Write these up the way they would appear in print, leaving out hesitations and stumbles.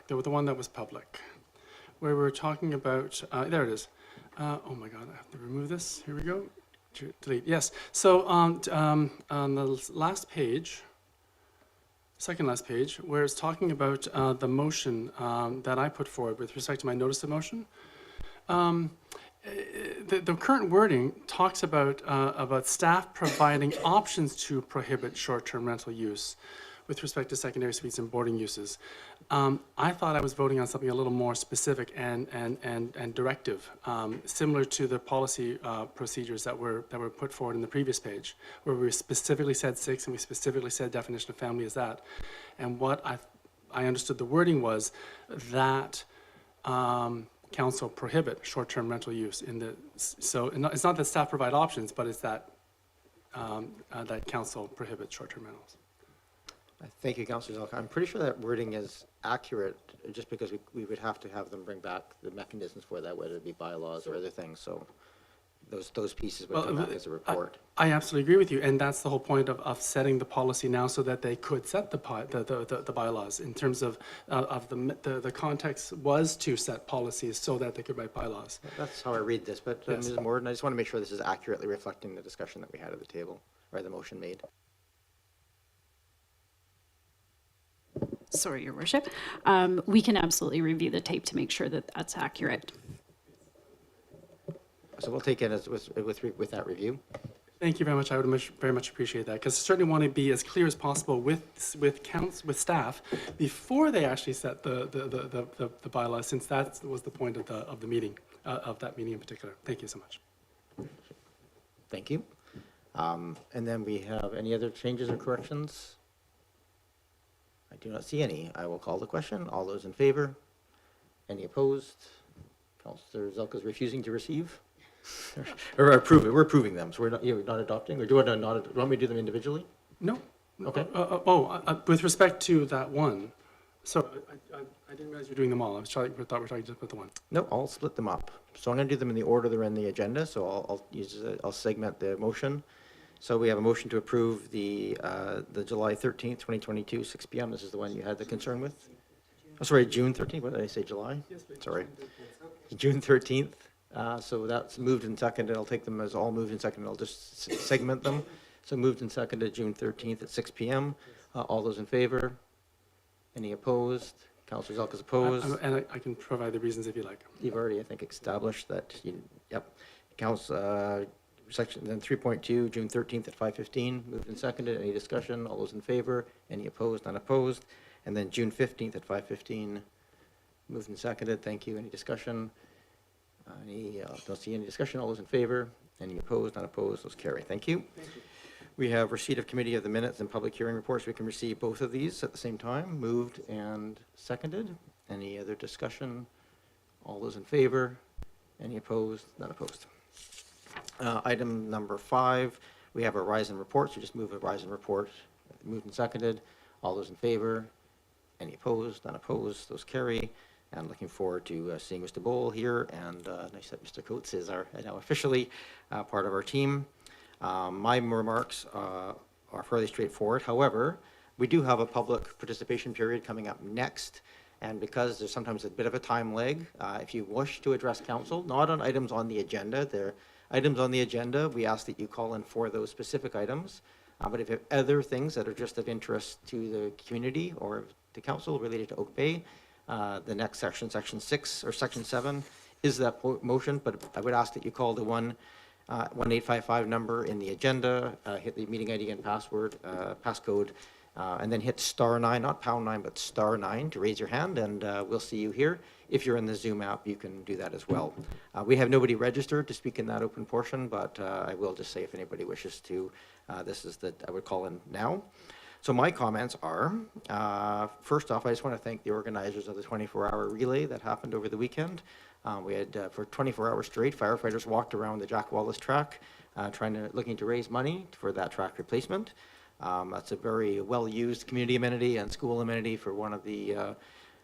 the one that was public, where we were talking about, there it is. Oh my God, I have to remove this. Here we go. Delete. Yes. So on the last page, second last page, where it's talking about the motion that I put forward with respect to my notice of motion. The current wording talks about staff providing options to prohibit short-term rental use with respect to secondary suites and boarding uses. I thought I was voting on something a little more specific and directive, similar to the policy procedures that were put forward in the previous page, where we specifically said 6 and we specifically said definition of family is that. And what I understood the wording was that council prohibit short-term rental use in the, so it's not that staff provide options, but it's that that council prohibits short-term rentals. Thank you, Councillor Zelka. I'm pretty sure that wording is accurate, just because we would have to have them bring back the mechanisms for that, whether it be bylaws or other things. So those pieces would come back as a report. I absolutely agree with you, and that's the whole point of setting the policy now, so that they could set the bylaws. In terms of the context was to set policies so that they could write bylaws. That's how I read this. But Yes. Ms. Morden, I just want to make sure this is accurately reflecting the discussion that we had at the table, or the motion made. Sorry, Your Worship. We can absolutely review the tape to make sure that that's accurate. So we'll take it as with that review. Thank you very much. I would very much appreciate that, because I certainly want to be as clear as possible with staff before they actually set the bylaws, since that was the point of the meeting, of that meeting in particular. Thank you so much. Thank you. And then we have any other changes or corrections? I do not see any. I will call the question. All those in favor? Any opposed? Councillor Zelka is refusing to receive? Or approve it. We're approving them, so you're not adopting? Or do you want me to do them individually? No. Okay. With respect to that one, so I didn't realize you're doing them all. I thought we were talking just about the one. No, I'll split them up. So I'm going to do them in the order they're in the agenda, so I'll segment the motion. So we have a motion to approve the July 13th, 2022, 6 p.m. This is the one you had the concern with? Oh, sorry, June 13th. What did I say, July? Yes, please. Sorry. June 13th. So that's moved and seconded. I'll take them as all moved and seconded. I'll just segment them. So moved and seconded June 13th at 6 p.m. All those in favor? Any opposed? Councillor Zelka is opposed. And I can provide the reasons if you like. You've already, I think, established that. Yep. Section then 3.2, June 13th at 5:15. Moved and seconded. Any discussion? All those in favor? Any opposed? None opposed. And then June 15th at 5:15. Moved and seconded. Thank you. Any discussion? Don't see any discussion. All those in favor? Any opposed? None opposed. Those carry. Thank you. Thank you. We have receipt of committee of the minutes and public hearing reports. We can receive both of these at the same time. Moved and seconded. Any other discussion? All those in favor? Any opposed? None opposed. Item number 5, we have a rise in report. So just move a rise in report. Moved and seconded. All those in favor? Any opposed? None opposed. Those carry. And looking forward to seeing Mr. Boel here, and nice that Mr. Coates is now officially part of our team. My remarks are fairly straightforward. However, we do have a public participation period coming up next, and because there's sometimes a bit of a time lag, if you wish to address council, not on items on the agenda, they're items on the agenda, we ask that you call in for those specific items. But if you have other things that are just of interest to the community or to council related to Oak Bay, the next section, section 6 or section 7, is that motion. But I would ask that you call the 1855 number in the agenda, hit the meeting ID and passcode, and then hit *9, not #9, but *9 to raise your hand, and we'll see you here. If you're in the Zoom app, you can do that as well. We have nobody registered to speak in that open portion, but I will just say if anybody wishes to, this is I would call in now. So my comments are, first off, I just want to thank the organizers of the 24-hour relay that happened over the weekend. We had, for 24 hours straight, firefighters walked around the Jack Wallace track, looking to raise money for that track replacement. That's a very well-used community amenity and school amenity for one of the,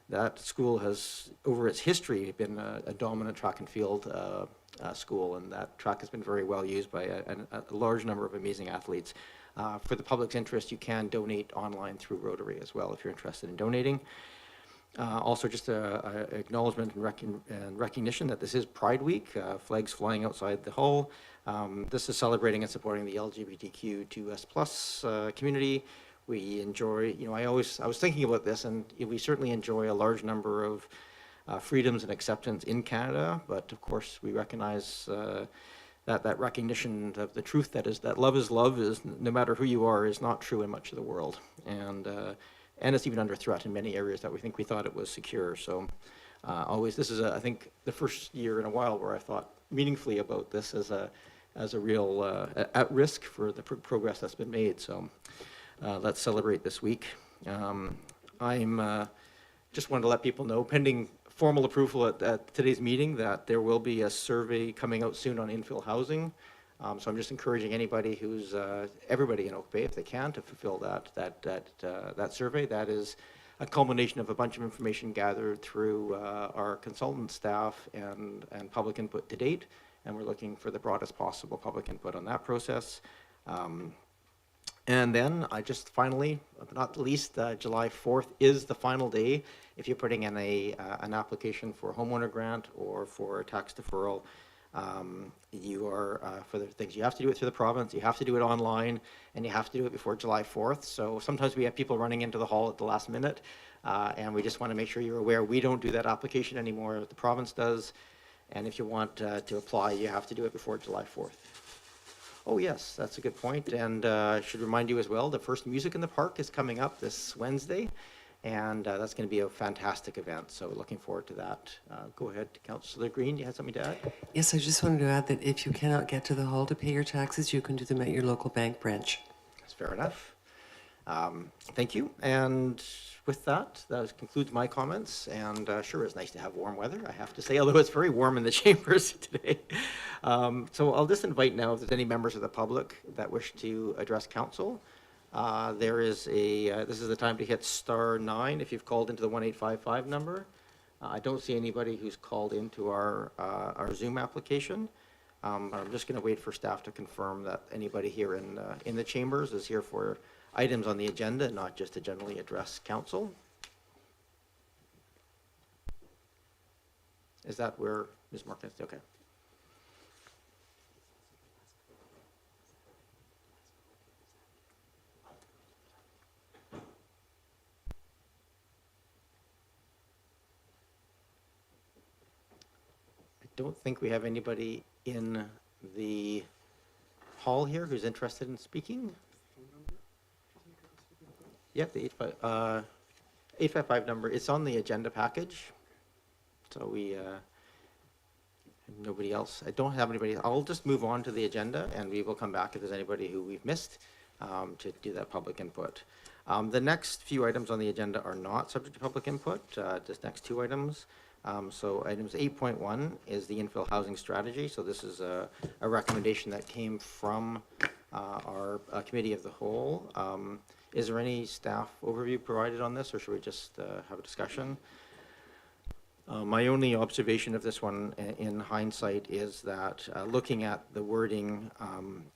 that school has, over its history, been a dominant track and field school, and that track has been very well used by a large number of amazing athletes. For the public's interest, you can donate online through Rotary as well if you're interested in donating. Also, just a acknowledgement and recognition that this is Pride Week, flags flying outside the hall. This is celebrating and supporting the LGBTQ2S+ community. We enjoy, I was thinking about this, and we certainly enjoy a large number of freedoms and acceptance in Canada, but of course we recognize that recognition of the truth that love is no matter who you are, is not true in much of the world. And it's even under threat in many areas that we thought it was secure. So this is, I think, the first year in a while where I thought meaningfully about this as a real at risk for the progress that's been made. So let's celebrate this week. I'm just wanted to let people know, pending formal approval at today's meeting, that there will be a survey coming out soon on infill housing. So I'm just encouraging anybody everybody in Oak Bay, if they can, to fulfill that survey. That is a culmination of a bunch of information gathered through our consultant staff and public input to date, and we're looking for the broadest possible public input on that process. And then I just finally, but not least, July 4th is the final day if you're putting in an application for a homeowner grant or for a tax deferral. You are, for the things, you have to do it through the province, you have to do it online, and you have to do it before July 4th. So sometimes we have people running into the hall at the last minute, and we just want to make sure you're aware we don't do that application anymore, the province does. And if you want to apply, you have to do it before July 4th. Oh yes, that's a good point, and I should remind you as well, the first Music in the Park is coming up this Wednesday, and that's going to be a fantastic event, so looking forward to that. Go ahead, Councillor Green, you had something to add? Yes, I just wanted to add that if you cannot get to the hall to pay your taxes, you can do them at your local bank branch. That's fair enough. Thank you, and with that concludes my comments, and sure, it's nice to have warm weather, I have to say, although it's very warm in the chambers today. So I'll just invite now if there's any members of the public that wish to address council. This is the time to hit *9 if you've called into the 1855 number. I don't see anybody who's called into our Zoom application. I'm just going to wait for staff to confirm that anybody here in the chambers is here for items on the agenda, not just to generally address council. Is that where Ms. Martin is? Okay. I don't think we have anybody in the hall here who's interested in speaking. Yep, the 855 number, it's on the agenda package. So nobody else, I don't have anybody. I'll just move on to the agenda, and we will come back if there's anybody who we've missed to do that public input. The next few items on the agenda are not subject to public input, just next two items. So items 8.1 is the infill housing strategy. So this is a recommendation that came from our committee of the whole. Is there any staff overview provided on this, or should we just have a discussion? My only observation of this one in hindsight is that looking at the wording,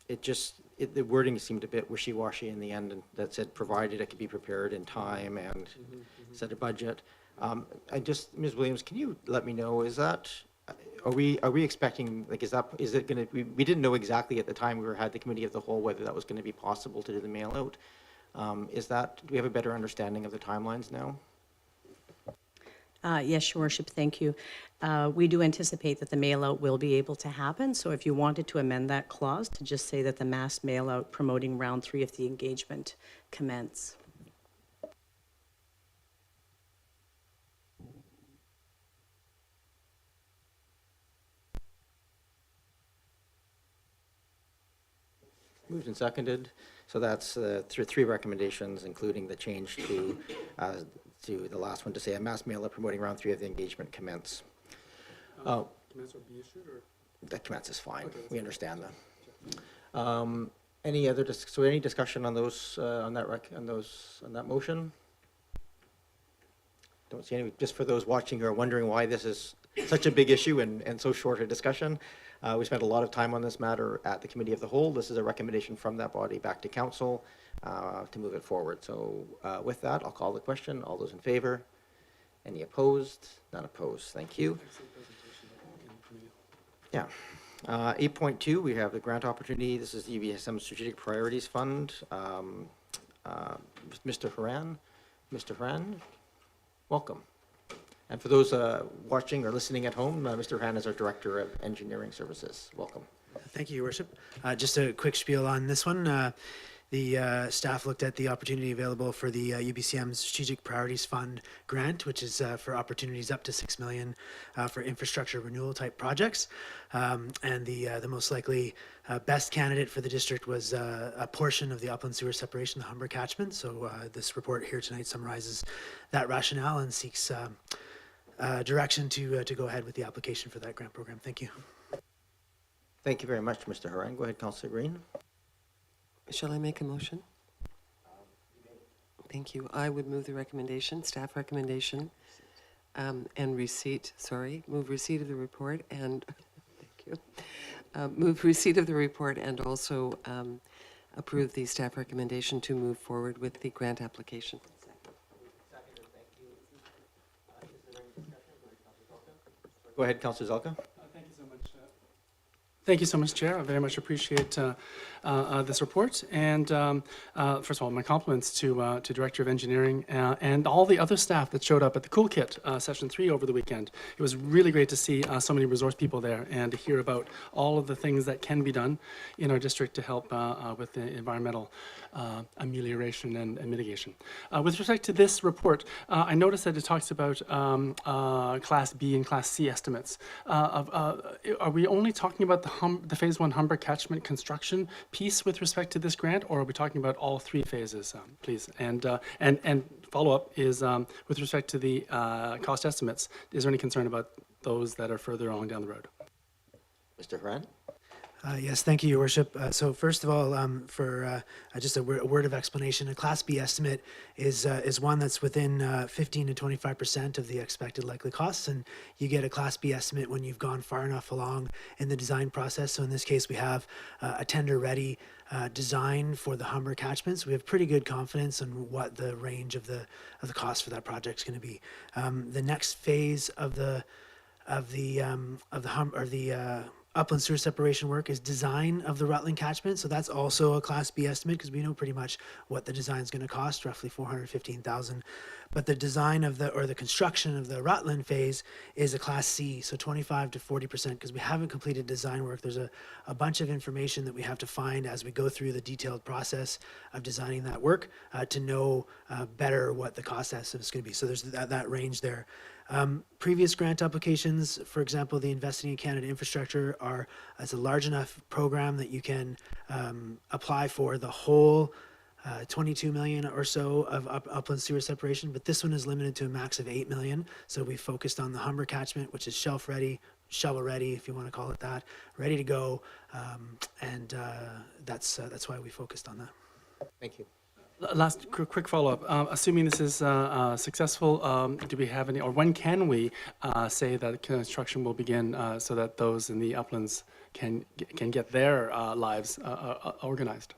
the wording seemed a bit wishy-washy in the end, and that said provided it could be prepared in time and set a budget. Ms. Williams, can you let me know, are we expecting, like, is it going to, we didn't know exactly at the time we had the committee of the whole whether that was going to be possible to do the mail out. Do we have a better understanding of the timelines now? Yes, Your Worship, thank you. We do anticipate that the mail-out will be able to happen, so if you wanted to amend that clause to just say that the mass mail-out promoting round 3 of the engagement commence. Moved and seconded. So that's three recommendations, including the change to the last one to say a mass mailer promoting round 3 of the engagement commence. Commence or be issued, or? That commence is fine. Okay, We understand that. Any other any discussion on those on that motion? Don't see any. Just for those watching who are wondering why this is such a big issue and so short a discussion. We spent a lot of time on this matter at the Committee of the Whole. This is a recommendation from that body back to Council to move it forward. So with that, I'll call the question. All those in favor? Any opposed? None opposed. Thank you. Yeah. 8.2, we have the grant opportunity. This is the UBSM Strategic Priorities Fund. Mr. Haran. Mr. Haran, welcome. And for those watching or listening at home, Mr. Haran is our Director of Engineering Services. Welcome. Thank you, Your Worship. Just a quick spiel on this one. The staff looked at the opportunity available for the UBCM Strategic Priorities Fund grant, which is for opportunities up to $6 million for infrastructure renewal type projects. And the most likely best candidate for the district was a portion of the upland sewer separation, the Humber catchment. So this report here tonight summarizes that rationale and seeks direction to go ahead with the application for that grant program. Thank you. Thank you very much, Mr. Haran. Go ahead, Councillor Green. Shall I make a motion? Thank you. I would move the recommendation, staff recommendation, and receipt, move receipt of the report and, thank you. Move receipt of the report and also approve the staff recommendation to move forward with the grant application. Go ahead, Councillor Zelka. Thank you so much, Chair. I very much appreciate this report. And first of all, my compliments to Director of Engineering and all the other staff that showed up at the Cool Kit Session 3 over the weekend. It was really great to see so many resource people there and to hear about all of the things that can be done in our district to help with the environmental amelioration and mitigation. With respect to this report, I noticed that it talks about Class B and Class C estimates. Are we only talking about the Phase 1 Humber catchment construction piece with respect to this grant, or are we talking about all three phases, please? And follow-up is with respect to the cost estimates, is there any concern about those that are further on down the road? Mr. Haran. Yes, thank you, Your Worship. So first of all, for just a word of explanation, a Class B estimate is one that's within 15 to 25% of the expected likely costs, and you get a Class B estimate when you've gone far enough along in the design process. So in this case, we have a tender-ready design for the Humber catchment. So we have pretty good confidence on what the range of the cost for that project is going to be. The next phase of the upland sewer separation work is design of the Rutland catchment. So that's also a Class B estimate because we know pretty much what the design is going to cost, roughly $415,000. But the design of the construction of the Rutland phase is a Class C, so 25 to 40% because we haven't completed design work. There's a bunch of information that we have to find as we go through the detailed process of designing that work to know better what the cost estimate is going to be. So there's that range there. Previous grant applications, for example, the Investing in Canada Infrastructure is a large enough program that you can apply for the whole 22 million or so of upland sewer separation, but this one is limited to a max of 8 million. So we focused on the Humber catchment, which is shelf ready, shovel ready, if you want to call it that, ready to go, and that's why we focused on that. Thank you. Last quick follow-up. Assuming this is successful, do we have any, or when can we say that construction will begin so that those in the uplands can get their lives organized?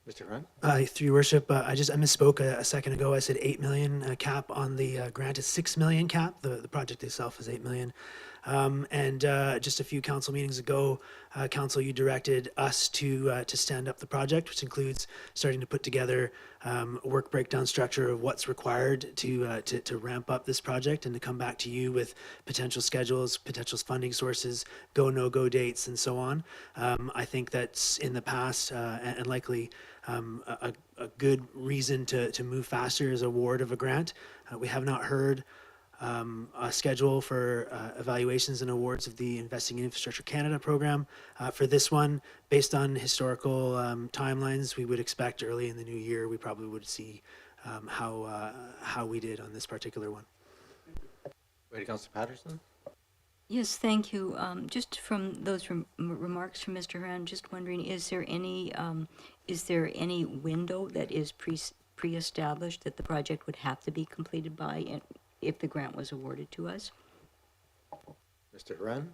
Mr. Haran. Through your worship, I misspoke a second ago. I said 8 million cap on the grant is 6 million cap. The project itself is 8 million. And just a few council meetings ago, council, you directed us to stand up the project, which includes starting to put together a work breakdown structure of what's required to ramp up this project and to come back to you with potential schedules, potential funding sources, go, no-go dates, and so on. I think that's in the past and likely a good reason to move faster is award of a grant. We have not heard a schedule for evaluations and awards of the Investing in Infrastructure Canada program. For this one, based on historical timelines, we would expect early in the new year, we probably would see how we did on this particular one. Wait, Councillor Patterson. Yes, thank you. Just from those remarks from Mr. Haran, just wondering, is there any window that is pre-established that the project would have to be completed by if the grant was awarded to us? Mr. Haran.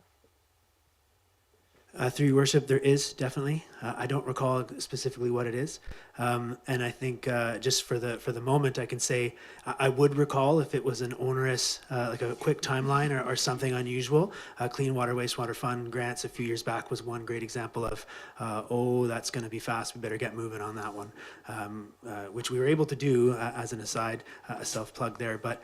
Through your worship, there is definitely. I don't recall specifically what it is, and I think just for the moment, I can say I would recall if it was an onerous, like a quick timeline or something unusual. Clean Water Wastewater Fund grants a few years back was one great example of, oh, that's going to be fast. We better get moving on that one, which we were able to do as an aside, a self plug there. But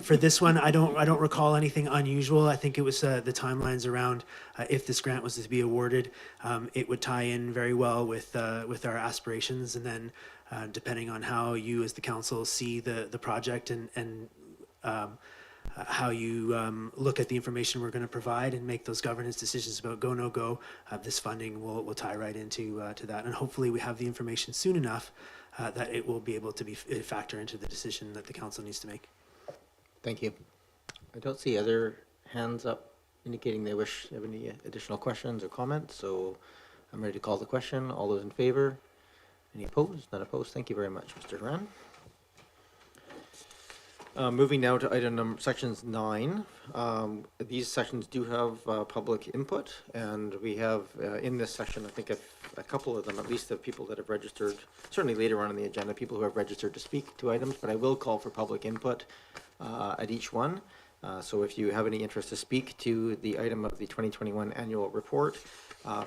for this one, I don't recall anything unusual. I think it was the timelines around if this grant was to be awarded, it would tie in very well with our aspirations, and then depending on how you as the council see the project and how you look at the information we're going to provide and make those governance decisions about go no go, this funding will tie right into to that, and hopefully we have the information soon enough that it will be able to be factor into the decision that the council needs to make. Thank you. I don't see other hands up indicating they wish to have any additional questions or comments, so I'm ready to call the question. All those in favor? Any opposed? None opposed. Thank you very much, Mr. Haran. Moving now to item sections 9. These sections do have public input, and we have in this section, I think a couple of them, at least, of people that have registered, certainly later on in the agenda, people who have registered to speak to items, but I will call for public input at each one. So if you have any interest to speak to the item of the 2021 annual report,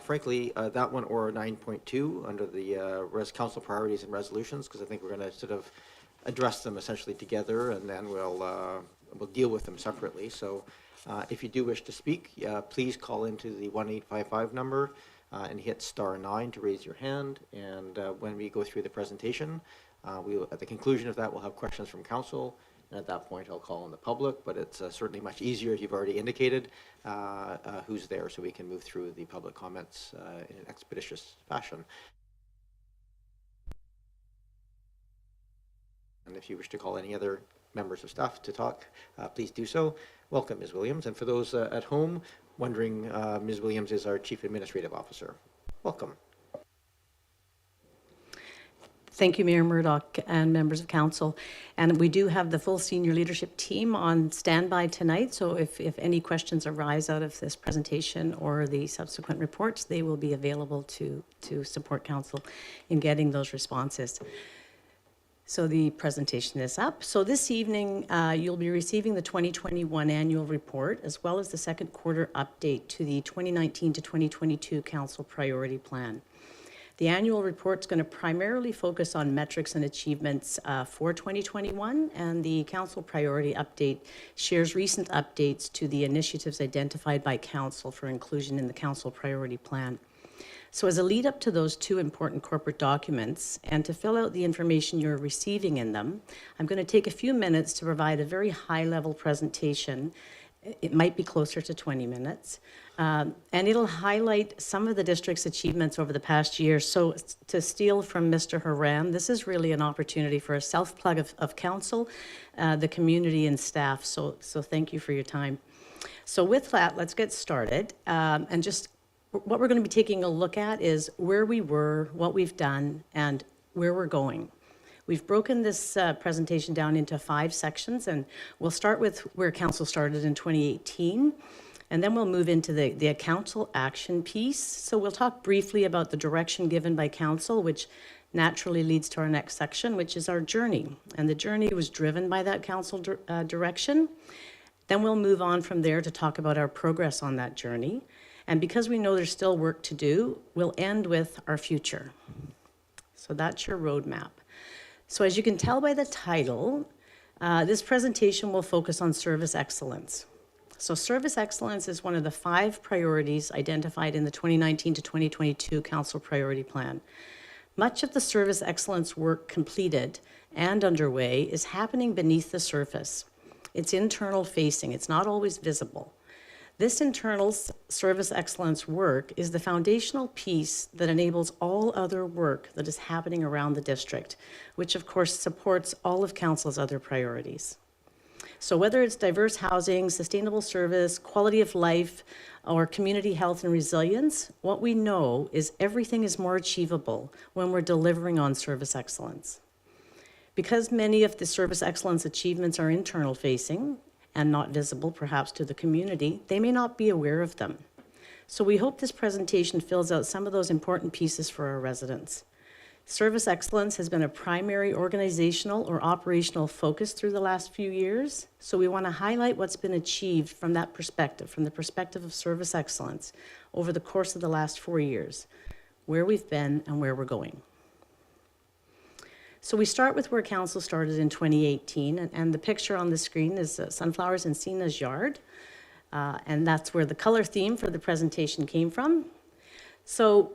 frankly, that one or 9.2 under the council priorities and resolutions, because I think we're going to sort of address them essentially together, and then we'll deal with them separately. So if you do wish to speak, please call into the 1855 number and hit *9 to raise your hand. And when we go through the presentation, at the conclusion of that, we'll have questions from council. And at that point, I'll call on the public, but it's certainly much easier if you've already indicated who's there, so we can move through the public comments in an expeditious fashion. And if you wish to call any other members of staff to talk, please do so. Welcome, Ms. Williams. And for those at home wondering, Ms. Williams is our Chief Administrative Officer. Welcome. Thank you, Mayor Murdoch and members of council. And we do have the full senior leadership team on standby tonight. So if any questions arise out of this presentation or the subsequent reports, they will be available to support council in getting those responses. So the presentation is up. So this evening, you'll be receiving the 2021 annual report, as well as the second quarter update to the 2019 to 2022 council priority plan. The annual report is going to primarily focus on metrics and achievements for 2021, and the council priority update shares recent updates to the initiatives identified by council for inclusion in the council priority plan. So as a lead up to those two important corporate documents, and to fill out the information you're receiving in them, I'm going to take a few minutes to provide a very high-level presentation. It might be closer to 20 minutes. And it'll highlight some of the district's achievements over the past year. So to steal from Mr. Haran, this is really an opportunity for a self-plug of council, the community and staff. So thank you for your time. So with that, let's get started. And just what we're going to be taking a look at is where we were, what we've done, and where we're going. We've broken this presentation down into 5 sections, and we'll start with where council started in 2018, and then we'll move into the council action piece. So we'll talk briefly about the direction given by council, which naturally leads to our next section, which is our journey. And the journey was driven by that council direction. Then we'll move on from there to talk about our progress on that journey. And because we know there's still work to do, we'll end with our future. So that's your roadmap. So as you can tell by the title, this presentation will focus on service excellence. So service excellence is one of the 5 priorities identified in the 2019 to 2022 Council Priority Plan. Much of the service excellence work completed and underway is happening beneath the surface. It's internal facing, it's not always visible. This internal service excellence work is the foundational piece that enables all other work that is happening around the district, which of course supports all of council's other priorities. So whether it's diverse housing, sustainable service, quality of life, or community health and resilience, what we know is everything is more achievable when we're delivering on service excellence. Because many of the service excellence achievements are internal facing, and not visible perhaps to the community, they may not be aware of them. So we hope this presentation fills out some of those important pieces for our residents. Service excellence has been a primary organizational or operational focus through the last few years. So we want to highlight what's been achieved from that perspective, from the perspective of service excellence over the course of the last 4 years, where we've been and where we're going. So we start with where council started in 2018, and the picture on the screen is sunflowers in Sina's yard, and that's where the color theme for the presentation came from. So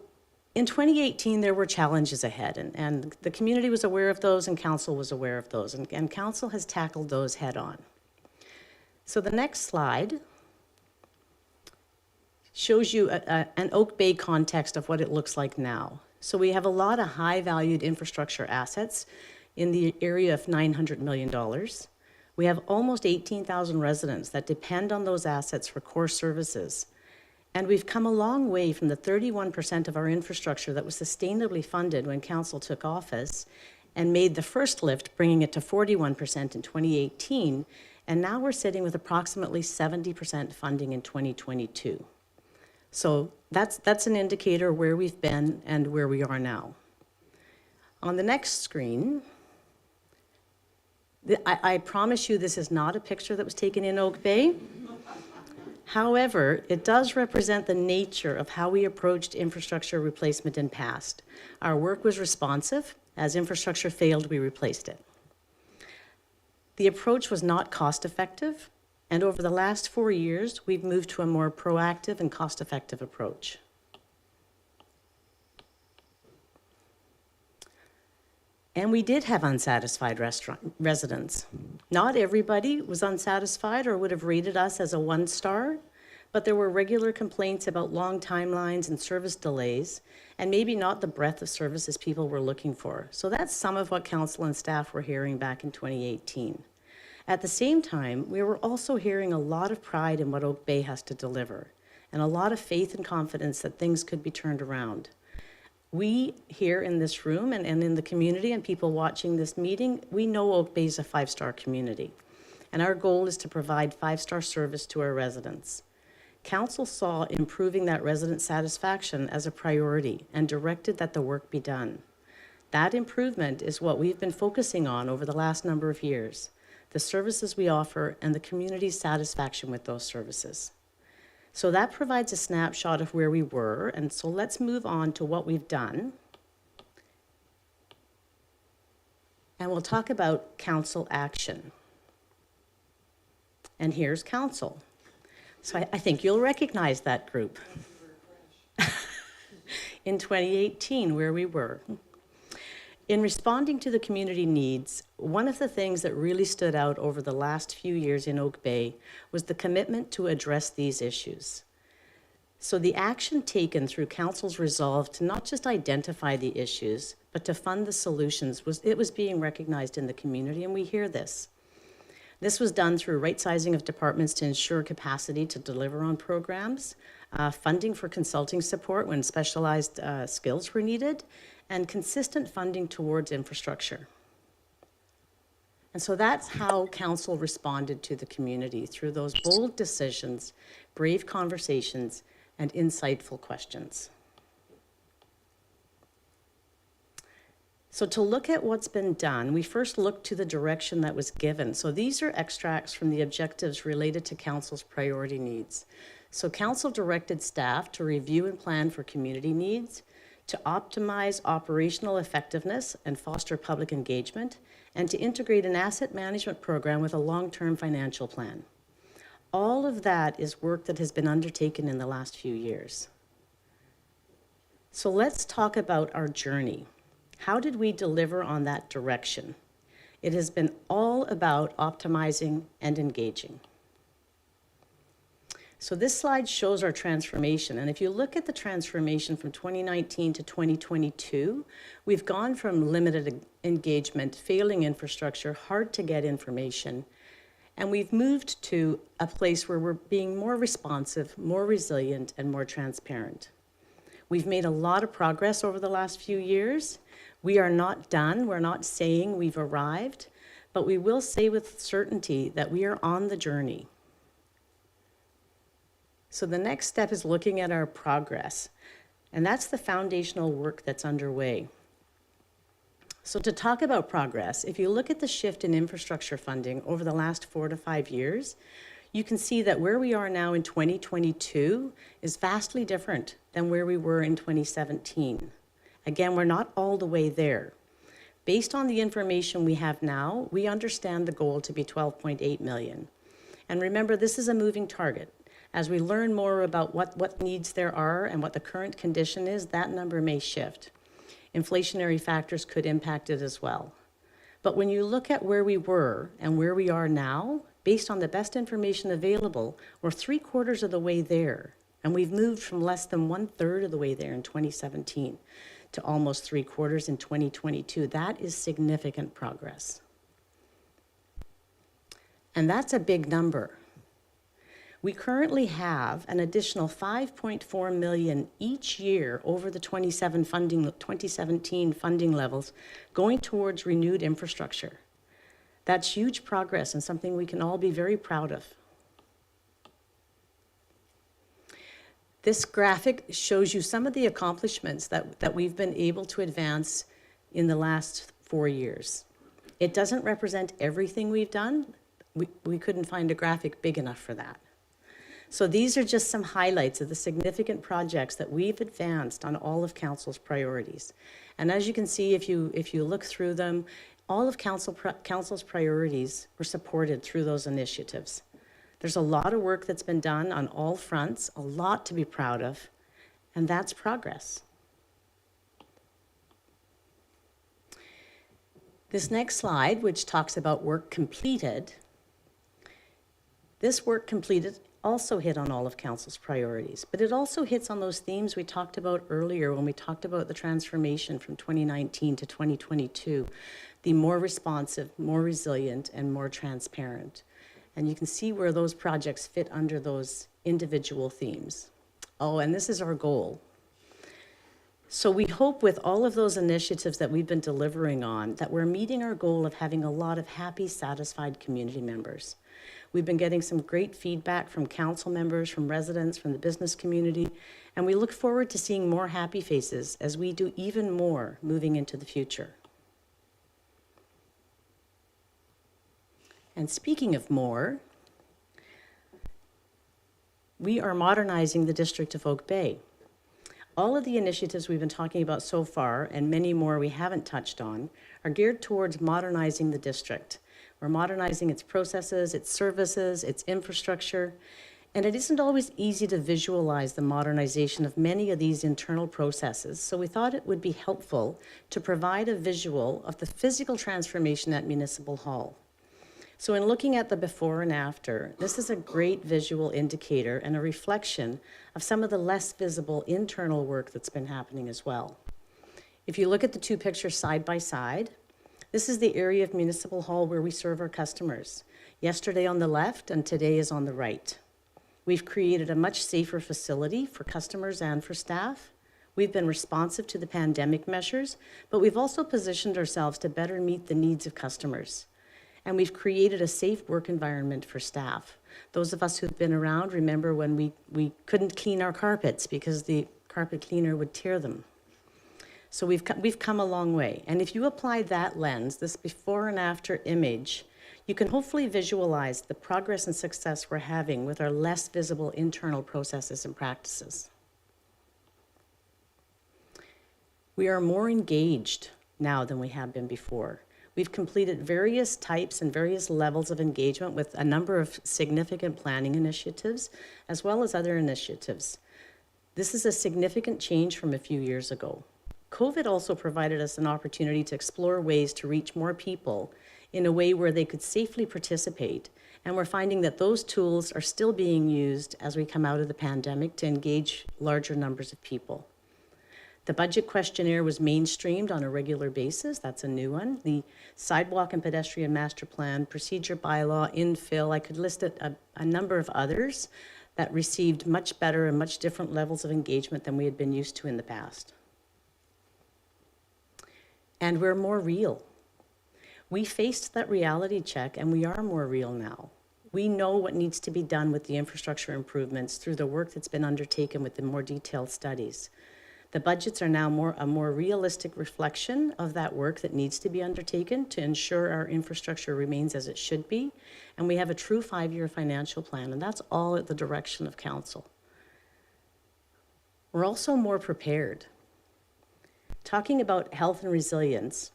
in 2018, there were challenges ahead, and the community was aware of those, and council was aware of those, and council has tackled those head on. So the next slide shows you an Oak Bay context of what it looks like now. So we have a lot of high-valued infrastructure assets in the area of $900 million. We have almost 18,000 residents that depend on those assets for core services. And we've come a long way from the 31% of our infrastructure that was sustainably funded when council took office and made the first lift, bringing it to 41% in 2018. And now we're sitting with approximately 70% funding in 2022. So that's an indicator where we've been and where we are now. On the next screen, I promise you this is not a picture that was taken in Oak Bay. However, it does represent the nature of how we approached infrastructure replacement in past. Our work was responsive. As infrastructure failed, we replaced it. The approach was not cost-effective, and over the last 4 years, we've moved to a more proactive and cost-effective approach. And we did have unsatisfied residents. Not everybody was unsatisfied or would have rated us as a 1-star, but there were regular complaints about long timelines and service delays, and maybe not the breadth of services people were looking for. So that's some of what council and staff were hearing back in 2018. At the same time, we were also hearing a lot of pride in what Oak Bay has to deliver, and a lot of faith and confidence that things could be turned around. We here in this room and in the community and people watching this meeting, we know Oak Bay is a 5-star community. And our goal is to provide 5-star service to our residents. Council saw improving that resident satisfaction as a priority and directed that the work be done. That improvement is what we've been focusing on over the last number of years, the services we offer and the community's satisfaction with those services. So that provides a snapshot of where we were, and so let's move on to what we've done. And we'll talk about council action. And here's council. So I think you'll recognize that group. In 2018, where we were. In responding to the community needs, one of the things that really stood out over the last few years in Oak Bay was the commitment to address these issues. So the action taken through council's resolve to not just identify the issues, but to fund the solutions, was being recognized in the community, and we hear this. This was done through right-sizing of departments to ensure capacity to deliver on programs, funding for consulting support when specialized skills were needed, and consistent funding towards infrastructure. And so that's how council responded to the community, through those bold decisions, brave conversations, and insightful questions. So to look at what's been done, we first looked to the direction that was given. So these are extracts from the objectives related to council's priority needs. So council directed staff to review and plan for community needs, to optimize operational effectiveness and foster public engagement, and to integrate an asset management program with a long-term financial plan. All of that is work that has been undertaken in the last few years. So let's talk about our journey. How did we deliver on that direction? It has been all about optimizing and engaging. So this slide shows our transformation, and if you look at the transformation from 2019 to 2022, we've gone from limited engagement, failing infrastructure, hard to get information, and we've moved to a place where we're being more responsive, more resilient, and more transparent. We've made a lot of progress over the last few years. We are not done. We're not saying we've arrived, but we will say with certainty that we are on the journey. So the next step is looking at our progress, and that's the foundational work that's underway. So to talk about progress, if you look at the shift in infrastructure funding over the last 4 to 5 years, you can see that where we are now in 2022 is vastly different than where we were in 2017. Again, we're not all the way there. Based on the information we have now, we understand the goal to be 12.8 million. And remember, this is a moving target. As we learn more about what needs there are and what the current condition is, that number may shift. Inflationary factors could impact it as well. But when you look at where we were and where we are now, based on the best information available, we're 3/4 of the way there. And we've moved from less than 1/3 of the way there in 2017 to almost 3/4 in 2022. That is significant progress. And that's a big number. We currently have an additional 5.4 million each year over the 2017 funding levels going towards renewed infrastructure. That's huge progress and something we can all be very proud of. This graphic shows you some of the accomplishments that we've been able to advance in the last 4 years. It doesn't represent everything we've done. We couldn't find a graphic big enough for that. So these are just some highlights of the significant projects that we've advanced on all of Council's priorities. And as you can see, if you look through them, all of Council's priorities were supported through those initiatives. There's a lot of work that's been done on all fronts, a lot to be proud of, and that's progress. This next slide, which talks about work completed, this work completed also hit on all of Council's priorities, but it also hits on those themes we talked about earlier when we talked about the transformation from 2019 to 2022, the more responsive, more resilient, and more transparent. And you can see where those projects fit under those individual themes. Oh, and this is our goal. So we hope with all of those initiatives that we've been delivering on that we're meeting our goal of having a lot of happy, satisfied community members. We've been getting some great feedback from council members, from residents, from the business community, and we look forward to seeing more happy faces as we do even more moving into the future. And speaking of more, we are modernizing the District of Oak Bay. All of the initiatives we've been talking about so far, and many more we haven't touched on, are geared towards modernizing the district. We're modernizing its processes, its services, its infrastructure, and it isn't always easy to visualize the modernization of many of these internal processes, so we thought it would be helpful to provide a visual of the physical transformation at Municipal Hall. So in looking at the before and after, this is a great visual indicator and a reflection of some of the less visible internal work that's been happening as well. If you look at the two pictures side by side, this is the area of Municipal Hall where we serve our customers. Yesterday on the left and today is on the right. We've created a much safer facility for customers and for staff. We've been responsive to the pandemic measures, but we've also positioned ourselves to better meet the needs of customers. And we've created a safe work environment for staff. Those of us who've been around remember when we couldn't clean our carpets because the carpet cleaner would tear them. So we've come a long way. And if you apply that lens, this before and after image, you can hopefully visualize the progress and success we're having with our less visible internal processes and practices. We are more engaged now than we have been before. We've completed various types and various levels of engagement with a number of significant planning initiatives, as well as other initiatives. This is a significant change from a few years ago. COVID also provided us an opportunity to explore ways to reach more people in a way where they could safely participate. And we're finding that those tools are still being used as we come out of the pandemic to engage larger numbers of people. The budget questionnaire was mainstreamed on a regular basis. That's a new one. The sidewalk and pedestrian master plan, procedure bylaw, infill, I could list a number of others that received much better and much different levels of engagement than we had been used to in the past. And we're more real. We faced that reality check and we are more real now. We know what needs to be done with the infrastructure improvements through the work that's been undertaken with the more detailed studies. The budgets are now a more realistic reflection of that work that needs to be undertaken to ensure our infrastructure remains as it should be. And we have a true 5-year financial plan, and that's all at the direction of council. We're also more prepared. Talking about health and resilience,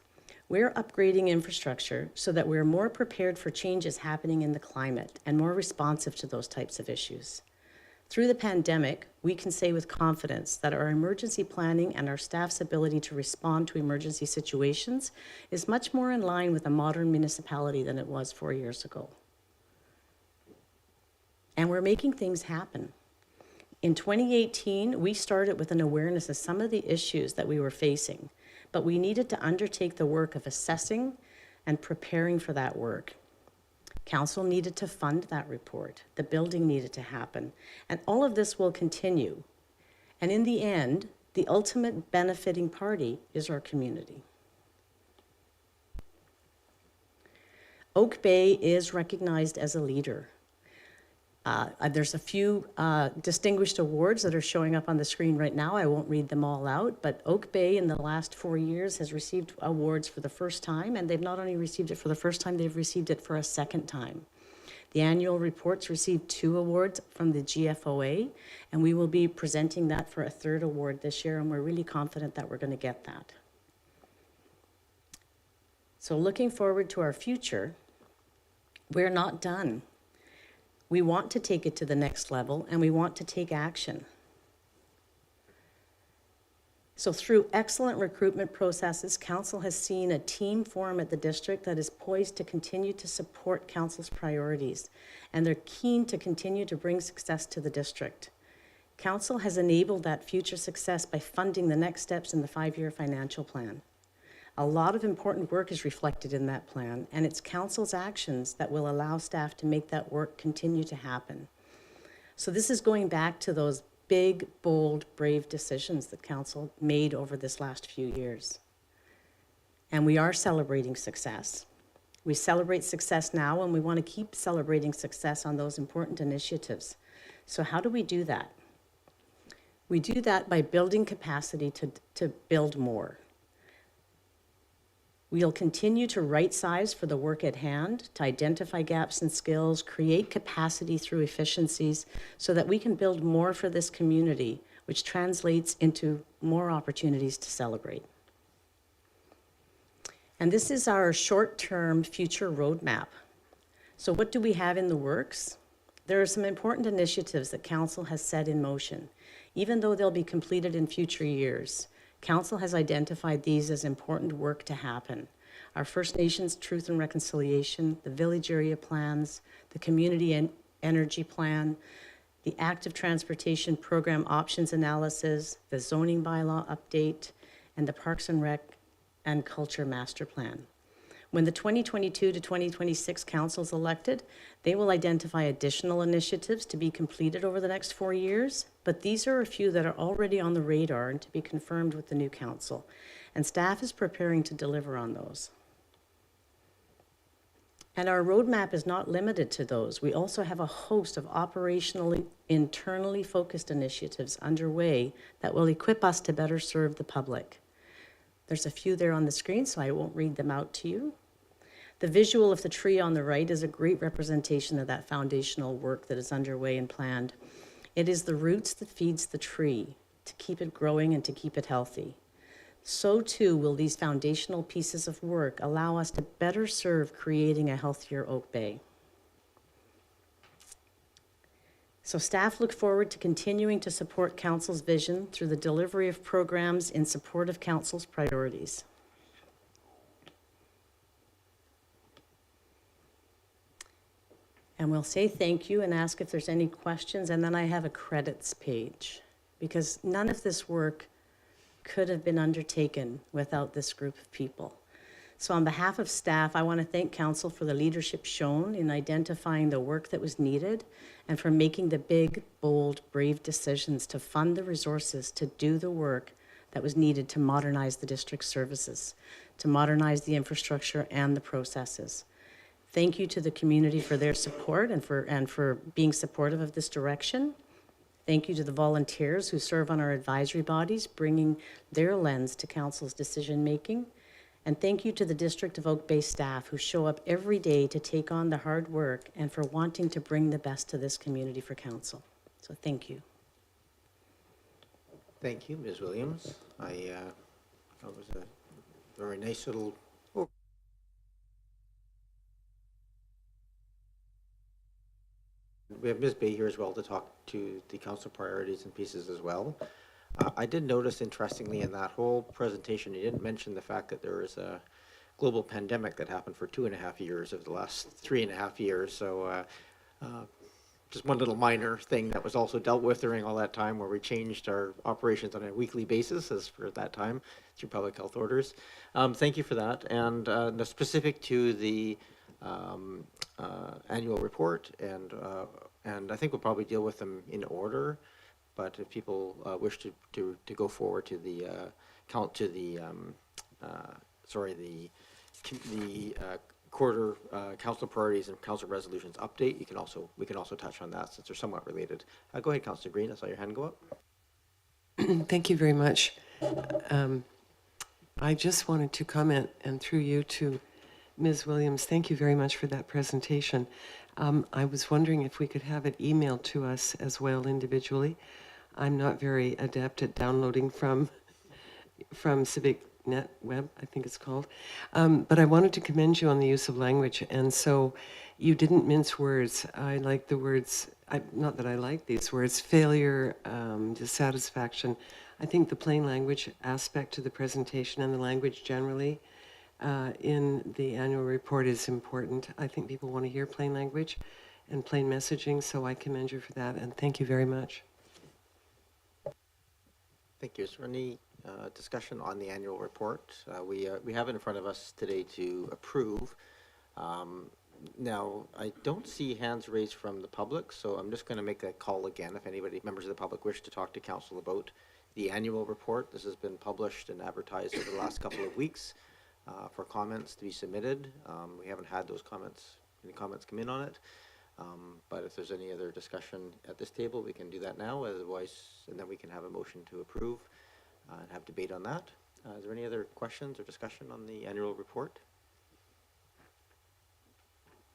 we're upgrading infrastructure so that we're more prepared for changes happening in the climate and more responsive to those types of issues. Through the pandemic, we can say with confidence that our emergency planning and our staff's ability to respond to emergency situations is much more in line with a modern municipality than it was 4 years ago. And we're making things happen. In 2018, we started with an awareness of some of the issues that we were facing, but we needed to undertake the work of assessing and preparing for that work. Council needed to fund that report. The building needed to happen. And all of this will continue. And in the end, the ultimate benefiting party is our community. Oak Bay is recognized as a leader. There's a few distinguished awards that are showing up on the screen right now. I won't read them all out, but Oak Bay in the last 4 years has received awards for the first time, and they've not only received it for the first time, they've received it for a second time. The annual reports received 2 awards from the GFOA, and we will be presenting that for a 3rd award this year, and we're really confident that we're going to get that. So looking forward to our future, we're not done. We want to take it to the next level, and we want to take action. So through excellent recruitment processes, Council has seen a team form at the district that is poised to continue to support Council's priorities, and they're keen to continue to bring success to the district. Council has enabled that future success by funding the next steps in the 5-year financial plan. A lot of important work is reflected in that plan, and it's Council's actions that will allow staff to make that work continue to happen. So this is going back to those big, bold, brave decisions that Council made over this last few years. And we are celebrating success. We celebrate success now, and we want to keep celebrating success on those important initiatives. So how do we do that? We do that by building capacity to build more. We'll continue to right-size for the work at hand, to identify gaps in skills, create capacity through efficiencies, so that we can build more for this community, which translates into more opportunities to celebrate. And this is our short-term future roadmap. So what do we have in the works? There are some important initiatives that Council has set in motion. Even though they'll be completed in future years, Council has identified these as important work to happen. Our First Nations Truth and Reconciliation, the Village Area Plans, the Community Energy Plan, the Active Transportation Program Options Analysis, the Zoning Bylaw Update, and the Parks and Rec and Culture Master Plan. When the 2022 to 2026 council is elected, they will identify additional initiatives to be completed over the next 4 years, but these are a few that are already on the radar and to be confirmed with the new council, and staff is preparing to deliver on those. And our roadmap is not limited to those. We also have a host of operationally, internally focused initiatives underway that will equip us to better serve the public. There's a few there on the screen, so I won't read them out to you. The visual of the tree on the right is a great representation of that foundational work that is underway and planned. It is the roots that feeds the tree to keep it growing and to keep it healthy. So too will these foundational pieces of work allow us to better serve creating a healthier Oak Bay. So staff look forward to continuing to support Council's vision through the delivery of programs in support of Council's priorities. And we'll say thank you and ask if there's any questions, and then I have a credits page, because none of this work could have been undertaken without this group of people. So on behalf of staff, I want to thank Council for the leadership shown in identifying the work that was needed and for making the big, bold, brave decisions to fund the resources to do the work that was needed to modernize the district's services, to modernize the infrastructure and the processes. Thank you to the community for their support and for being supportive of this direction. Thank you to the volunteers who serve on our advisory bodies, bringing their lens to council's decision-making. And thank you to the District of Oak Bay staff who show up every day to take on the hard work and for wanting to bring the best to this community for council. So thank you. Thank you, Ms. Williams. That was a very nice little. We have Ms. Bay here as well to talk to the council priorities and pieces as well. I did notice, interestingly, in that whole presentation, you didn't mention the fact that there was a global pandemic that happened for 2.5 years of the last 3.5 years. So just one little minor thing that was also dealt with during all that time, where we changed our operations on a weekly basis as for that time through public health orders. Thank you for that. And specific to the annual report, and I think we'll probably deal with them in order. But if people wish to go forward to the quarter council priorities and council resolutions update, we can also touch on that since they're somewhat related. Go ahead, Councillor Green. I saw your hand go up. Thank you very much. I just wanted to comment, and through you to Ms. Williams, thank you very much for that presentation. I was wondering if we could have it emailed to us as well individually. I'm not very adept at downloading from Civic Net Web, I think it's called. But I wanted to commend you on the use of language. And so you didn't mince words. I like the words, not that I like these words, failure, dissatisfaction. I think the plain language aspect to the presentation and the language generally in the annual report is important. I think people want to hear plain language and plain messaging, so I commend you for that, and thank you very much. Thank you. Is there any discussion on the annual report? We have it in front of us today to approve. Now, I don't see hands raised from the public, so I'm just going to make that call again. If anybody, members of the public, wish to talk to council about the annual report, this has been published and advertised over the last couple of weeks for comments to be submitted. We haven't had those comments, any comments come in on it. But if there's any other discussion at this table, we can do that now. Otherwise, and then we can have a motion to approve and have debate on that. Is there any other questions or discussion on the annual report?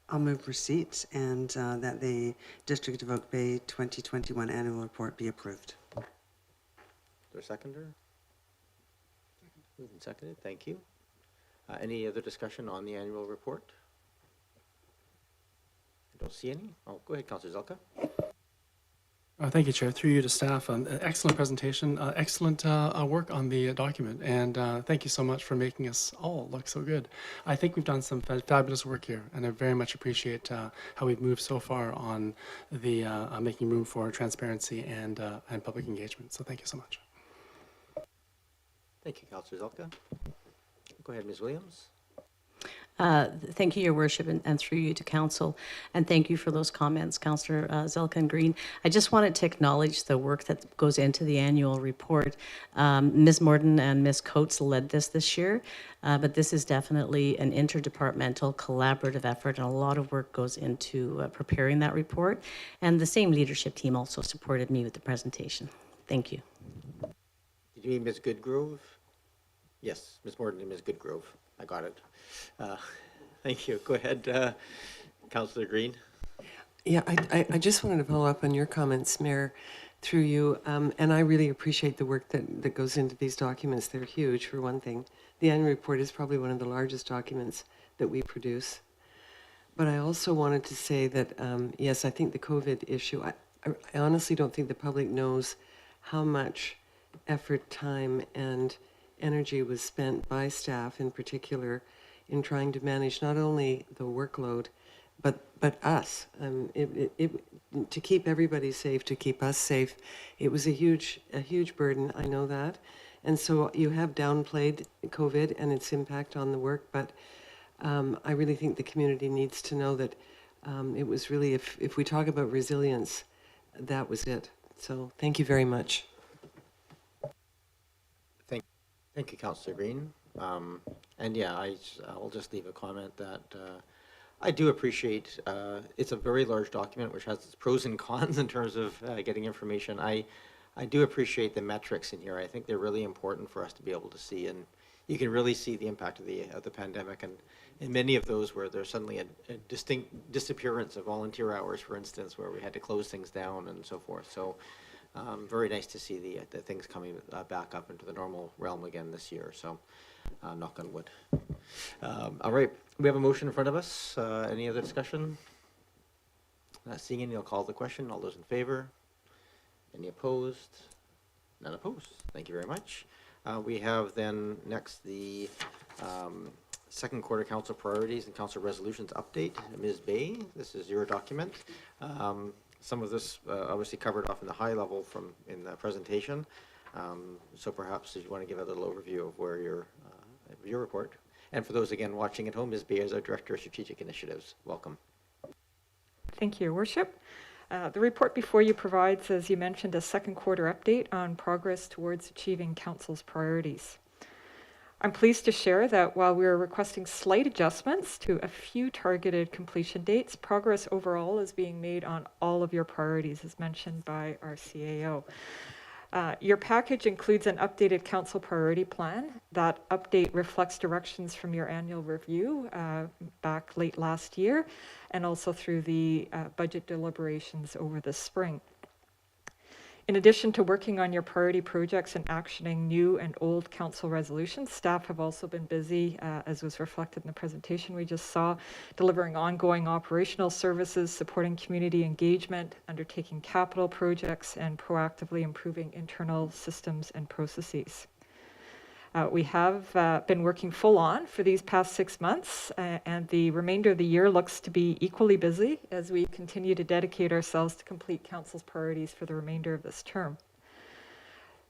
I'll move receipt and that the District of Oak Bay 2021 annual report be approved. Is there a seconder? Moved and seconded. Thank you. Any other discussion on the annual report? I don't see any. Oh, go ahead, Councillor Zelka. Thank you, Chair. Through you to staff, excellent presentation, excellent work on the document, and thank you so much for making us all look so good. I think we've done some fabulous work here, and I very much appreciate how we've moved so far on the making room for transparency and public engagement. So thank you so much. Thank you, Councillor Zelka. Go ahead, Ms. Williams. Thank you, Your Worship, and through you to Council. And thank you for those comments, Councillor Zelka and Green. I just wanted to acknowledge the work that goes into the annual report. Ms. Morden and Ms. Coates led this year, but this is definitely an interdepartmental collaborative effort, and a lot of work goes into preparing that report. And the same leadership team also supported me with the presentation. Thank you. Did you mean Ms. Goodgrove? Yes, Ms. Morden and Ms. Goodgrove. I got it. Thank you. Go ahead, Councillor Green. Yeah, I just wanted to follow up on your comments, Mayor, through you. And I really appreciate the work that goes into these documents. They're huge, for one thing. The annual report is probably one of the largest documents that we produce. But I also wanted to say that, yes, I think the COVID issue, I honestly don't think the public knows how much effort, time, and energy was spent by staff in particular in trying to manage not only the workload, but us. To keep everybody safe, to keep us safe, it was a huge burden. I know that, and so you have downplayed COVID and its impact on the work. But I really think the community needs to know that it was really, if we talk about resilience, that was it. So thank you very much. Thank you, Councillor Green. And yeah, I'll just leave a comment that I do appreciate, it's a very large document which has its pros and cons in terms of getting information. I do appreciate the metrics in here. I think they're really important for us to be able to see, and you can really see the impact of the pandemic, and in many of those where there's suddenly a distinct disappearance of volunteer hours, for instance, where we had to close things down and so forth. So very nice to see the things coming back up into the normal realm again this year. So knock on wood. All right, we have a motion in front of us. Any other discussion? Seeing any, I'll call the question. All those in favor? Any opposed? None opposed. Thank you very much. We have then next the second quarter council priorities and council resolutions update. Ms. Bay, this is your document. Some of this obviously covered off in the high level in the presentation. So perhaps if you want to give a little overview of where your report. And for those again watching at home, Ms. Bay is our Director of Strategic Initiatives. Welcome. Thank you, Your Worship. The report before you provides, as you mentioned, a second quarter update on progress towards achieving Council's priorities. I'm pleased to share that while we are requesting slight adjustments to a few targeted completion dates, progress overall is being made on all of your priorities, as mentioned by our CAO. Your package includes an updated council priority plan. That update reflects directions from your annual review back late last year, and also through the budget deliberations over the spring. In addition to working on your priority projects and actioning new and old council resolutions, staff have also been busy, as was reflected in the presentation we just saw, delivering ongoing operational services, supporting community engagement, undertaking capital projects, and proactively improving internal systems and processes. We have been working full on for these past 6 months, and the remainder of the year looks to be equally busy as we continue to dedicate ourselves to complete Council's priorities for the remainder of this term.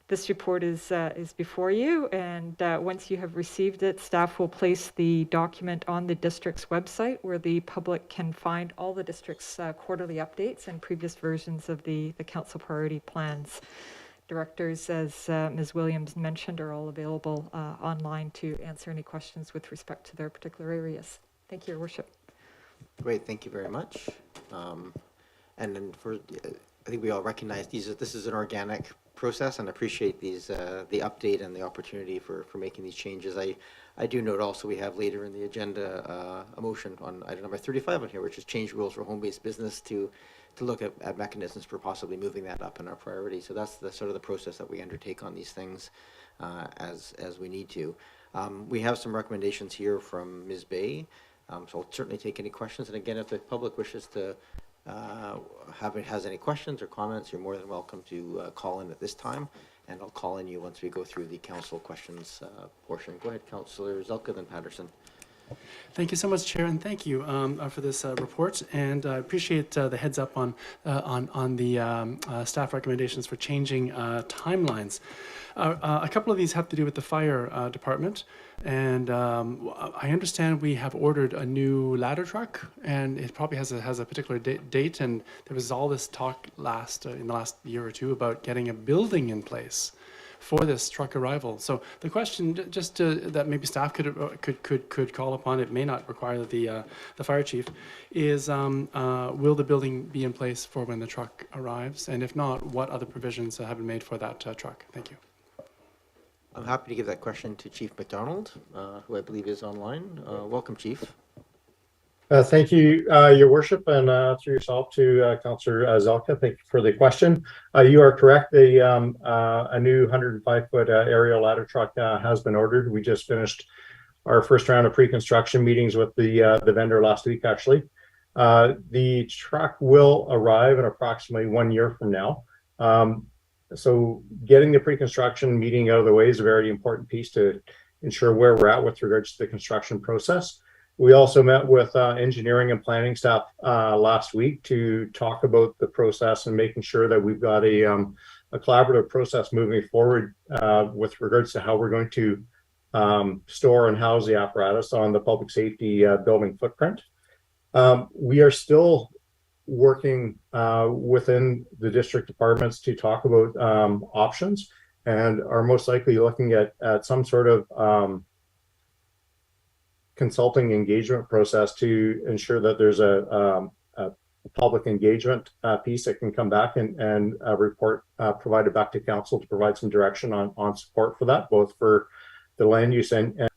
This report is before you, and once you have received it, staff will place the document on the district's website where the public can find all the district's quarterly updates and previous versions of the Council priority plans. Directors, as Ms. Williams mentioned, are all available online to answer any questions with respect to their particular areas. Thank you, Your Worship. Great, thank you very much. And then I think we all recognize this is an organic process, and appreciate the update and the opportunity for making these changes. I do note also we have later in the agenda a motion on item number 35 on here, which is change rules for home-based business to look at mechanisms for possibly moving that up in our priority. So that's the sort of the process that we undertake on these things as we need to. We have some recommendations here from Ms. Bay, so I'll certainly take any questions. And again, if the public wishes to has any questions or comments, you're more than welcome to call in at this time, and I'll call in you once we go through the council questions portion. Go ahead, Councillor Zelka, then Patterson. Thank you so much, Chair, and thank you for this report. And I appreciate the heads up on the staff recommendations for changing timelines. A couple of these have to do with the fire department, and I understand we have ordered a new ladder truck, and it probably has a particular date. And there was all this talk in the last year or two about getting a building in place for this truck arrival. So the question, that maybe staff could call upon, it may not require the fire chief, is will the building be in place for when the truck arrives? And if not, what other provisions have been made for that truck? Thank you. I'm happy to give that question to Chief McDonald, who I believe is online. Welcome, Chief. Thank you, Your Worship, and through yourself to Councillor Zelka. Thank you for the question. You are correct. A new 105-foot aerial ladder truck has been ordered. We just finished our first round of pre-construction meetings with the vendor last week, actually. The truck will arrive in approximately 1 year from now. So getting the pre-construction meeting out of the way is a very important piece to ensure where we're at with regards to the construction process. We also met with engineering and planning staff last week to talk about the process and making sure that we've got a collaborative process moving forward with regards to how we're going to store and house the apparatus on the public safety building footprint. We are still working within the district departments to talk about options, and are most likely looking at some sort of consulting engagement process to ensure that there's a public engagement piece that can come back and a report provided back to council to provide some direction on support for that, both for the land use and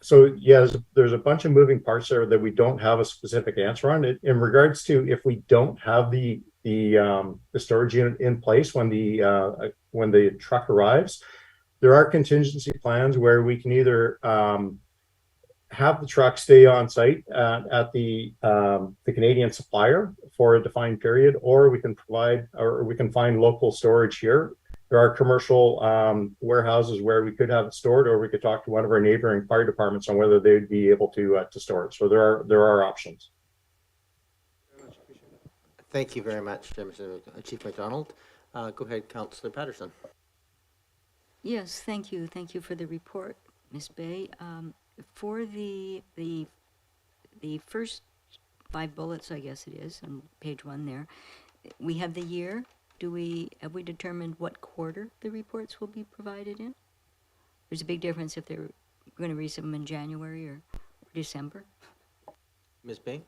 so yes, there's a bunch of moving parts there that we don't have a specific answer on. In regards to if we don't have the storage unit in place when the truck arrives, there are contingency plans where we can either have the truck stay on site at the Canadian supplier for a defined period, or we can find local storage here. There are commercial warehouses where we could have it stored, or we could talk to one of our neighboring fire departments on whether they'd be able to store it. So there are options. Thank you very much, Mr. Chief McDonald. Go ahead, Councillor Patterson. Yes, thank you. Thank you for the report, Ms. Bay. For the first 5 bullets, I guess it is, on page 1 there, we have the year. Have we determined what quarter the reports will be provided in? There's a big difference if they're going to receive them in January or December. Ms. Bay?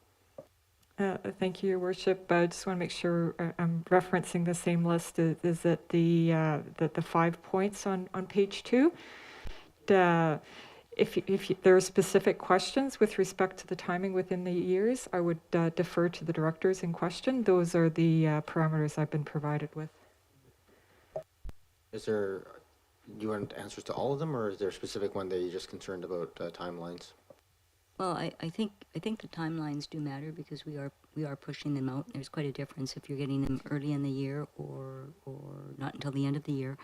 Thank you, Your Worship. I just want to make sure I'm referencing the same list. Is that the 5 points on page 2? If there are specific questions with respect to the timing within the years, I would defer to the directors in question. Those are the parameters I've been provided with. Do you want answers to all of them, or is there a specific one that you're just concerned about timelines? Well, I think the timelines do matter because we are pushing them out. There's quite a difference if you're getting them early in the year or not until the end of the year.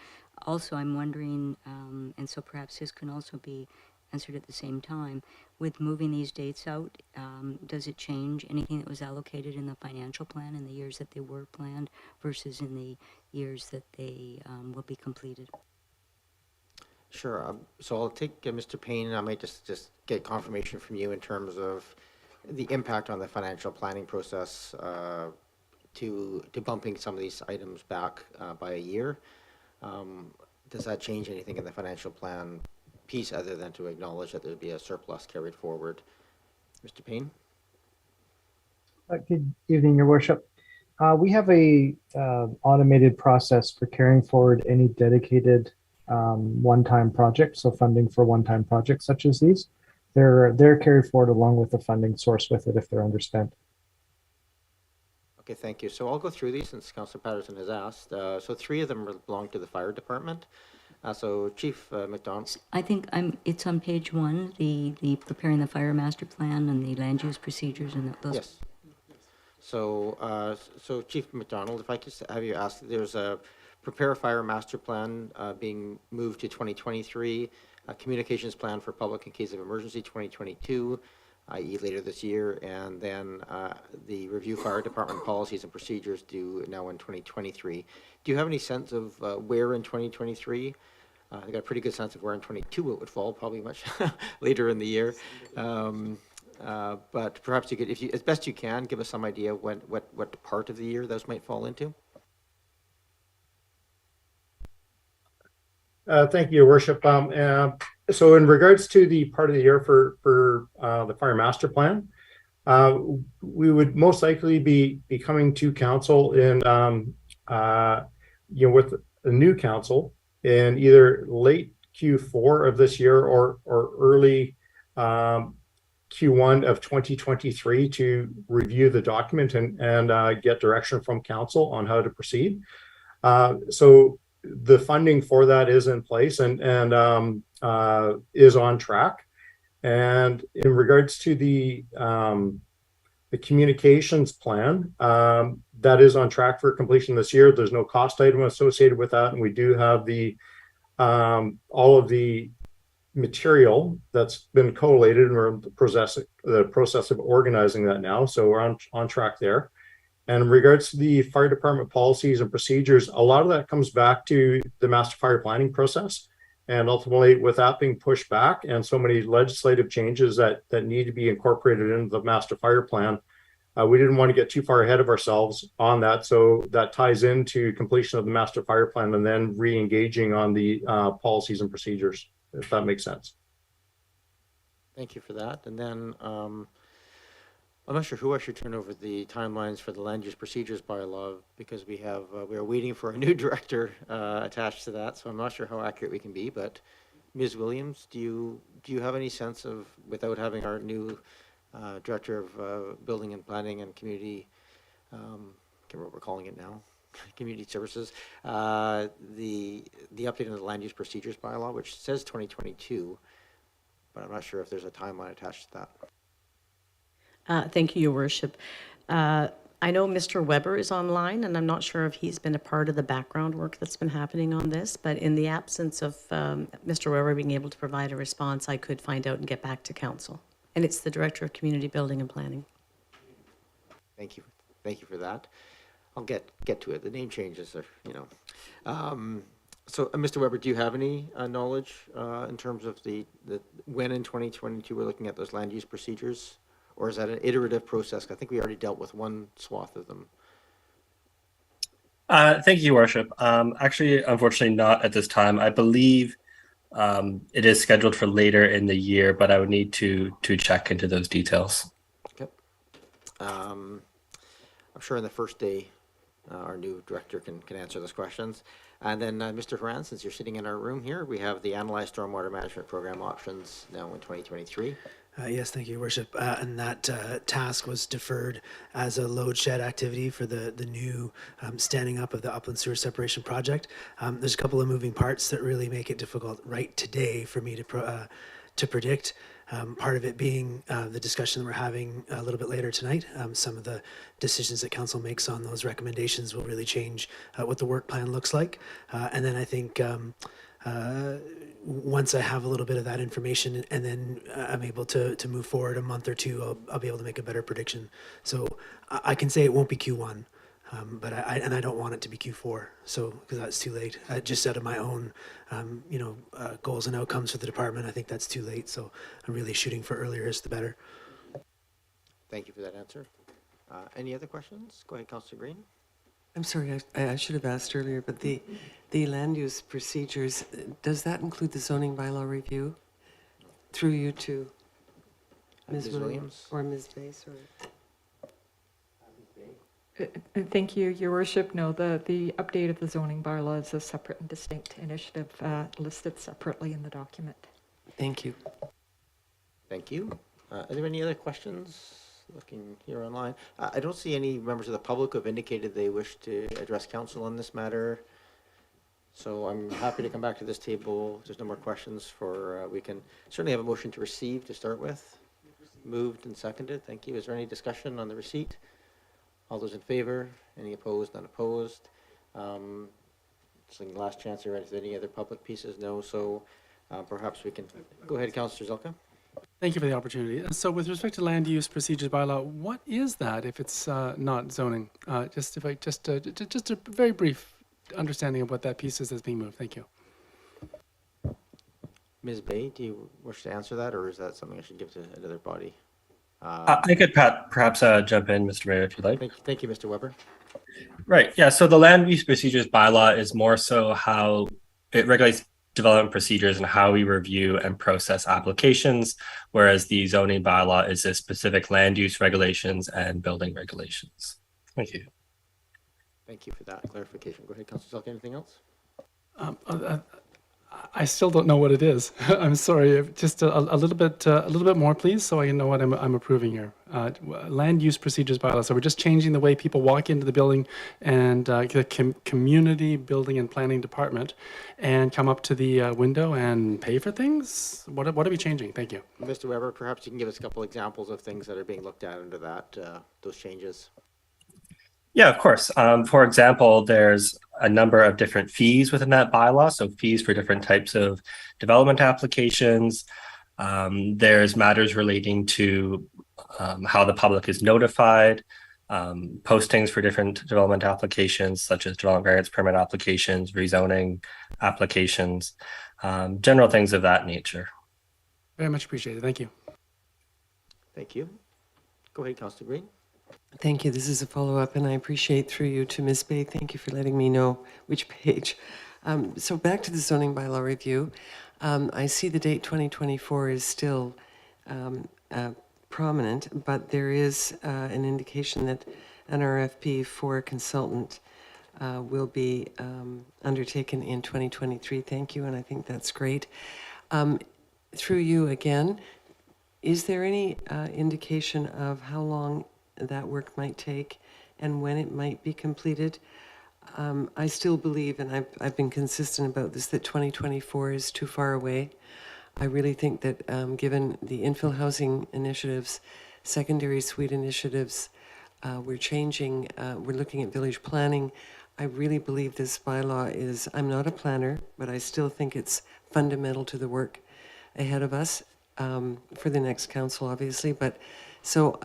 Also, I'm wondering, and so perhaps this can also be answered at the same time, with moving these dates out, does it change anything that was allocated in the financial plan in the years that they were planned versus in the years that they will be completed? Sure. So I'll take Mr. Payne, and I might just get confirmation from you in terms of the impact on the financial planning process to bumping some of these items back by a year. Does that change anything in the financial plan piece other than to acknowledge that there'd be a surplus carried forward? Mr. Payne? Good evening, Your Worship. We have a automated process for carrying forward any dedicated one-time projects, so funding for one-time projects such as these. They're carried forward along with the funding source with it if they're underspent. Okay, thank you. So I'll go through these since Councillor Patterson has asked. So 3 of them belong to the fire department. So Chief McDonald. I think it's on page 1, the preparing the fire master plan and the land use procedures and those. Yes. So so Chief McDonald, if I could have you ask, there's a prepare a fire master plan being moved to 2023, a communications plan for public in case of emergency 2022, i.e. later this year, and then the review fire department policies and procedures due now in 2023. Do you have any sense of where in 2023? I got a pretty good sense of where in 22 it would fall, probably much later in the year. But perhaps you could, if you, as best you can, give us some idea what part of the year those might fall into. Thank you, Your Worship. So in regards to the part of the year for the fire master plan, we would most likely be coming to council in with a new council in either late Q4 of this year or early Q1 of 2023 to review the document and get direction from council on how to proceed. So the funding for that is in place and is on track. And in regards to the communications plan, that is on track for completion this year. There's no cost item associated with that, and we do have the all of the material that's been collated, and we're in the process of organizing that now. So we're on track there. And in regards to the fire department policies and procedures, a lot of that comes back to the master fire planning process. And ultimately, with that being pushed back and so many legislative changes that need to be incorporated into the master fire plan, we didn't want to get too far ahead of ourselves on that. So that ties into completion of the master fire plan and then re-engaging on the policies and procedures, if that makes sense. Thank you for that. And then I'm not sure who I should turn over the timelines for the land use procedures bylaw because we are waiting for a new director attached to that. So I'm not sure how accurate we can be. But Ms. Williams, do you have any sense of, without having our new director of building and planning and community, I can't remember what we're calling it now, community services, the update on the land use procedures bylaw, which says 2022, but I'm not sure if there's a timeline attached to that. Thank you, Your Worship. I know Mr. Weber is online, and I'm not sure if he's been a part of the background work that's been happening on this, but in the absence of Mr. Weber being able to provide a response, I could find out and get back to council. And it's the Director of Community Building and Planning. Thank you. Thank you for that. I'll get to it. The name changes are, So, Mr. Weber, do you have any knowledge in terms of the when in 2022 we're looking at those land use procedures? Or is that an iterative process? I think we already dealt with one swath of them. Thank you, Your Worship. Actually, unfortunately, not at this time. I believe it is scheduled for later in the year, but I would need to check into those details. Okay. I'm sure in the first day, our new director can answer those questions. And then, Mr. Horan, since you're sitting in our room here, we have the Analyzed Stormwater Management Program options now in 2023. Yes, thank you, Your Worship. And that task was deferred as a load shed activity for the new standing up of the upland sewer separation project. There's a couple of moving parts that really make it difficult right today for me to predict. Part of it being the discussion that we're having a little bit later tonight. Some of the decisions that council makes on those recommendations will really change what the work plan looks like. And then I think once I have a little bit of that information and then I'm able to move forward a month or two, I'll be able to make a better prediction. So I can say it won't be Q1, but I don't want it to be Q4. So because that's too late. Just out of my own, goals and outcomes for the department, I think that's too late. So I'm really shooting for earlier is the better. Thank you for that answer. Any other questions? Go ahead, Councillor Green. I'm sorry, I should have asked earlier, but the land use procedures, does that include the zoning bylaw review? Through you to Ms. Williams or Ms. Bass? Thank you, Your Worship. No, the update of the zoning bylaw is a separate and distinct initiative listed separately in the document. Thank you. Thank you. Are there any other questions? Looking here online, I don't see any members of the public who have indicated they wish to address council on this matter. So I'm happy to come back to this table. If there's no more questions we can certainly have a motion to receive to start with. Moved and seconded. Thank you. Is there any discussion on the receipt? All those in favor? Any opposed? None opposed? It's the last chance here. Is there any other public pieces? No. So perhaps we can go ahead, Councillor Zelka. Thank you for the opportunity. So with respect to land use procedures bylaw, what is that if it's not zoning? Just a very brief understanding of what that piece is that's being moved. Thank you. Ms. Bay, do you wish to answer that, or is that something I should give to another body? I could perhaps jump in, Mr. Mayor, if you'd like. Thank you, Mr. Weber. Right. Yeah. So the land use procedures bylaw is more so how it regulates development procedures and how we review and process applications, whereas the zoning bylaw is the specific land use regulations and building regulations. Thank you. Thank you for that clarification. Go ahead, Councillor Zelka. Anything else? I still don't know what it is. I'm sorry. Just a little bit more, please, so I can know what I'm approving here. Land use procedures bylaw. So we're just changing the way people walk into the building and the community building and planning department, and come up to the window and pay for things. What are we changing? Thank you, Mr. Weber. Perhaps you can give us a couple examples of things that are being looked at under that those changes. Yeah, of course. For example, there's a number of different fees within that bylaw. So fees for different types of development applications. There's matters relating to how the public is notified, postings for different development applications, such as development variance permit applications, rezoning applications, general things of that nature. very much appreciated. Thank you. Thank you. Go ahead, Councillor Green. Thank you. This is a follow-up, and I appreciate through you to Ms. Bay. Thank you for letting me know which page. So back to the zoning bylaw review. I see the date 2024 is still prominent, but there is an indication that an RFP for a consultant will be undertaken in 2023. Thank you, and I think that's great. Through you again, is there any indication of how long that work might take and when it might be completed? I still believe, and I've been consistent about this, that 2024 is too far away. I really think that given the infill housing initiatives, secondary suite initiatives, we're changing, we're looking at village planning. I really believe this bylaw is, I'm not a planner, but I still think it's fundamental to the work ahead of us for the next council, obviously. But so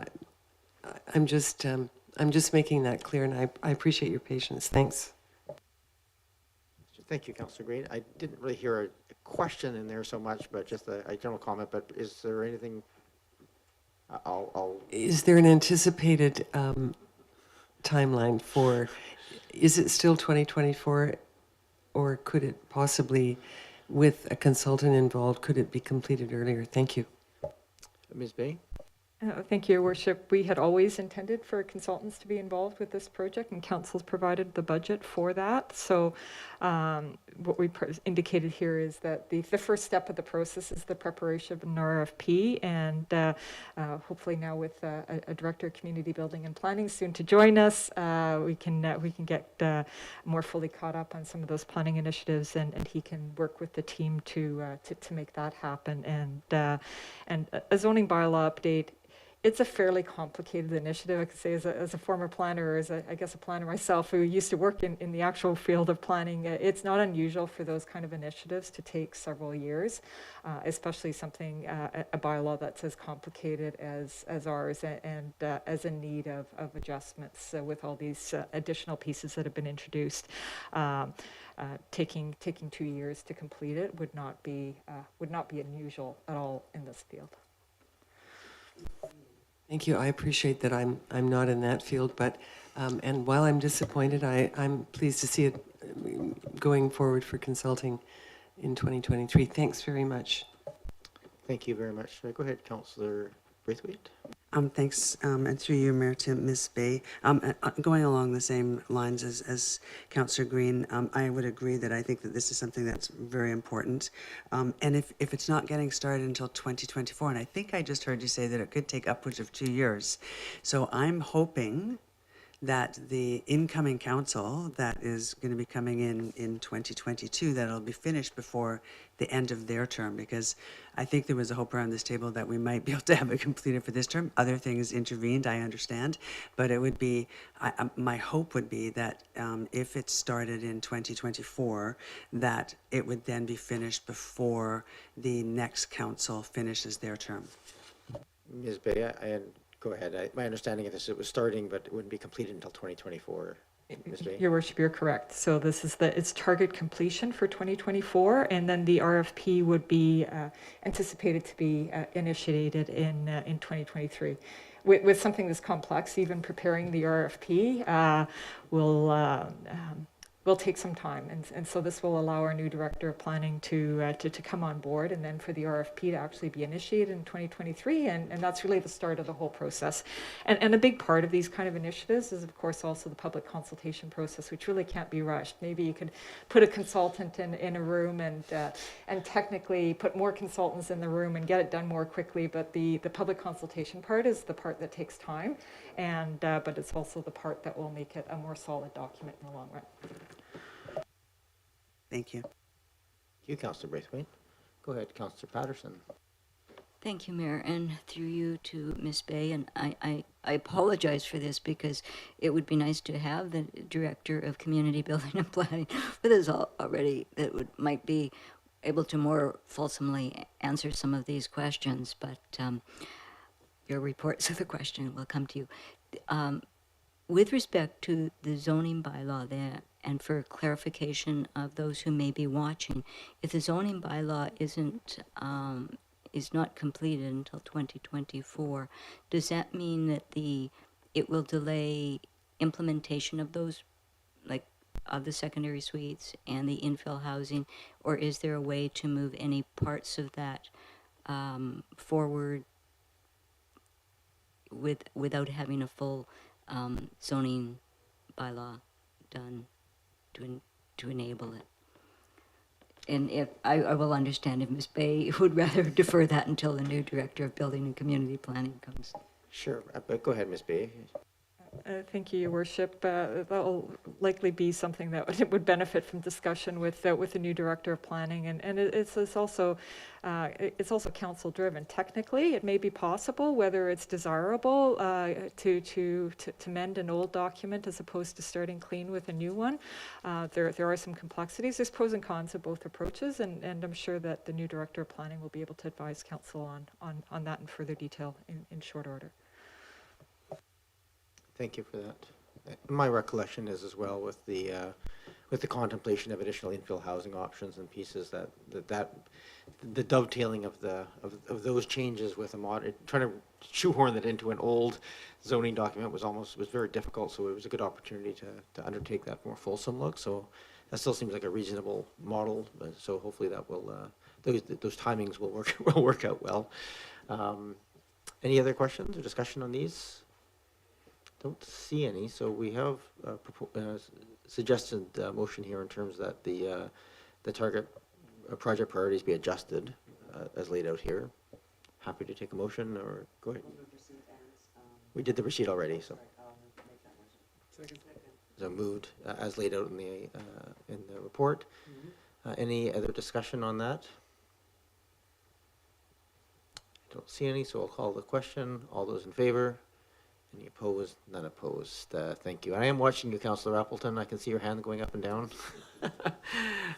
I'm just making that clear, and I appreciate your patience. Thanks. Thank you, Councillor Green. I didn't really hear a question in there so much, but just a general comment. But is there anything? Is there an anticipated timeline for? Is it still 2024, or could it possibly, with a consultant involved, could it be completed earlier? Thank you. Ms. Bay? Thank you, Your Worship. We had always intended for consultants to be involved with this project, and council's provided the budget for that. So what we indicated here is that the first step of the process is the preparation of an RFP, and hopefully now with a director of community building and planning soon to join us, we can get more fully caught up on some of those planning initiatives, and he can work with the team to make that happen. And a zoning bylaw update. It's a fairly complicated initiative. I could say as a former planner, or as I guess a planner myself who used to work in the actual field of planning, it's not unusual for those kind of initiatives to take several years, especially something, a bylaw that's as complicated as ours, and as in need of adjustments with all these additional pieces that have been introduced. Taking 2 years to complete it would not be unusual at all in this field. Thank you. I appreciate that I'm not in that field, but and while I'm disappointed, I'm pleased to see it going forward for consulting in 2023. Thanks very much. Thank you very much. Go ahead, Councillor Braithwaite. Thanks, and through you, Mayor, to Ms. Bay. Going along the same lines as Councillor Green, I would agree that I think that this is something that's very important. And if it's not getting started until 2024, and I think I just heard you say that it could take upwards of 2 years. So I'm hoping that the incoming council that is going to be coming in 2022, that it'll be finished before the end of their term, because I think there was a hope around this table that we might be able to have it completed for this term. Other things intervened, I understand, but it would be, my hope would be that if it started in 2024, that it would then be finished before the next council finishes their term. Ms. Bay, go ahead. My understanding of this, it was starting, but it wouldn't be completed until 2024. Ms. Bay? Your Worship, you're correct. So this is its target completion for 2024, and then the RFP would be anticipated to be initiated in 2023. With something this complex, even preparing the RFP will take some time, and so this will allow our new director of planning to come on board, and then for the RFP to actually be initiated in 2023, and that's really the start of the whole process. And a big part of these kind of initiatives is, of course, also the public consultation process, which really can't be rushed. Maybe you could put a consultant in a room and technically put more consultants in the room and get it done more quickly, but the public consultation part is the part that takes time, and but it's also the part that will make it a more solid document in the long run. Thank you. Thank you, Councillor Braithwaite. Go ahead, Councillor Patterson. Thank you, Mayor, and through you to Ms. Bay. And I apologize for this, because it would be nice to have the Director of Community Building and Planning with us already that might be able to more fulsomely answer some of these questions. But your report, so the question will come to you. With respect to the zoning bylaw there, and for clarification of those who may be watching, if the zoning bylaw is not completed until 2024, does that mean that it will delay implementation of those, like of the secondary suites and the infill housing, or is there a way to move any parts of that forward without having a full zoning bylaw done to enable it. And if I will understand if Ms. Bay would rather defer that until the new director of building and community planning comes. Sure, but go ahead, Ms. Bay. Thank you, Your Worship. That will likely be something that would benefit from discussion with the new director of planning, and it's also council-driven. Technically, it may be possible, whether it's desirable to mend an old document as opposed to starting clean with a new one. There are some complexities. There's pros and cons of both approaches, and I'm sure that the new director of planning will be able to advise council on that in further detail in short order. Thank you for that. My recollection is as well with the contemplation of additional infill housing options and pieces that the dovetailing of those changes with trying to shoehorn that into an old zoning document was very difficult. So it was a good opportunity to undertake that more fulsome look. So that still seems like a reasonable model. So hopefully that will those timings will work out well. Any other questions or discussion on these? Don't see any, so we have suggested motion here in terms that the target project priorities be adjusted as laid out here. Happy to take a motion, or go ahead. We did the receipt already, so. So moved as laid out in the report. Any other discussion on that? I don't see any, so I'll call the question. All those in favor? Any opposed? None opposed. Thank you. I am watching you, Councillor Appleton. I can see your hand going up and down.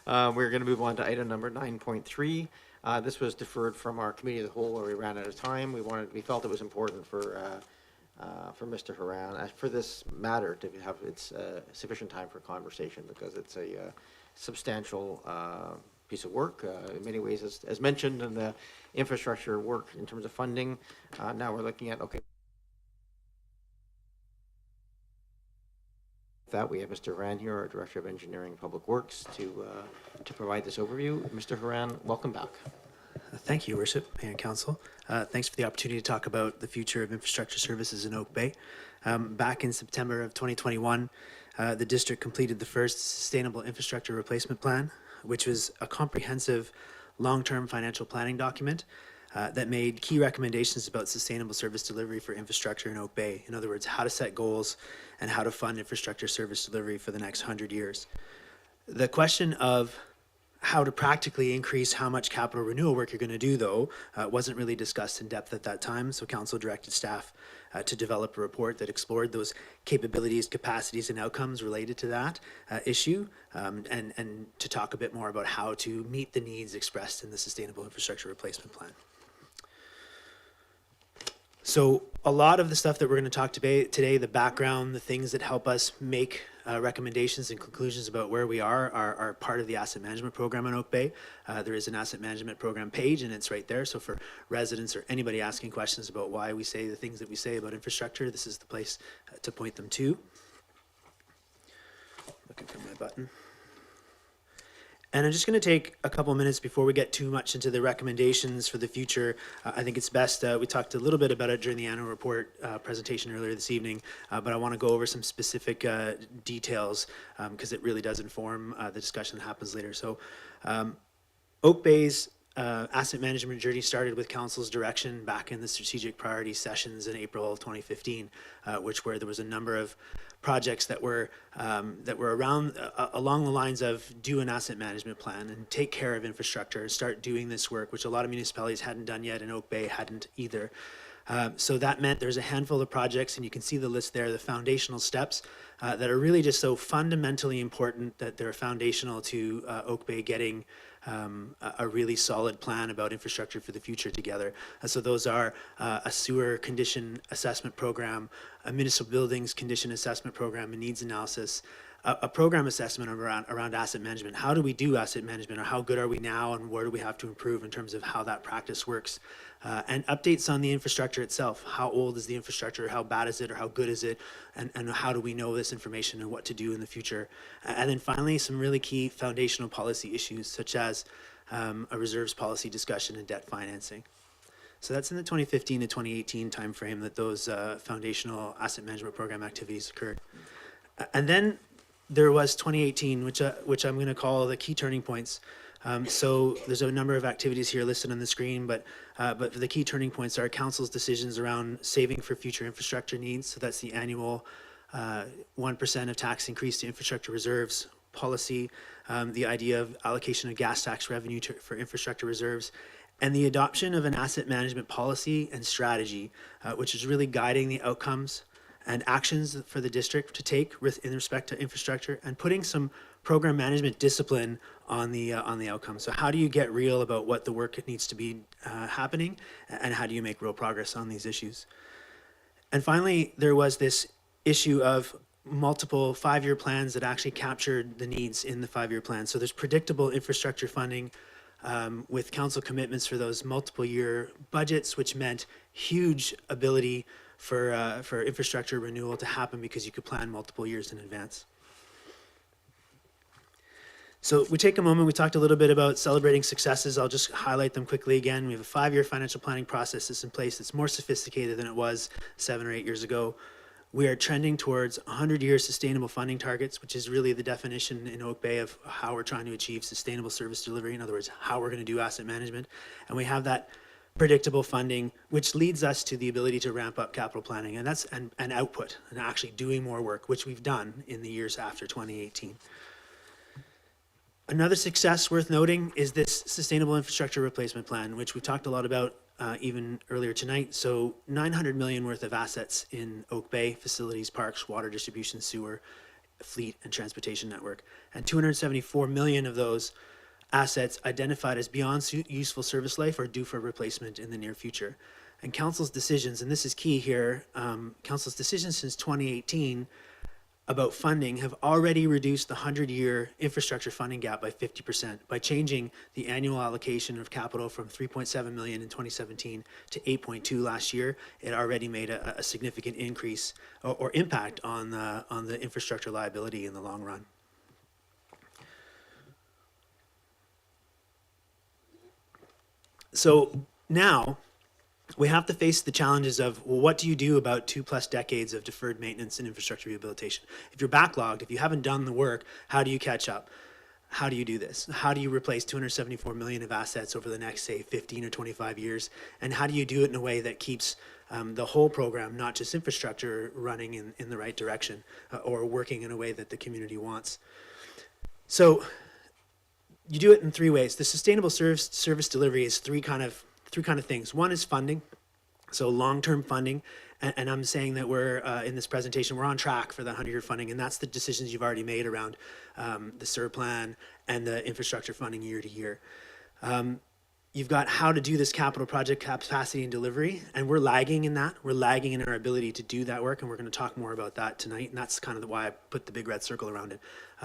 We're going to move on to item number 9.3. This was deferred from our committee of the whole, where we ran out of time. We felt it was important for Mr. Haran, for this matter, to have sufficient time for conversation, because it's a substantial piece of work in many ways, as mentioned in the infrastructure work in terms of funding. Now we're looking at, okay, that we have Mr. Haran here, our Director of Engineering and Public Works, to provide this overview. Mr. Haran, welcome back. Thank you, Worship and Council. Thanks for the opportunity to talk about the future of infrastructure services in Oak Bay. Back in September of 2021, the district completed the first Sustainable Infrastructure Replacement Plan, which was a comprehensive long-term financial planning document that made key recommendations about sustainable service delivery for infrastructure in Oak Bay. In other words, how to set goals and how to fund infrastructure service delivery for the next 100 years. The question of how to practically increase how much capital renewal work you're going to do, though, wasn't really discussed in depth at that time. So council directed staff to develop a report that explored those capabilities, capacities, and outcomes related to that issue, and to talk a bit more about how to meet the needs expressed in the Sustainable Infrastructure Replacement Plan. So a lot of the stuff that we're going to talk today, the background, the things that help us make recommendations and conclusions about where we are part of the asset management program in Oak Bay. There is an asset management program page, and it's right there. So for residents or anybody asking questions about why we say the things that we say about infrastructure, this is the place to point them to. Looking for my button. And I'm just going to take a couple minutes before we get too much into the recommendations for the future. I think it's best, we talked a little bit about it during the annual report presentation earlier this evening, but I want to go over some specific details because it really does inform the discussion that happens later. So Oak Bay's asset management journey started with council's direction back in the strategic priority sessions in April of 2015, where there was a number of projects that were around along the lines of do an asset management plan and take care of infrastructure and start doing this work, which a lot of municipalities hadn't done yet, and Oak Bay hadn't either. So that meant there's a handful of projects, and you can see the list there, the foundational steps that are really just so fundamentally important that they're foundational to Oak Bay getting a really solid plan about infrastructure for the future together. So those are a sewer condition assessment program, a municipal buildings condition assessment program, and needs analysis, a program assessment around asset management. How do we do asset management, or how good are we now, and where do we have to improve in terms of how that practice works? And updates on the infrastructure itself. How old is the infrastructure? How bad is it, or how good is it? And how do we know this information and what to do in the future? And then finally, some really key foundational policy issues, such as a reserves policy discussion and debt financing. So that's in the 2015 to 2018 timeframe that those foundational asset management program activities occurred. And then there was 2018, which I'm going to call the key turning points. So there's a number of activities here listed on the screen, but the key turning points are council's decisions around saving for future infrastructure needs. So that's the annual 1% of tax increase to infrastructure reserves policy, the idea of allocation of gas tax revenue for infrastructure reserves, and the adoption of an asset management policy and strategy, which is really guiding the outcomes and actions for the district to take in respect to infrastructure, and putting some program management discipline on the outcomes. So how do you get real about what the work needs to be happening, and how do you make real progress on these issues? And finally, there was this issue of multiple 5-year plans that actually captured the needs in the 5-year plan. So there's predictable infrastructure funding with council commitments for those multiple year budgets, which meant huge ability for infrastructure renewal to happen because you could plan multiple years in advance. So we take a moment, we talked a little bit about celebrating successes. I'll just highlight them quickly again. We have a 5-year financial planning process that's in place that's more sophisticated than it was 7 or 8 years ago. We are trending towards 100-year sustainable funding targets, which is really the definition in Oak Bay of how we're trying to achieve sustainable service delivery. In other words, how we're going to do asset management. And we have that predictable funding, which leads us to the ability to ramp up capital planning. And that's an output, and actually doing more work, which we've done in the years after 2018. Another success worth noting is this sustainable infrastructure replacement plan, which we talked a lot about even earlier tonight. So 900 million worth of assets in Oak Bay, facilities, parks, water distribution, sewer, fleet, and transportation network. And 274 million of those assets identified as beyond useful service life or due for replacement in the near future. And council's decisions, and this is key here, council's decisions since 2018 about funding have already reduced the 100-year infrastructure funding gap by 50% by changing the annual allocation of capital from 3.7 million in 2017 to 8.2 last year. It already made a significant increase or impact on the infrastructure liability in the long run. So now we have to face the challenges of, well, what do you do about 2+ decades of deferred maintenance and infrastructure rehabilitation? If you're backlogged, if you haven't done the work, how do you catch up? How do you do this? How do you replace 274 million of assets over the next, say, 15 or 25 years? And how do you do it in a way that keeps the whole program, not just infrastructure, running in the right direction or working in a way that the community wants? So you do it in 3 ways. The sustainable service delivery is three kind of things. One is funding, so long-term funding, and I'm saying that we're in this presentation we're on track for the 100-year funding, and that's the decisions you've already made around the SIR plan and the infrastructure funding year to year. You've got how to do this capital project capacity and delivery, and we're lagging in that. We're lagging in our ability to do that work, and we're going to talk more about that tonight, and that's kind of why I put the big red circle around it.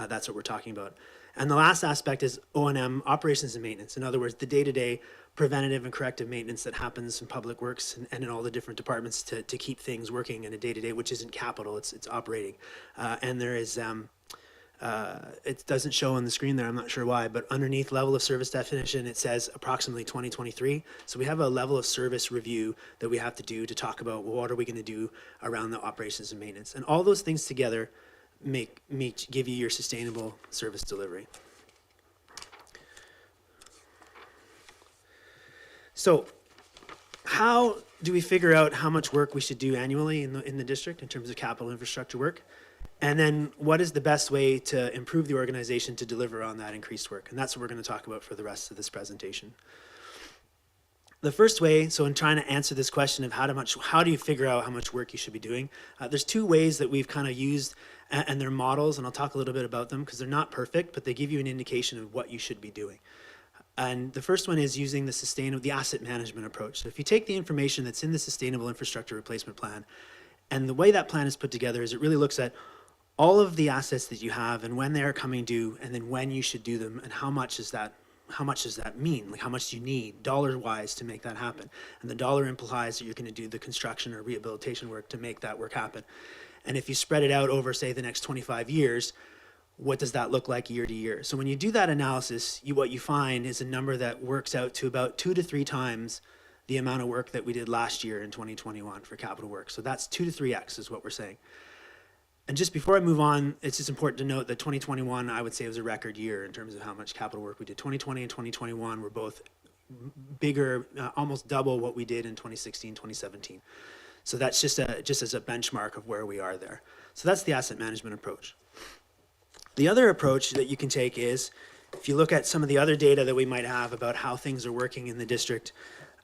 That's what we're talking about. And the last aspect is O&M, operations and maintenance. In other words, the day-to-day preventative and corrective maintenance that happens in public works and in all the different departments to keep things working in a day-to-day, which isn't capital, it's operating. And there is, it doesn't show on the screen there, I'm not sure why, but underneath level of service definition, it says approximately 2023. So we have a level of service review that we have to do to talk about, well, what are we going to do around the operations and maintenance? And all those things together give you your sustainable service delivery. So how do we figure out how much work we should do annually in the district in terms of capital infrastructure work? And then what is the best way to improve the organization to deliver on that increased work? And that's what we're going to talk about for the rest of this presentation. The first way, so in trying to answer this question of how do you figure out how much work you should be doing, there's 2 ways that we've kind of used, and they're models, and I'll talk a little bit about them because they're not perfect, but they give you an indication of what you should be doing. And the first one is using the asset management approach. So if you take the information that's in the Sustainable Infrastructure Replacement Plan, and the way that plan is put together is it really looks at all of the assets that you have and when they are coming due, and then when you should do them, and how much does that mean? Like, how much do you need dollar-wise to make that happen? And the dollar implies that you're going to do the construction or rehabilitation work to make that work happen. And if you spread it out over, say, the next 25 years, what does that look like year to year? So when you do that analysis, what you find is a number that works out to about 2 to 3 times the amount of work that we did last year in 2021 for capital work. So that's 2 to 3x is what we're saying. And just before I move on, it's just important to note that 2021, I would say, was a record year in terms of how much capital work we did. 2020 and 2021 were both bigger, almost double what we did in 2016, 2017. So that's just as a benchmark of where we are there. So that's the asset management approach. The other approach that you can take is, if you look at some of the other data that we might have about how things are working in the district,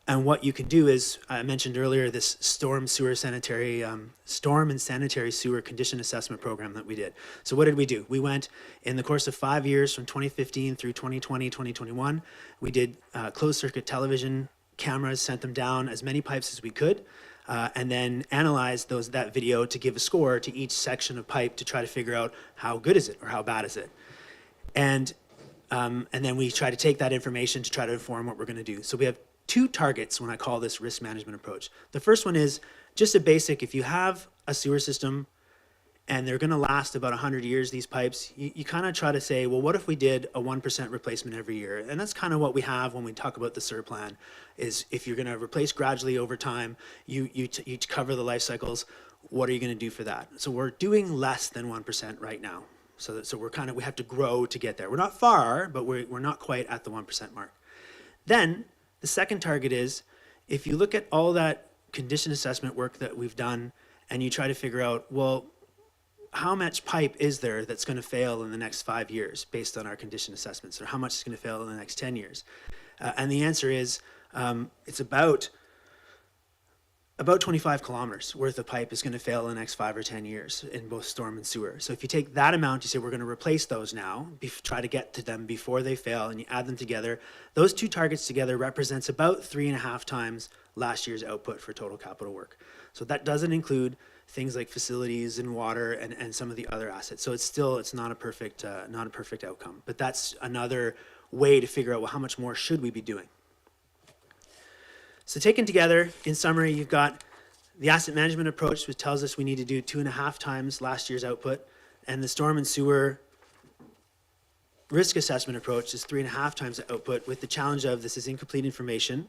and what you can do is, I mentioned earlier, this storm and sanitary sewer condition assessment program that we did. So what did we do? We went in the course of 5 years, from 2015 through 2020, 2021, we did closed circuit television cameras, sent them down as many pipes as we could, and then analyzed that video to give a score to each section of pipe to try to figure out how good is it or how bad is it. And then we try to take that information to try to inform what we're going to do. So we have 2 targets when I call this risk management approach. The first one is just a basic, if you have a sewer system and they're going to last about 100 years, these pipes, you kind of try to say, well, what if we did a 1% replacement every year? And that's kind of what we have when we talk about the SIR plan, is if you're going to replace gradually over time, you cover the life cycles, what are you going to do for that? So we're doing less than 1% right now. So we have to grow to get there. We're not far, but we're not quite at the 1% mark. Then the second target is, if you look at all that condition assessment work that we've done and you try to figure out, well, how much pipe is there that's going to fail in the next 5 years based on our condition assessments, or how much is going to fail in the next 10 years? And the answer is, it's about 25 kilometers worth of pipe is going to fail in the next 5 or 10 years in both storm and sewer. So if you take that amount, you say, we're going to replace those now, try to get to them before they fail, and you add them together, those 2 targets together represents about 3.5 times last year's output for total capital work. So that doesn't include things like facilities and water and some of the other assets. So it's not a perfect outcome, but that's another way to figure out, well, how much more should we be doing? So taken together, in summary, you've got the asset management approach, which tells us we need to do 2.5 times last year's output, and the storm and sewer risk assessment approach is 3.5 times the output, with the challenge of this is incomplete information.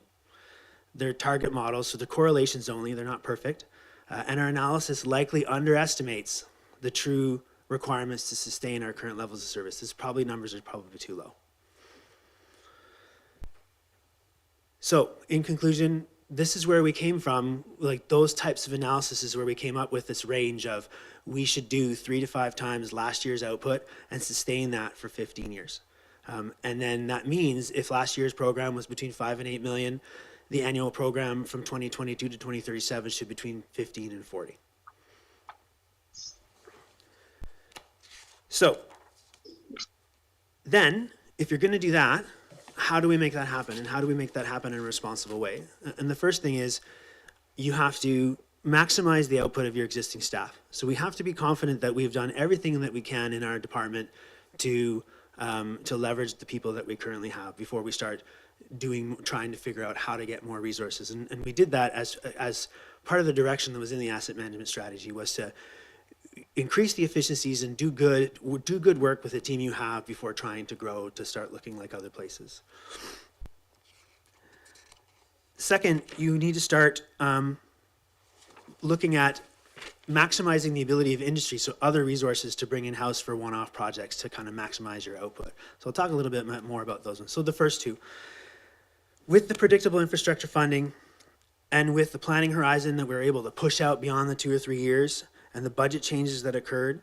They're target models, so they're correlations only, they're not perfect. And our analysis likely underestimates the true requirements to sustain our current levels of service. Numbers are probably too low. So in conclusion, this is where we came from. Like, those types of analysis is where we came up with this range of, we should do 3 to 5 times last year's output and sustain that for 15 years. And then that means if last year's program was between 5 and 8 million, the annual program from 2022 to 2037 should be between 15 and 40. So then, if you're going to do that, how do we make that happen? And how do we make that happen in a responsible way? And the first thing is, you have to maximize the output of your existing staff. So we have to be confident that we've done everything that we can in our department to leverage the people that we currently have before we start trying to figure out how to get more resources. And we did that as part of the direction that was in the asset management strategy, was to increase the efficiencies and do good work with the team you have before trying to grow to start looking like other places. Second, you need to start looking at maximizing the ability of industry, so other resources to bring in-house for one-off projects to kind of maximize your output. So I'll talk a little bit more about those ones. So the first two, with the predictable infrastructure funding and with the planning horizon that we were able to push out beyond the 2 or 3 years, and the budget changes that occurred,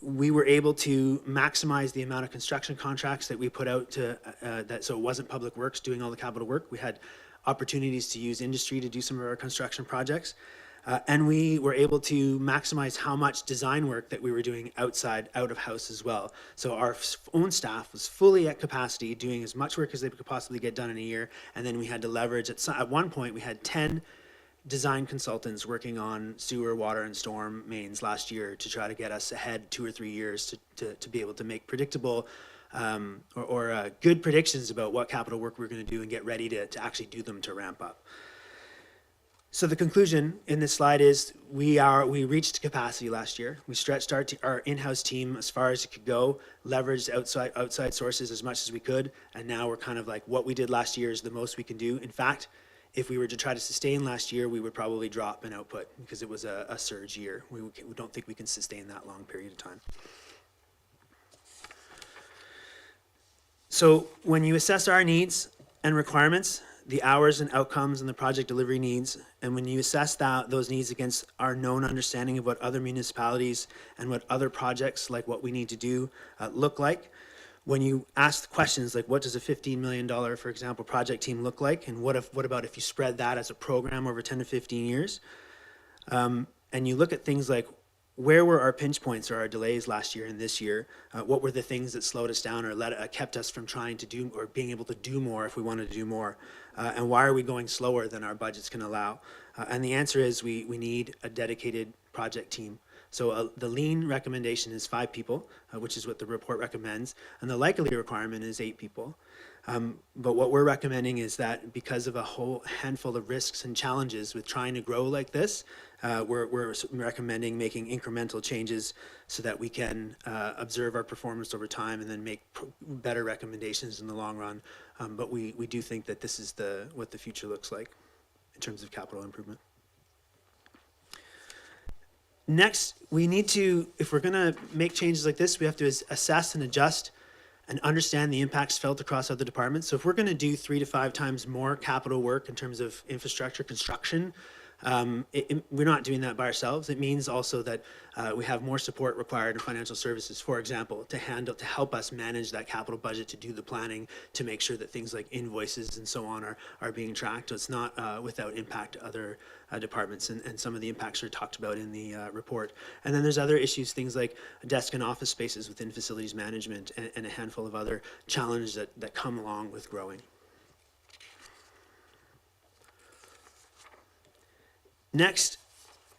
we were able to maximize the amount of construction contracts that we put out to so it wasn't public works doing all the capital work. We had opportunities to use industry to do some of our construction projects, and we were able to maximize how much design work that we were doing out of house as well. So our own staff was fully at capacity, doing as much work as they could possibly get done in a year, and then we had to leverage at one point we had 10 design consultants working on sewer, water, and storm mains last year to try to get us ahead 2 or 3 years to be able to make predictable or good predictions about what capital work we're going to do and get ready to actually do them to ramp up. So the conclusion in this slide is we reached capacity last year. We stretched our in-house team as far as it could go, leveraged outside sources as much as we could, and now we're kind of like, what we did last year is the most we can do. In fact, if we were to try to sustain last year, we would probably drop in output because it was a surge year. We don't think we can sustain that long period of time. So when you assess our needs and requirements, the hours and outcomes and the project delivery needs, and when you assess those needs against our known understanding of what other municipalities and what other projects like what we need to do look like, when you ask questions like what does a $15 million, for example, project team look like, and what about if you spread that as a program over 10 to 15 years, and you look at things like where were our pinch points or our delays last year and this year? What were the things that slowed us down or kept us from trying to do or being able to do more if we wanted to do more? And why are we going slower than our budgets can allow? And the answer is we need a dedicated project team. So the lean recommendation is 5 people, which is what the report recommends, and the likely requirement is 8 people. But what we're recommending is that because of a whole handful of risks and challenges with trying to grow like this, we're recommending making incremental changes so that we can observe our performance over time and then make better recommendations in the long run. But we do think that this is what the future looks like in terms of capital improvement. Next, we need to, if we're going to make changes like this, we have to assess and adjust and understand the impacts felt across other departments. So if we're going to do 3 to 5 times more capital work in terms of infrastructure construction, we're not doing that by ourselves. It means also that we have more support required in financial services, for example, to help us manage that capital budget, to do the planning, to make sure that things like invoices and so on are being tracked. So it's not without impact to other departments, and some of the impacts are talked about in the report. And then there's other issues, things like desk and office spaces within facilities management and a handful of other challenges that come along with growing. Next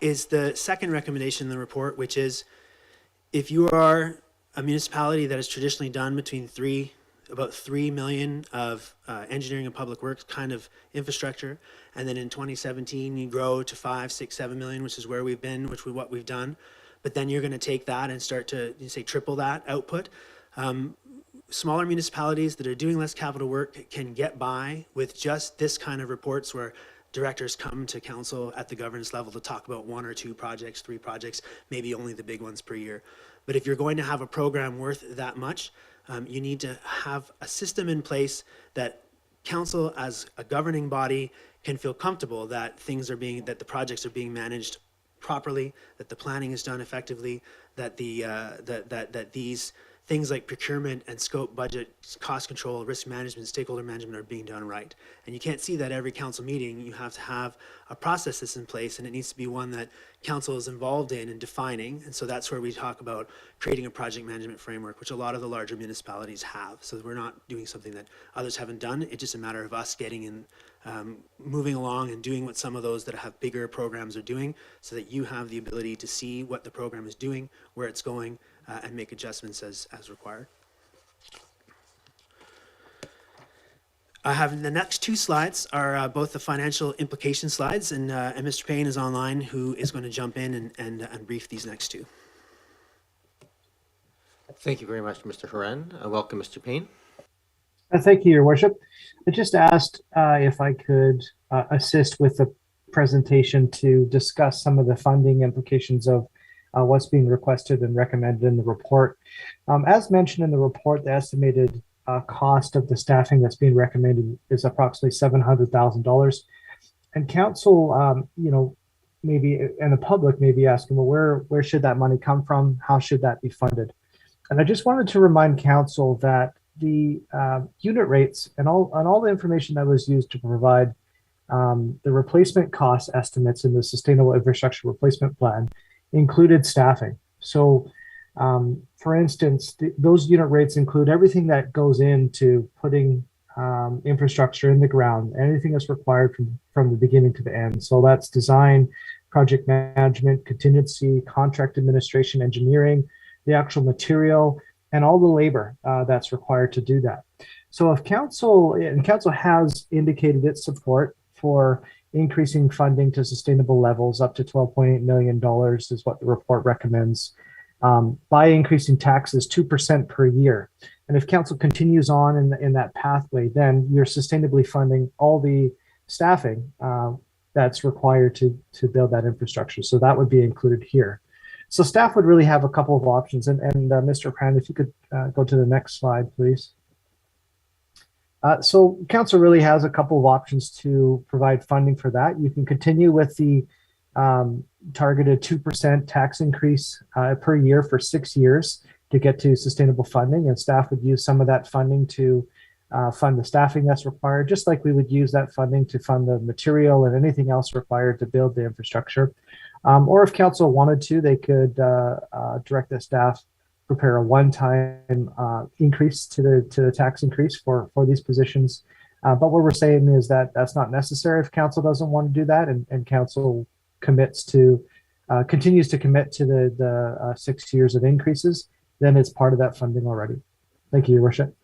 is the second recommendation in the report, which is if you are a municipality that has traditionally done about 3 million of engineering and public works kind of infrastructure, and then in 2017 you grow to 5, 6, 7 million, which is where we've been, what we've done, but then you're going to take that and start to say triple that output. Smaller municipalities that are doing less capital work can get by with just this kind of reports where directors come to council at the governance level to talk about 1 or 2 projects, 3 projects, maybe only the big ones per year. But if you're going to have a program worth that much, you need to have a system in place that council as a governing body can feel comfortable that that the projects are being managed properly, that the planning is done effectively, that that these things like procurement and scope, budget, cost control, risk management, stakeholder management are being done right. And you can't see that every council meeting. You have to have a process that's in place, and it needs to be one that council is involved in and defining. And so that's where we talk about creating a project management framework, which a lot of the larger municipalities have. So we're not doing something that others haven't done. It's just a matter of us getting in, moving along and doing what some of those that have bigger programs are doing, so that you have the ability to see what the program is doing, where it's going, and make adjustments as required. I have the next 2 slides are both the financial implication slides, and Mr. Payne is online, who is going to jump in and brief these next 2. Thank you very much, Mr. Horan. Welcome, Mr. Payne. Thank you, Your Worship. I just asked if I could assist with the presentation to discuss some of the funding implications of what's being requested and recommended in the report. As mentioned in the report, the estimated cost of the staffing that's being recommended is approximately $700,000. And council, maybe, and the public may be asking, well, where should that money come from? How should that be funded? And I just wanted to remind council that the unit rates and all the information that was used to provide the replacement cost estimates in the Sustainable Infrastructure Replacement Plan included staffing. So, for instance, those unit rates include everything that goes into putting infrastructure in the ground, anything that's required from the beginning to the end. So that's design, project management, contingency, contract administration, engineering, the actual material, and all the labor that's required to do that. So if council has indicated its support for increasing funding to sustainable levels up to $12.8 million is what the report recommends, by increasing taxes 2% per year. And if council continues on in that pathway, then you're sustainably funding all the staffing that's required to build that infrastructure. So that would be included here. So staff would really have a couple of options. And Mr. Brand, if you could go to the next slide, please. So council really has a couple of options to provide funding for that. You can continue with the targeted 2% tax increase per year for 6 years to get to sustainable funding, and staff would use some of that funding to fund the staffing that's required, just like we would use that funding to fund the material and anything else required to build the infrastructure. Or if council wanted to, they could direct the staff prepare a one-time increase to the tax increase for these positions. But what we're saying is that that's not necessary if council doesn't want to do that, and council commits to continues to commit to the 6 years of increases, then it's part of that funding already. Thank you, Your Worship.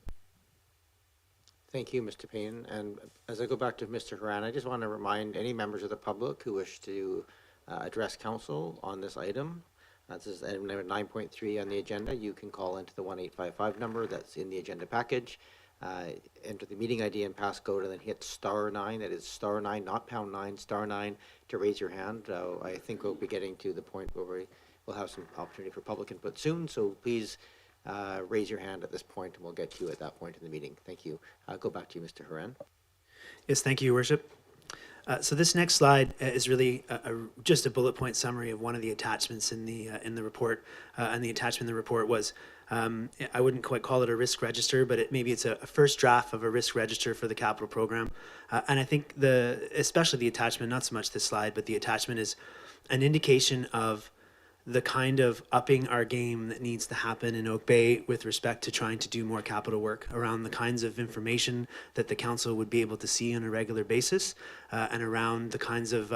Thank you, Mr. Payne. And as I go back to Mr. Haran, I just want to remind any members of the public who wish to address council on this item. This is item number 9.3 on the agenda. You can call into the 1855 number that's in the agenda package. Enter the meeting ID and passcode, and then hit *9. That is *9, not #9, *9 to raise your hand. I think we'll be getting to the point where we will have some opportunity for public input soon. So please raise your hand at this point, and we'll get to you at that point in the meeting. Thank you. Go back to you, Mr. Haran. Yes, thank you, Your Worship. So this next slide is really just a bullet point summary of one of the attachments in the report, and the attachment in the report was I wouldn't quite call it a risk register, but maybe it's a first draft of a risk register for the capital program. And I think especially the attachment, not so much this slide, but the attachment is an indication of the kind of upping our game that needs to happen in Oak Bay with respect to trying to do more capital work around the kinds of information that the council would be able to see on a regular basis, and around the kinds of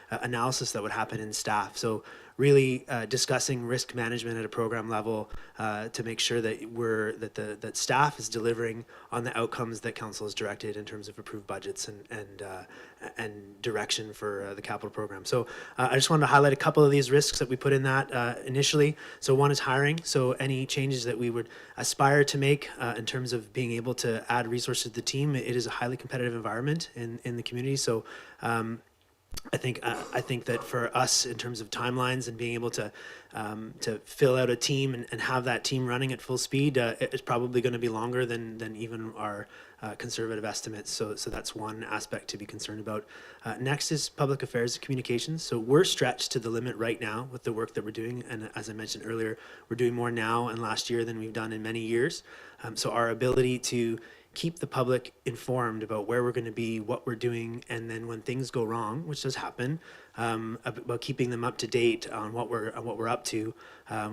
analysis that would happen in staff. So really discussing risk management at a program level to make sure that that staff is delivering on the outcomes that council has directed in terms of approved budgets and direction for the capital program. So I just wanted to highlight a couple of these risks that we put in that initially. So one is hiring. So any changes that we would aspire to make in terms of being able to add resources to the team, it is a highly competitive environment in the community. So I think that for us, in terms of timelines and being able to fill out a team and have that team running at full speed, it's probably going to be longer than even our conservative estimates. So that's one aspect to be concerned about. Next is public affairs and communications. So we're stretched to the limit right now with the work that we're doing. And as I mentioned earlier, we're doing more now and last year than we've done in many years. So our ability to keep the public informed about where we're going to be, what we're doing, and then when things go wrong, which does happen, about keeping them up to date on what we're up to,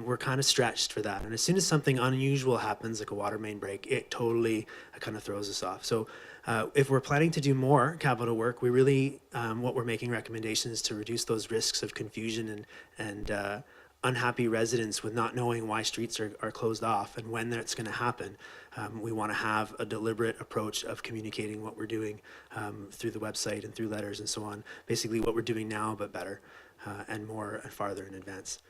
we're kind of stretched for that. And as soon as something unusual happens, like a water main break, it totally kind of throws us off. So if we're planning to do more capital work, we really, what we're making recommendations to reduce those risks of confusion and unhappy residents with not knowing why streets are closed off and when that's going to happen. We want to have a deliberate approach of communicating what we're doing through the website and through letters and so on. Basically what we're doing now, but better and more and farther in advance.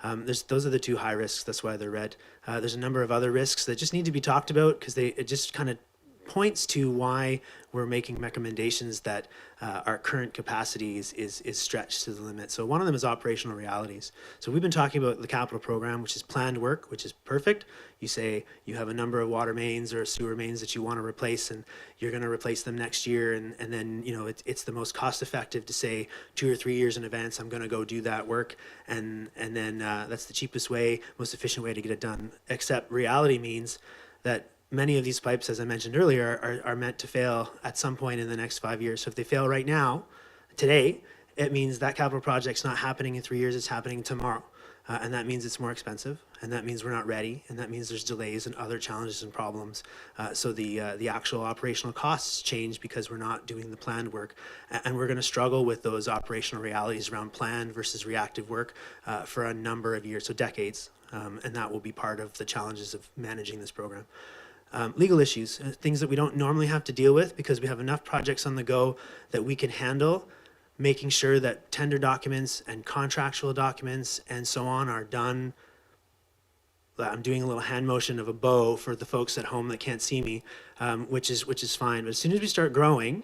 Those are the two high risks. That's why they're red. There's a number of other risks that just need to be talked about because it just kind of points to why we're making recommendations that our current capacity is stretched to the limit. So one of them is operational realities. So we've been talking about the capital program, which is planned work, which is perfect. You say you have a number of water mains or sewer mains that you want to replace, and you're going to replace them next year, and then it's the most cost effective to say 2 or 3 years in advance I'm going to go do that work, and then that's the cheapest way, most efficient way to get it done. Except reality means that many of these pipes, as I mentioned earlier, are meant to fail at some point in the next 5 years. So if they fail right now, today, it means that capital project's not happening in 3 years, it's happening tomorrow. And that means it's more expensive, and that means we're not ready, and that means there's delays and other challenges and problems. So the actual operational costs change because we're not doing the planned work, and we're going to struggle with those operational realities around planned versus reactive work for a number of years, so decades, and that will be part of the challenges of managing this program. Legal issues, things that we don't normally have to deal with because we have enough projects on the go that we can handle, making sure that tender documents and contractual documents and so on are done. I'm doing a little hand motion of a bow for the folks at home that can't see me, which is fine. But as soon as we start growing,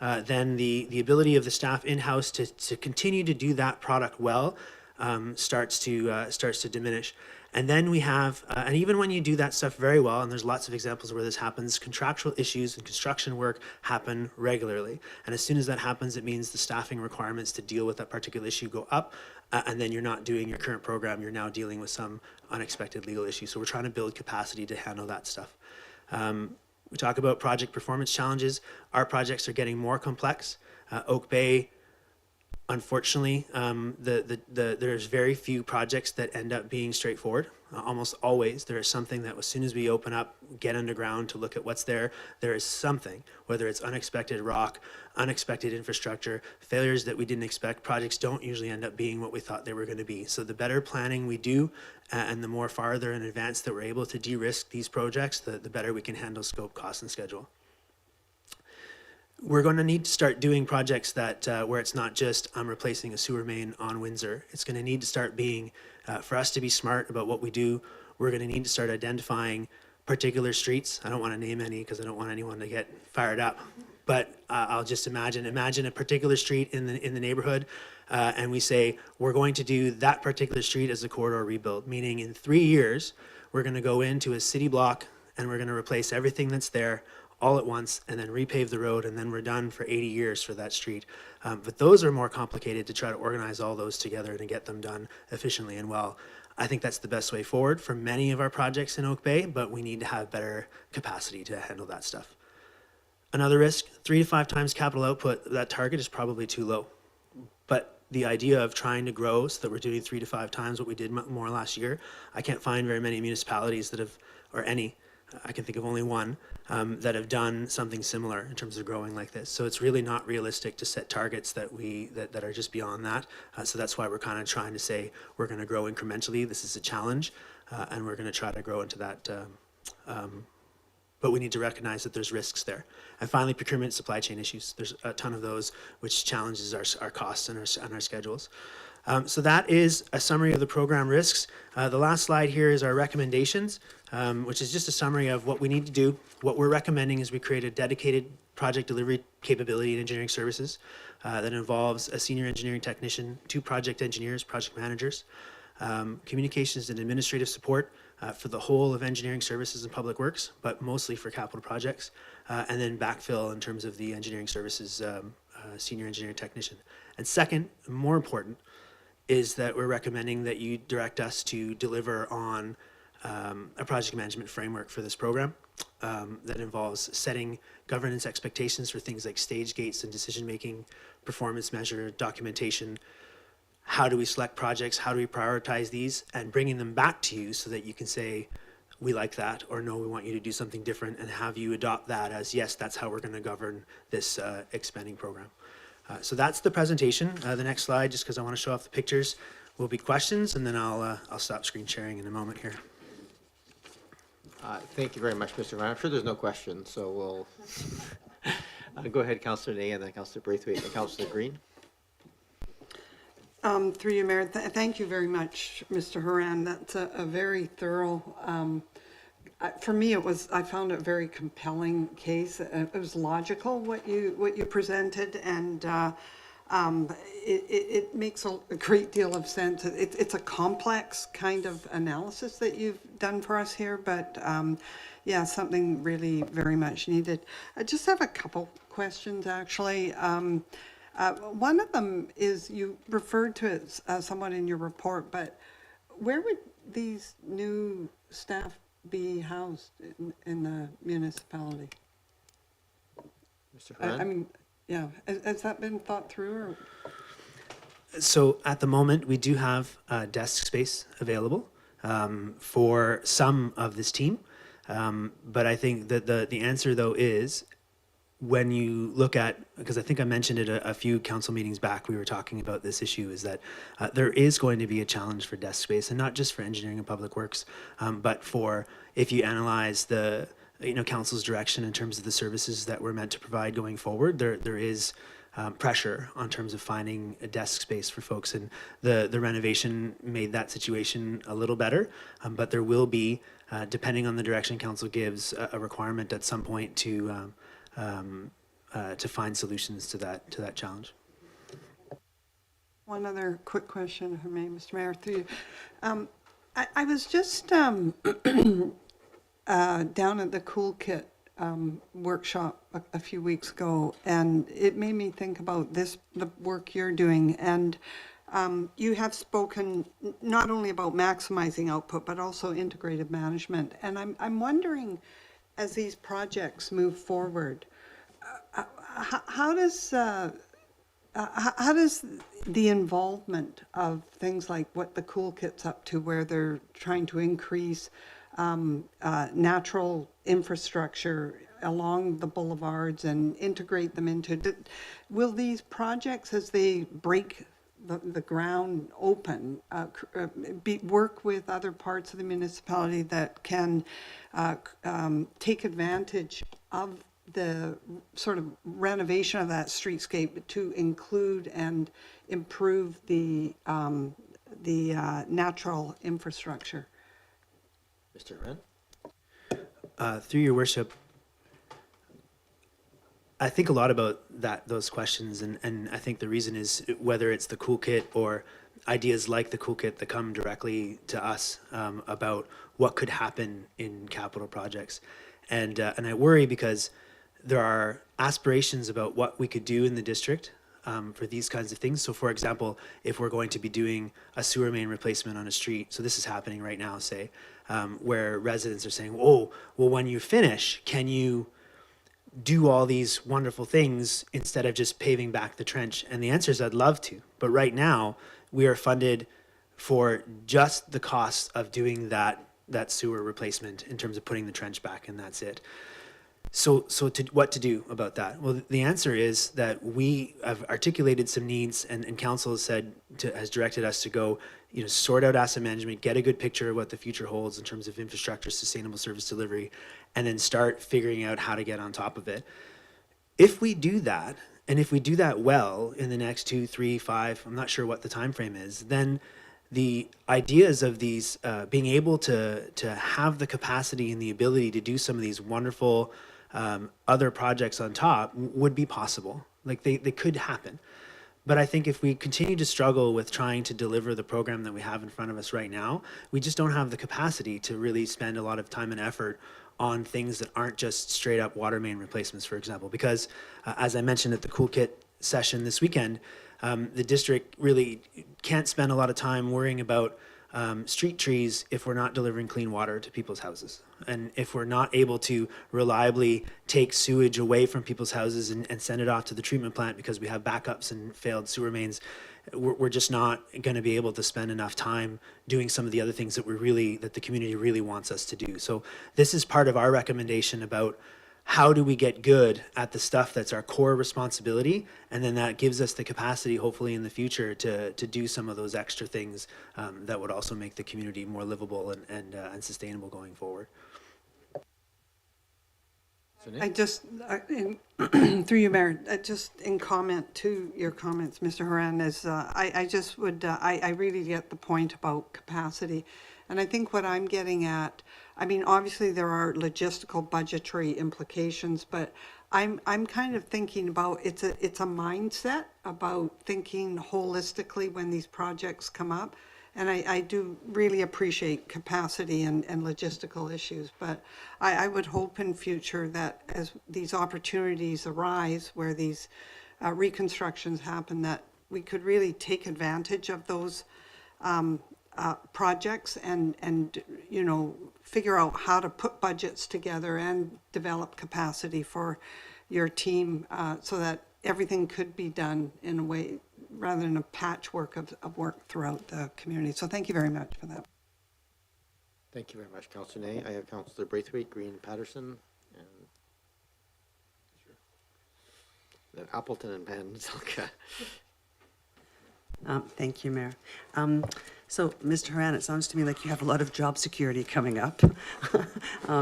then the ability of the staff in-house to continue to do that product well starts to diminish. And then we have, and even when you do that stuff very well, and there's lots of examples where this happens, contractual issues and construction work happen regularly. And as soon as that happens, it means the staffing requirements to deal with that particular issue go up, and then you're not doing your current program, you're now dealing with some unexpected legal issue. So we're trying to build capacity to handle that stuff. We talk about project performance challenges. Our projects are getting more complex. Oak Bay, unfortunately, there's very few projects that end up being straightforward. Almost always, there is something that as soon as we open up, get underground to look at what's there, there is something, whether it's unexpected rock, unexpected infrastructure, failures that we didn't expect. Projects don't usually end up being what we thought they were going to be. So the better planning we do, and the more farther in advance that we're able to de-risk these projects, the better we can handle scope, cost, and schedule. We're going to need to start doing projects that where it's not just I'm replacing a sewer main on Windsor. It's going to need to start being, for us to be smart about what we do, we're going to need to start identifying particular streets. I don't want to name any because I don't want anyone to get fired up. But I'll just imagine a particular street in the neighborhood, and we say we're going to do that particular street as a corridor rebuild, meaning in 3 years, we're going to go into a city block and we're going to replace everything that's there all at once and then repave the road, and then we're done for 80 years for that street. But those are more complicated to try to organize all those together and get them done efficiently and well. I think that's the best way forward for many of our projects in Oak Bay, but we need to have better capacity to handle that stuff. Another risk, 3 to 5 times capital output, that target is probably too low. But the idea of trying to grow so that we're doing 3 to 5 times what we did more last year, I can't find very many municipalities that have, or any, I can think of only one, that have done something similar in terms of growing like this. So it's really not realistic to set targets that are just beyond that. So that's why we're kind of trying to say we're going to grow incrementally. This is a challenge, and we're going to try to grow into that. But we need to recognize that there's risks there. And finally, procurement supply chain issues. There's a ton of those, which challenges our costs and our schedules. So that is a summary of the program risks. The last slide here is our recommendations, which is just a summary of what we need to do. What we're recommending is we create a dedicated project delivery capability in engineering services that involves a senior engineering technician, 2 project engineers, project managers, communications and administrative support for the whole of engineering services and public works, but mostly for capital projects, and then backfill in terms of the engineering services senior engineering technician. And second, more important, is that we're recommending that you direct us to deliver on a project management framework for this program that involves setting governance expectations for things like stage gates and decision-making, performance measure, documentation. How do we select projects? How do we prioritize these? And bringing them back to you so that you can say, we like that, or no, we want you to do something different, and have you adopt that as, yes, that's how we're going to govern this expanding program. So that's the presentation. The next slide, just because I want to show off the pictures, will be questions, and then I'll stop screen sharing in a moment here. Thank you very much, Mr. Ryan. I'm sure there's no questions, so we'll go ahead, Councillor Day, and then Councillor Braithwaite, and Councillor Green. Through you, Mayor, thank you very much, Mr. Horan. That's a very thorough, for me, I found it a very compelling case. It was logical what you presented, and it makes a great deal of sense. It's a complex kind of analysis that you've done for us here, but yeah, something really very much needed. I just have a couple questions, actually. One of them is, you referred to it somewhat in your report, but where would these new staff be housed in the municipality? Mr. Horan? I mean, yeah, has that been thought through? Or? So at the moment, we do have desk space available for some of this team. But I think that the answer, though, is when you look at, because I think I mentioned it a few council meetings back, we were talking about this issue, is that there is going to be a challenge for desk space, and not just for engineering and public works, but for, if you analyze the council's direction in terms of the services that we're meant to provide going forward, there is pressure on terms of finding a desk space for folks, and the renovation made that situation a little better, but there will be, depending on the direction council gives, a requirement at some point to to find solutions to that challenge. One other quick question, if I may, Mr. Mayor, through you. I was just down at the Cool Kit workshop a few weeks ago, and it made me think about the work you're doing. And you have spoken not only about maximizing output, but also integrated management. And I'm wondering, as these projects move forward, how does the involvement of things like what the Cool Kit's up to, where they're trying to increase natural infrastructure along the boulevards and integrate them into, will these projects, as they break the ground open, work with other parts of the municipality that can take advantage of the sort of renovation of that streetscape to include and improve the natural infrastructure? Mr. Wren? Through your worship, I think a lot about those questions, and I think the reason is whether it's the Cool Kit or ideas like the Cool Kit that come directly to us about what could happen in capital projects. And I worry because there are aspirations about what we could do in the district for these kinds of things. So for example, if we're going to be doing a sewer main replacement on a street, so this is happening right now, say, where residents are saying, oh, well, when you finish, can you do all these wonderful things instead of just paving back the trench? And the answer is I'd love to. But right now, we are funded for just the cost of doing that sewer replacement in terms of putting the trench back, and that's it. So what to do about that? Well, the answer is that we have articulated some needs, and council has directed us to go, sort out asset management, get a good picture of what the future holds in terms of infrastructure, sustainable service delivery, and then start figuring out how to get on top of it. If we do that, and if we do that well in the next 2, 3, 5, I'm not sure what the time frame is, then the ideas of these being able to have the capacity and the ability to do some of these wonderful other projects on top would be possible. Like they could happen. But I think if we continue to struggle with trying to deliver the program that we have in front of us right now, we just don't have the capacity to really spend a lot of time and effort on things that aren't just straight up water main replacements, for example. Because as I mentioned at the Cool Kit session this weekend, the district really can't spend a lot of time worrying about street trees if we're not delivering clean water to people's houses. And if we're not able to reliably take sewage away from people's houses and send it off to the treatment plant because we have backups and failed sewer mains, we're just not going to be able to spend enough time doing some of the other things that the community really wants us to do. So this is part of our recommendation about how do we get good at the stuff that's our core responsibility, and then that gives us the capacity, hopefully in the future, to do some of those extra things that would also make the community more livable and sustainable going forward. I just, through you, Mayor, just in comment to your comments, Mr. Horan, is I just would, I really get the point about capacity. And I think what I'm getting at, I mean, obviously there are logistical budgetary implications, but I'm kind of thinking about, it's a mindset about thinking holistically when these projects come up. And I do really appreciate capacity and logistical issues, but I would hope in future that as these opportunities arise where these reconstructions happen, that we could really take advantage of those projects and figure out how to put budgets together and develop capacity for your team so that everything could be done in a way rather than a patchwork of work throughout the community. So thank you very much for that. Thank you very much, Councillor Ney. I have Councillor Braithwaite, Green, Patterson, and Appleton and Van Zilka. Thank you, Mayor. So, Mr. Horan, it sounds to me like you have a lot of job security coming up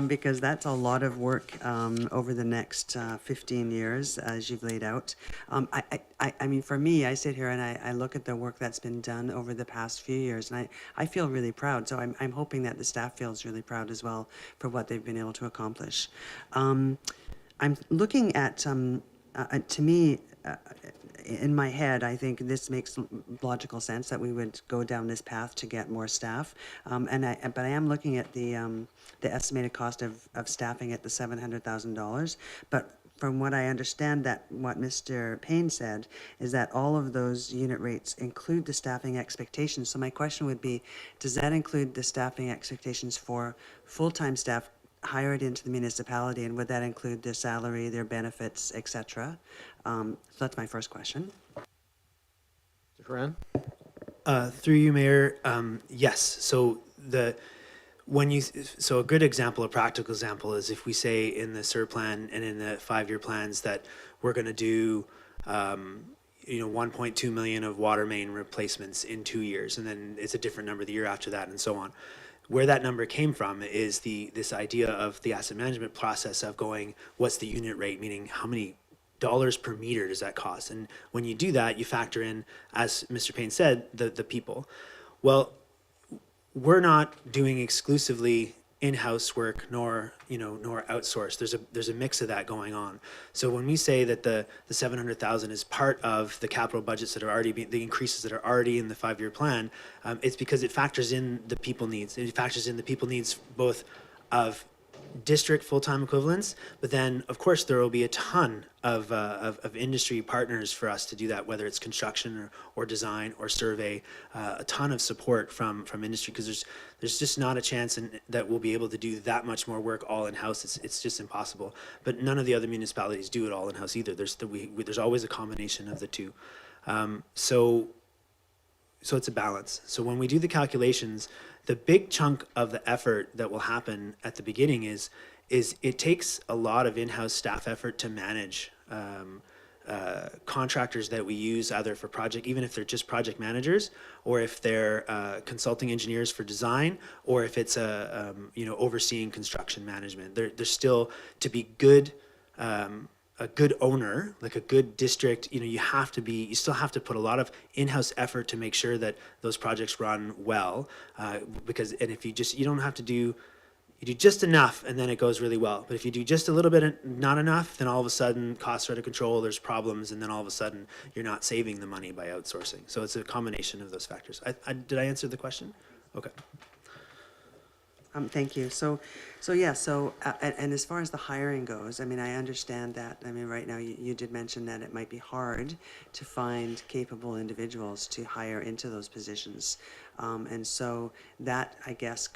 because that's a lot of work over the next 15 years, as you've laid out. I mean, for me, I sit here and I look at the work that's been done over the past few years, and I feel really proud. So I'm hoping that the staff feels really proud as well for what they've been able to accomplish. I'm looking at to me, in my head, I think this makes logical sense that we would go down this path to get more staff. But I am looking at the estimated cost of staffing at the $700,000. But from what I understand, that what Mr. Payne said is that all of those unit rates include the staffing expectations. So my question would be, does that include the staffing expectations for full-time staff hired into the municipality, and would that include their salary, their benefits, etc.? So that's my first question. Mr. Coran? Through you, Mayor, yes. So so a good example, a practical example, is if we say in the SIR plan and in the 5-year plans that we're going to do, 1.2 million of water main replacements in 2 years, and then it's a different number the year after that, and so on. Where that number came from is this idea of the asset management process of going, what's the unit rate, meaning how many dollars per meter does that cost? And when you do that, you factor in, as Mr. Payne said, the people. Well, we're not doing exclusively in-house work nor outsourced. There's a mix of that going on. So when we say that the 700,000 is part of the capital budgets that are already the increases that are already in the 5-year plan, it's because it factors in the people needs. It factors in the people needs both of district full-time equivalents, but then of course there will be a ton of industry partners for us to do that, whether it's construction or design or survey, a ton of support from industry, because there's just not a chance that we'll be able to do that much more work all in-house. It's just impossible. But none of the other municipalities do it all in-house either. There's always a combination of the two. So it's a balance. So when we do the calculations, the big chunk of the effort that will happen at the beginning is it takes a lot of in-house staff effort to manage contractors that we use either for project, even if they're just project managers, or if they're consulting engineers for design, or if it's overseeing construction management. There's still, to be good, a good owner, like a good district, you still have to put a lot of in-house effort to make sure that those projects run well, if you don't have to you do just enough and then it goes really well. But if you do just a little bit, not enough, then all of a sudden costs are out of control, there's problems, and then all of a sudden you're not saving the money by outsourcing. So it's a combination of those factors. Did I answer the question? Okay. Thank you. And as far as the hiring goes, I mean, I understand that. I mean, right now you did mention that it might be hard to find capable individuals to hire into those positions. And so that, I guess,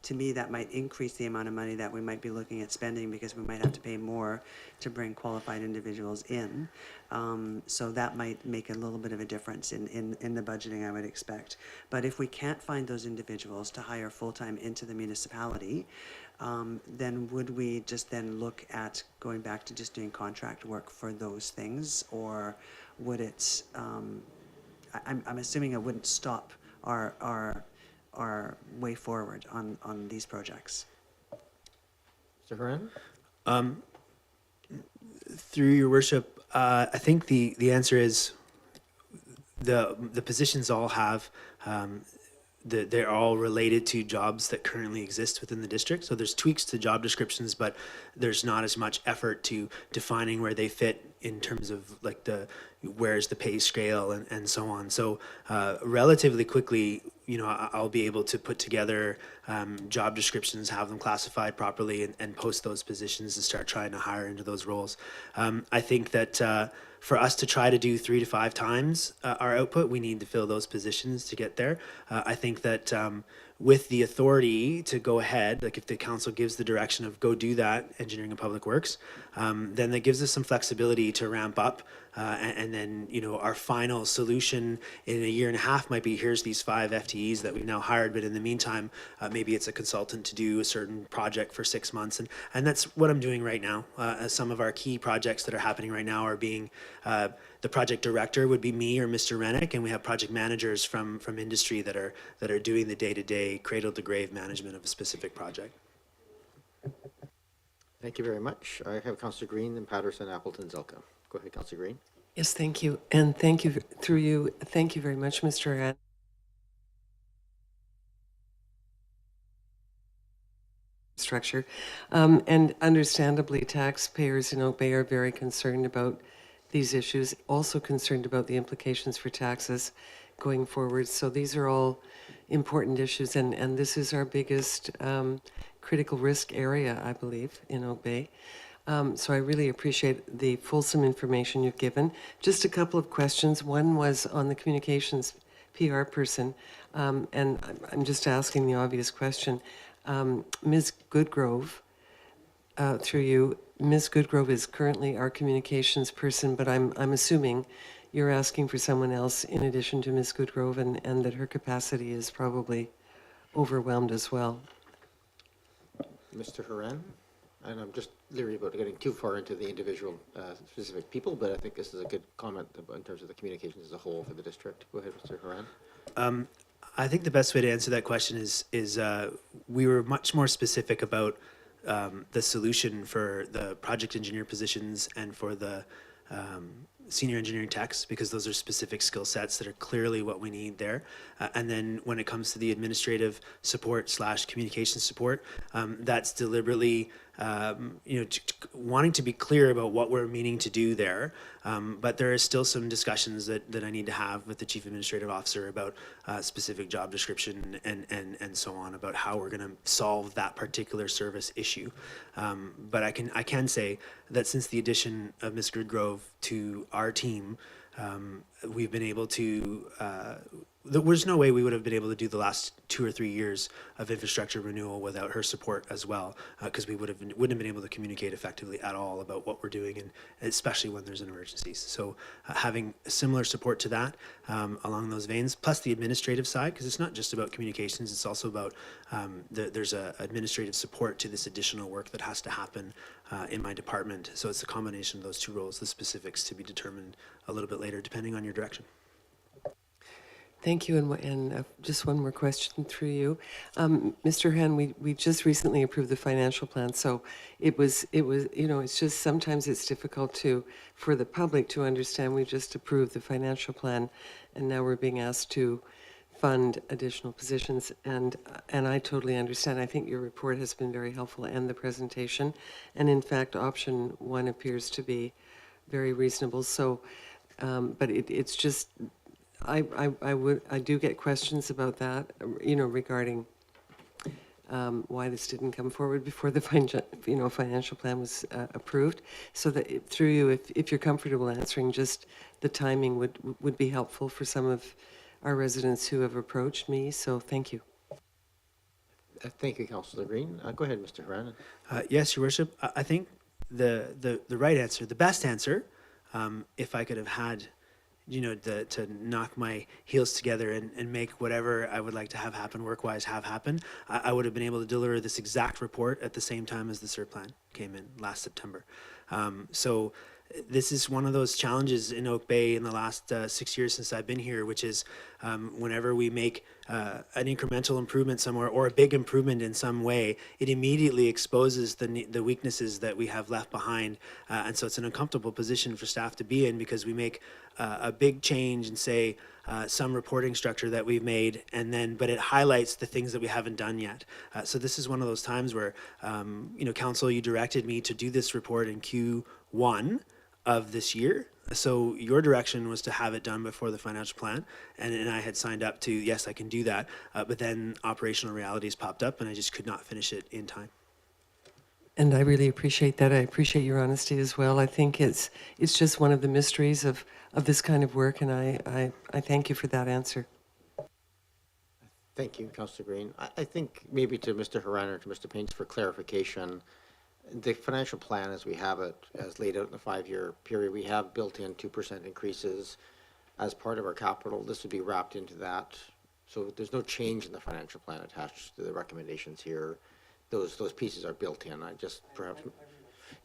to me, that might increase the amount of money that we might be looking at spending, because we might have to pay more to bring qualified individuals in. So that might make a little bit of a difference in the budgeting, I would expect. But if we can't find those individuals to hire full-time into the municipality, then would we just then look at going back to just doing contract work for those things? Or would it, I'm assuming it wouldn't stop our way forward on these projects. Mr. Horan? Through your worship, I think the answer is the positions all have they're all related to jobs that currently exist within the district. So there's tweaks to job descriptions, but there's not as much effort to defining where they fit in terms of like where's the pay scale and so on. So relatively quickly, I'll be able to put together job descriptions, have them classified properly, and post those positions and start trying to hire into those roles. I think that for us to try to do 3 to 5 times our output, we need to fill those positions to get there. I think that with the authority to go ahead, like if the council gives the direction of go do that, engineering and public works, then that gives us some flexibility to ramp up. And then, our final solution in 1.5 years might be, here's these 5 FTEs that we've now hired, but in the meantime, maybe it's a consultant to do a certain project for 6 months. And that's what I'm doing right now. Some of our key projects that are happening right now are being, the project director would be me or Mr. Rennick, and we have project managers from industry that are doing the day-to-day cradle-to-grave management of a specific project. Thank you very much. I have Councillor Green, then Patterson, Appleton, Zelka. Go ahead, Councillor Green. Yes, thank you. And thank you, through you, thank you very much, Mr. Horan. infrastructure. And understandably, taxpayers in Oak Bay are very concerned about these issues, also concerned about the implications for taxes going forward. So these are all important issues, and this is our biggest critical risk area, I believe, in Oak Bay. So I really appreciate the fulsome information you've given. Just a couple of questions. One was on the communications PR person, and I'm just asking the obvious question. Ms. Goodgrove, through you, Ms. Goodgrove is currently our communications person, but I'm assuming you're asking for someone else in addition to Ms. Goodgrove, and that her capacity is probably overwhelmed as well. Mr. Haran? And I'm just leery about getting too far into the individual specific people, but I think this is a good comment in terms of the communications as a whole for the district. Go ahead, Mr. Haran. I think the best way to answer that question is we were much more specific about the solution for the project engineer positions and for the senior engineering techs, because those are specific skill sets that are clearly what we need there. And then when it comes to the administrative support / communication support, that's deliberately wanting to be clear about what we're meaning to do there. But there are still some discussions that I need to have with the chief administrative officer about specific job description and so on, about how we're going to solve that particular service issue. But I can say that since the addition of Ms. Goodgrove to our team, we've been able to, there's no way we would have been able to do the last 2 or 3 years of infrastructure renewal without her support as well, because we wouldn't have been able to communicate effectively at all about what we're doing, and especially when there's an emergency. So having similar support to that along those veins, plus the administrative side, because it's not just about communications, it's also about there's a administrative support to this additional work that has to happen in my department. So it's a combination of those two roles, the specifics to be determined a little bit later, depending on your direction. Thank you, and just one more question through you. Mr. Han, we just recently approved the financial plan, so it was, it's just sometimes it's difficult for the public to understand. We just approved the financial plan, and now we're being asked to fund additional positions, and I totally understand. I think your report has been very helpful, and the presentation, and in fact, option 1 appears to be very reasonable. So, but it's just, I do get questions about that, regarding why this didn't come forward before the financial plan was approved. So that through you, if you're comfortable answering, just the timing would be helpful for some of our residents who have approached me. So thank you. Thank you, Councillor Green. Go ahead, Mr. Haran. Yes, Your Worship. I think the right answer, the best answer, if I could have had to knock my heels together and make whatever I would like to have happen work-wise have happen, I would have been able to deliver this exact report at the same time as the SIR plan came in last September. So this is one of those challenges in Oak Bay in the last 6 years since I've been here, which is whenever we make an incremental improvement somewhere or a big improvement in some way, it immediately exposes the weaknesses that we have left behind. And so it's an uncomfortable position for staff to be in, because we make a big change and say some reporting structure that we've made, but it highlights the things that we haven't done yet. So this is one of those times where, Council, you directed me to do this report in Q1 of this year. So your direction was to have it done before the financial plan, and I had signed up to, yes, I can do that, but then operational realities popped up and I just could not finish it in time. And I really appreciate that. I appreciate your honesty as well. I think it's just one of the mysteries of this kind of work, and I thank you for that answer. Thank you, Councillor Green. I think maybe to Mr. Haran or to Mr. Paines for clarification, the financial plan as we have it, as laid out in the 5-year period, we have built in 2% increases as part of our capital. This would be wrapped into that. So there's no change in the financial plan attached to the recommendations here. Those pieces are built in. I just perhaps,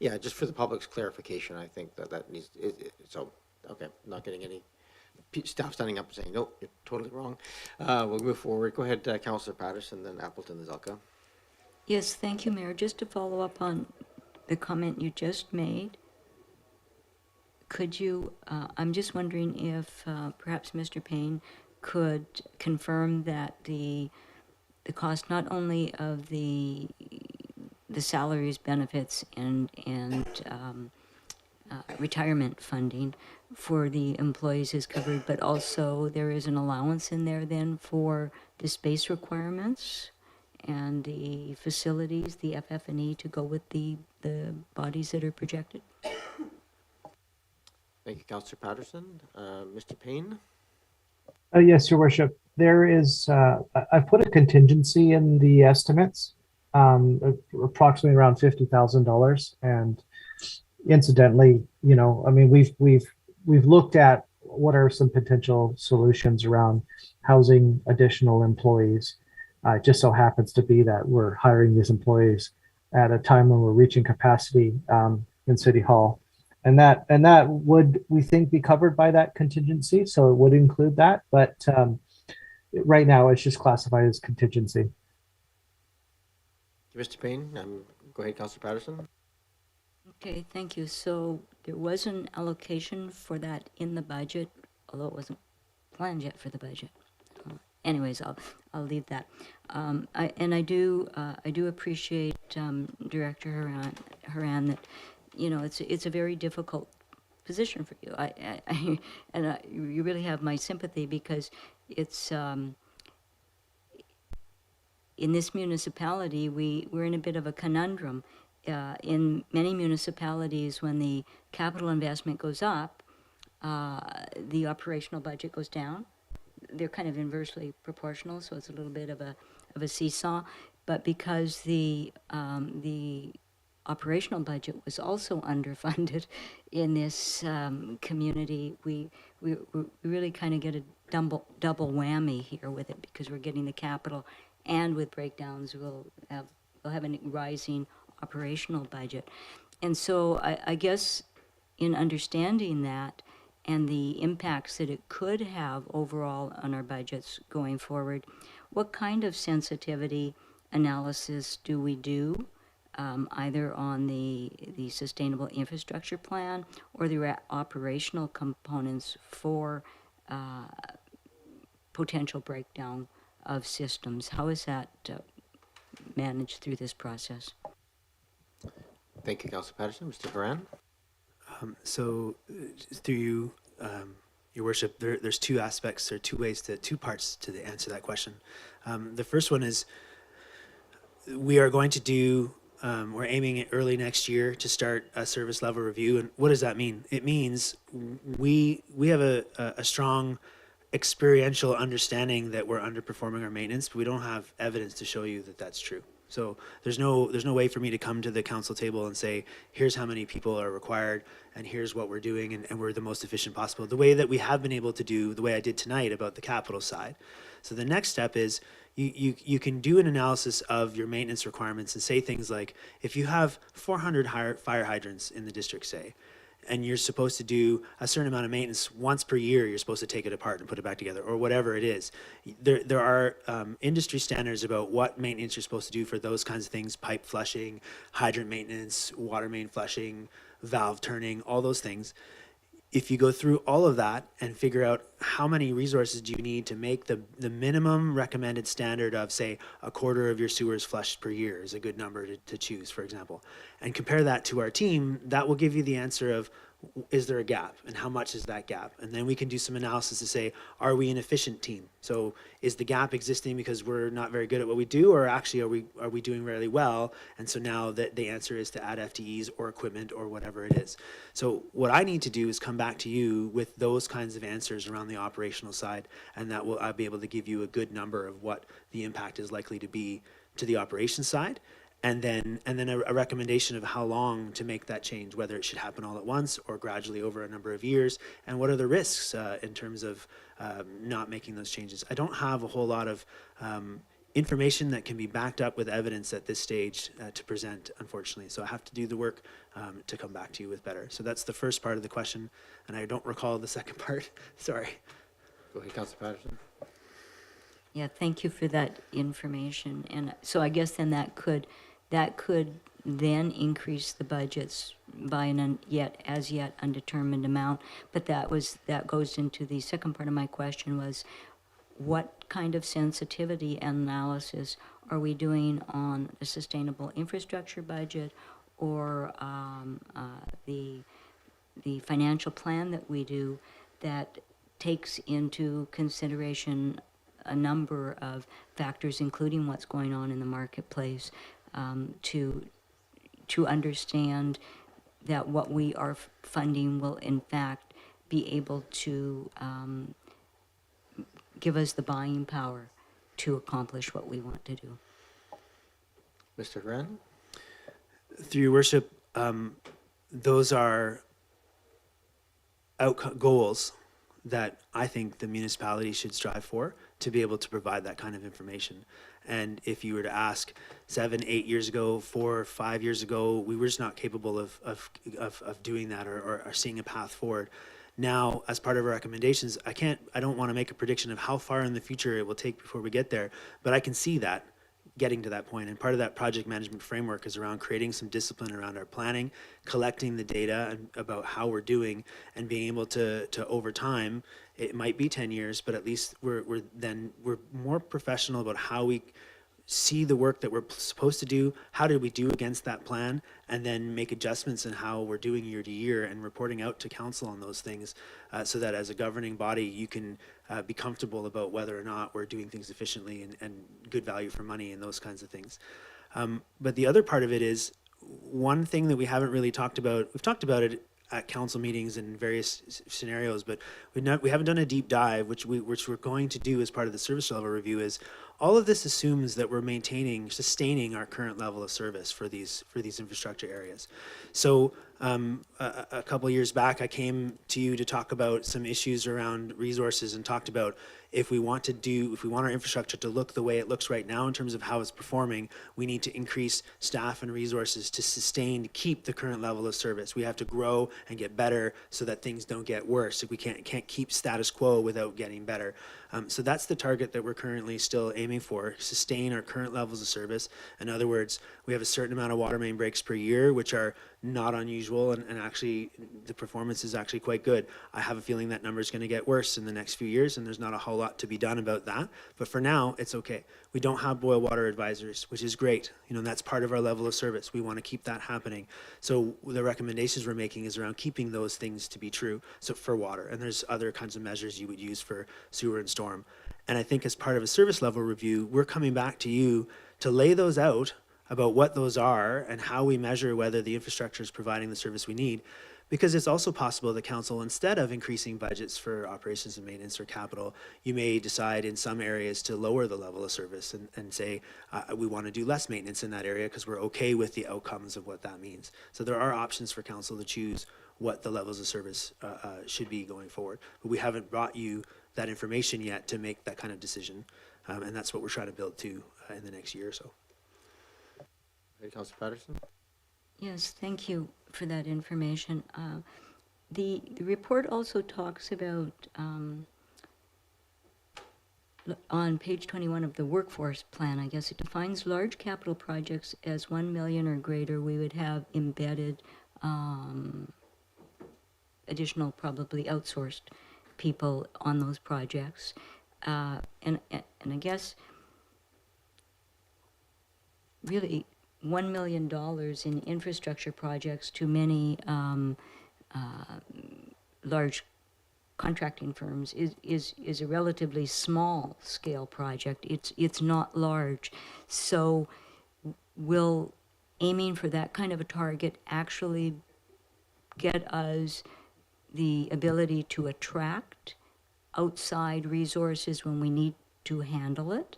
yeah, just for the public's clarification, I think that needs, so, okay, not getting any staff standing up and saying, no, you're totally wrong. We'll move forward. Go ahead, Councillor Patterson, then Appleton, the Zelka. Yes, thank you, Mayor. Just to follow up on the comment you just made, could you, I'm just wondering if perhaps Mr. Payne could confirm that the cost not only of the the salaries, benefits, and retirement funding for the employees is covered, but also there is an allowance in there then for the space requirements and the facilities, the FF&E, to go with the bodies that are projected. Thank you, Councillor Patterson. Mr. Payne? Yes, Your Worship. There is, I put a contingency in the estimates, approximately around $50,000. And incidentally, you know, I mean, we've looked at what are some potential solutions around housing additional employees. It just so happens to be that we're hiring these employees at a time when we're reaching capacity in City Hall. And that would, we think, be covered by that contingency. So it would include that. But right now, it's just classified as contingency. Mr. Payne, go ahead, Councillor Patterson. Okay, thank you. So there was an allocation for that in the budget, although it wasn't planned yet for the budget. Anyways, I'll leave that. I do appreciate Director Haran that, you know, it's a very difficult position for you. You really have my sympathy, because it's in this municipality we're in a bit of a conundrum. In many municipalities, when the capital investment goes up, the operational budget goes down. They're kind of inversely proportional, so it's a little bit of a seesaw. But because the operational budget was also underfunded in this community, we really kind of get a double whammy here with it, because we're getting the capital, and with breakdowns we'll have a rising operational budget. And so I guess in understanding that and the impacts that it could have overall on our budgets going forward, what kind of sensitivity analysis do we do, either on the sustainable infrastructure plan or the operational components for potential breakdown of systems? How is that managed through this process? Thank you, Councillor Patterson. Mr. Haran? So through you, Your Worship, there's two aspects, or two parts to answer that question. The first one is, we are going to do, we're aiming at early next year to start a service level review. And what does that mean? It means we have a strong experiential understanding that we're underperforming our maintenance, but we don't have evidence to show you that that's true. So there's no way for me to come to the council table and say, here's how many people are required, and here's what we're doing, and we're the most efficient possible. The way that we have been able to do, the way I did tonight about the capital side. So the next step is you can do an analysis of your maintenance requirements and say things like, if you have 400 fire hydrants in the district, say, and you're supposed to do a certain amount of maintenance once per year, you're supposed to take it apart and put it back together, or whatever it is. There are industry standards about what maintenance you're supposed to do for those kinds of things: pipe flushing, hydrant maintenance, water main flushing, valve turning, all those things. If you go through all of that and figure out how many resources do you need to make the minimum recommended standard of, say, a quarter of your sewers flushed per year is a good number to choose, for example, and compare that to our team, that will give you the answer of, is there a gap, and how much is that gap? And then we can do some analysis to say, are we an efficient team? So is the gap existing because we're not very good at what we do, or actually are we doing really well? And so now that the answer is to add FTEs or equipment or whatever it is. So what I need to do is come back to you with those kinds of answers around the operational side, and that I'll be able to give you a good number of what the impact is likely to be to the operations side. And then a recommendation of how long to make that change, whether it should happen all at once or gradually over a number of years, and what are the risks in terms of not making those changes. I don't have a whole lot of information that can be backed up with evidence at this stage to present, unfortunately. So I have to do the work to come back to you with better. So that's the first part of the question, and I don't recall the second part. Sorry. Go ahead, Councillor Patterson. Yeah, thank you for that information. And so I guess then that could then increase the budgets by an as yet undetermined amount. But that goes into the second part of my question, was what kind of sensitivity analysis are we doing on the sustainable infrastructure budget or the financial plan that we do that takes into consideration a number of factors, including what's going on in the marketplace, to understand that what we are funding will in fact be able to give us the buying power to accomplish what we want to do. Mr. Huron? Through your worship, those are goals that I think the municipality should strive for, to be able to provide that kind of information. And if you were to ask 7, 8 years ago, 4 or 5 years ago, we were just not capable of doing that or seeing a path forward. Now, as part of our recommendations, I don't want to make a prediction of how far in the future it will take before we get there, but I can see that getting to that point. And part of that project management framework is around creating some discipline around our planning, collecting the data about how we're doing, and being able to over time, it might be 10 years, but at least we're more professional about how we see the work that we're supposed to do, how did we do against that plan, and then make adjustments in how we're doing year to year and reporting out to council on those things, so that as a governing body you can be comfortable about whether or not we're doing things efficiently and good value for money and those kinds of things. But the other part of it is, one thing that we haven't really talked about, we've talked about it at council meetings and various scenarios, but we haven't done a deep dive, which we're going to do as part of the service level review. Is all of this assumes that we're sustaining our current level of service for these infrastructure areas. So a couple of years back, I came to you to talk about some issues around resources and talked about if we want our infrastructure to look the way it looks right now in terms of how it's performing, we need to increase staff and resources to keep the current level of service. We have to grow and get better so that things don't get worse. We can't keep status quo without getting better. So that's the target that we're currently still aiming for, sustain our current levels of service. In other words, we have a certain amount of water main breaks per year, which are not unusual, and actually the performance is actually quite good. I have a feeling that number is going to get worse in the next few years, and there's not a whole lot to be done about that. But for now, it's okay. We don't have boil water advisors, which is great. That's part of our level of service. We want to keep that happening. So the recommendations we're making is around keeping those things to be true. So for water, and there's other kinds of measures you would use for sewer and storm. And I think as part of a service level review, we're coming back to you to lay those out about what those are and how we measure whether the infrastructure is providing the service we need. Because it's also possible that council, instead of increasing budgets for operations and maintenance or capital, you may decide in some areas to lower the level of service and say, we want to do less maintenance in that area because we're okay with the outcomes of what that means. So there are options for council to choose what the levels of service should be going forward. But we haven't brought you that information yet to make that kind of decision. And that's what we're trying to build to in the next year or so. Hey, Councilor Patterson? Yes, thank you for that information. The report also talks about, on page 21 of the workforce plan, I guess it defines large capital projects as 1 million or greater. We would have embedded additional, probably outsourced people on those projects. And I guess really $1 million in infrastructure projects to many large contracting firms is a relatively small scale project. It's not large. So will aiming for that kind of a target actually get us the ability to attract outside resources when we need to handle it?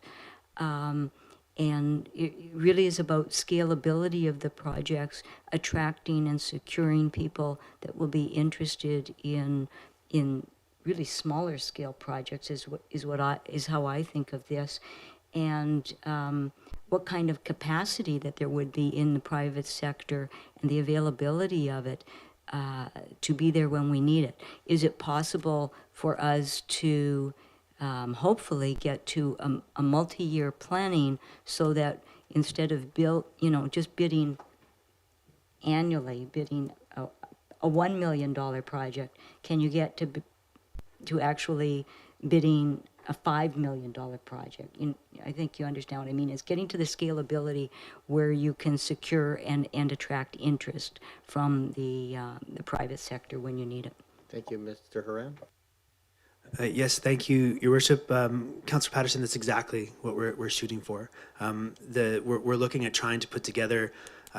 And it really is about scalability of the projects, attracting and securing people that will be interested in really smaller scale projects is how I think of this, and what kind of capacity that there would be in the private sector and the availability of it to be there when we need it. Is it possible for us to hopefully get to a multi-year planning so that instead of just bidding annually, bidding a $1 million project, can you get to actually bidding a $5 million project. I think you understand what I mean. It's getting to the scalability where you can secure and attract interest from the private sector when you need it. Thank you, Mr. Haran. Yes, thank you, Your Worship. Councillor Patterson, that's exactly what we're shooting for. We're looking at trying to put together,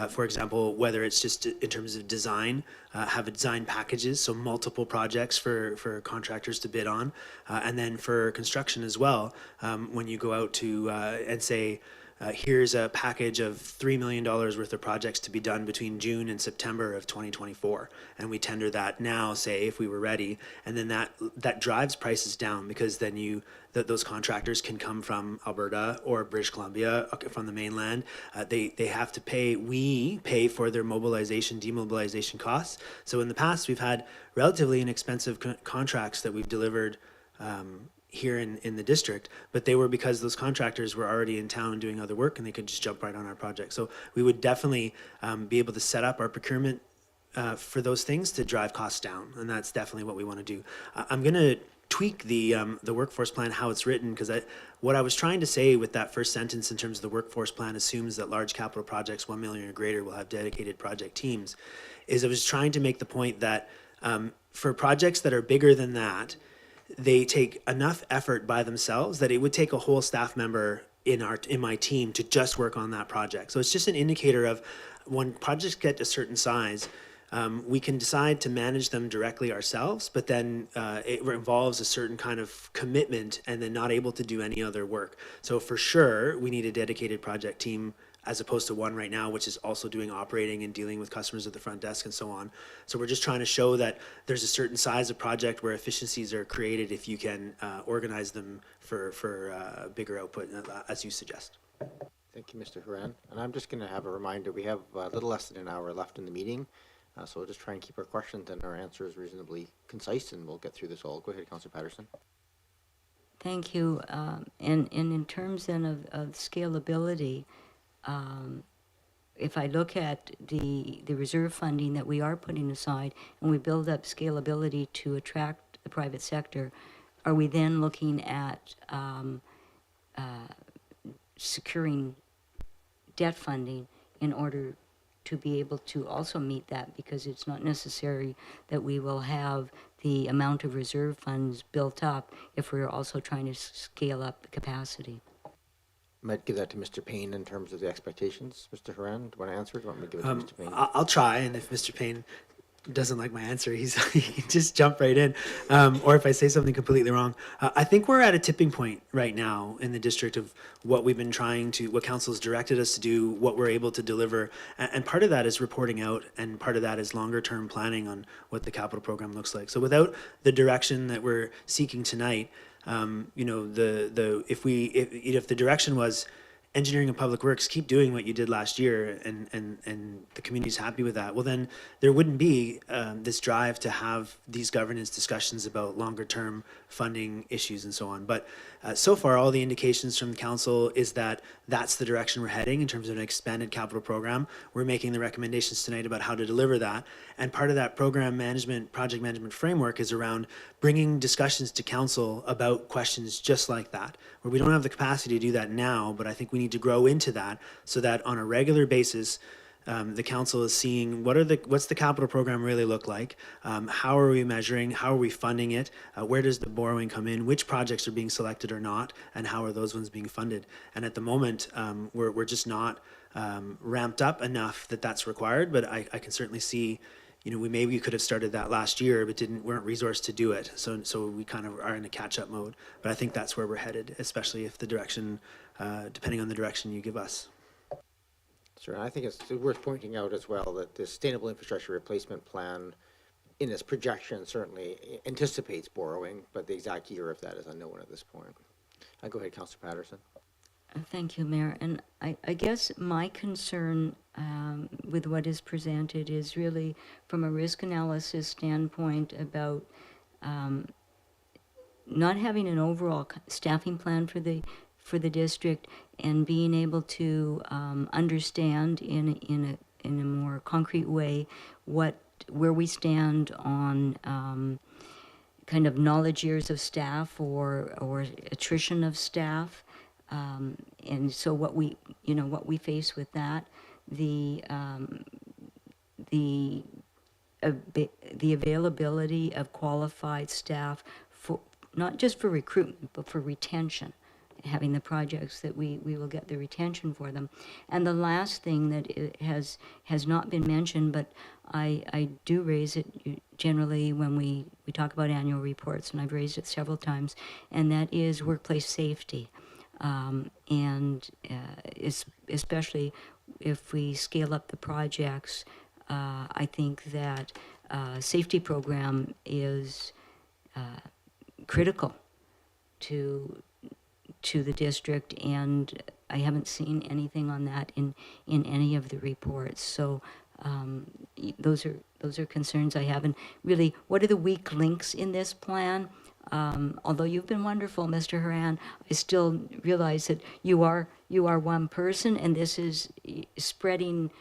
for example, whether it's just in terms of design, have a design packages, so multiple projects for contractors to bid on, and then for construction as well, when you go out to and say, here's a package of $3 million worth of projects to be done between June and September of 2024. And we tender that now, say, if we were ready. And then that drives prices down, because then those contractors can come from Alberta or British Columbia, from the mainland. They have to pay, we pay for their mobilization, demobilization costs. So in the past, we've had relatively inexpensive contracts that we've delivered here in the district, but they were because those contractors were already in town doing other work and they could just jump right on our project. So we would definitely be able to set up our procurement for those things to drive costs down, and that's definitely what we want to do. I'm going to tweak the workforce plan, how it's written, because what I was trying to say with that first sentence in terms of the workforce plan assumes that large capital projects, 1 million or greater, will have dedicated project teams, is I was trying to make the point that for projects that are bigger than that, they take enough effort by themselves that it would take a whole staff member in my team to just work on that project. So it's just an indicator of when projects get a certain size, we can decide to manage them directly ourselves, but then it involves a certain kind of commitment and then not able to do any other work. So for sure, we need a dedicated project team as opposed to one right now, which is also doing operating and dealing with customers at the front desk and so on. So we're just trying to show that there's a certain size of project where efficiencies are created if you can organize them for bigger output, as you suggest. Thank you, Mr. Haran. And I'm just going to have a reminder, we have a little less than an hour left in the meeting, so we'll just try and keep our questions and our answers reasonably concise, and we'll get through this all. Go ahead, Councillor Patterson. Thank you. And in terms then of scalability, if I look at the reserve funding that we are putting aside and we build up scalability to attract the private sector, are we then looking at securing debt funding in order to be able to also meet that? Because it's not necessary that we will have the amount of reserve funds built up if we're also trying to scale up the capacity. Might give that to Mr. Payne in terms of the expectations. Mr. Haran, do you want to answer? Do you want me to give it to Mr. Payne? I'll try, and if Mr. Payne doesn't like my answer, he can just jump right in. Or if I say something completely wrong. I think we're at a tipping point right now in the district of what we've been what council's directed us to do, what we're able to deliver. And part of that is reporting out, and part of that is longer term planning on what the capital program looks like. So without the direction that we're seeking tonight, if the direction was engineering and public works, keep doing what you did last year, and the community's happy with that, well then there wouldn't be this drive to have these governance discussions about longer term funding issues and so on. But so far, all the indications from the council is that that's the direction we're heading in terms of an expanded capital program. We're making the recommendations tonight about how to deliver that. And part of that program management, project management framework is around bringing discussions to council about questions just like that, where we don't have the capacity to do that now, but I think we need to grow into that so that on a regular basis, the council is seeing what's the capital program really look like, how are we measuring, how are we funding it, where does the borrowing come in, which projects are being selected or not, and how are those ones being funded. And at the moment, we're just not ramped up enough that that's required, but I can certainly see, we could have started that last year, but weren't resourced to do it. So we kind of are in a catch-up mode. But I think that's where we're headed, especially if the direction, depending on the direction you give us. Sure, and I think it's worth pointing out as well that the Sustainable Infrastructure Replacement Plan, in its projection, certainly anticipates borrowing, but the exact year of that is unknown at this point. Go ahead, Councillor Patterson. Thank you, Mayor. And I guess my concern with what is presented is really from a risk analysis standpoint about not having an overall staffing plan for the district and being able to understand in a more concrete way where we stand on kind of knowledge years of staff or attrition of staff. And so what we face with that, the availability of qualified staff for not just for recruitment but for retention, having the projects that we will get the retention for them. And the last thing that it has not been mentioned, but I do raise it generally when we talk about annual reports, and I've raised it several times, and that is workplace safety. And especially if we scale up the projects, I think that safety program is critical to the district, and I haven't seen anything on that in any of the reports. So those are concerns I have. And really, what are the weak links in this plan? Although you've been wonderful, Mr. Haran, I still realize that you are one person, and this is spreading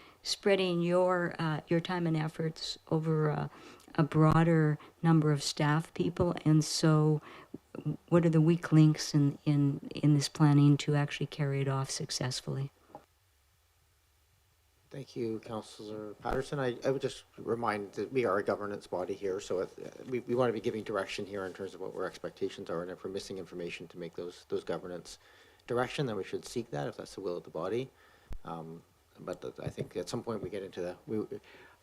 your time and efforts over a broader number of staff people. And so, what are the weak links in this planning to actually carry it off successfully? Thank you, Councillor Patterson. I would just remind that we are a governance body here, so we want to be giving direction here in terms of what our expectations are, and if we're missing information to make those governance direction, then we should seek that if that's the will of the body. But I think at some point we get into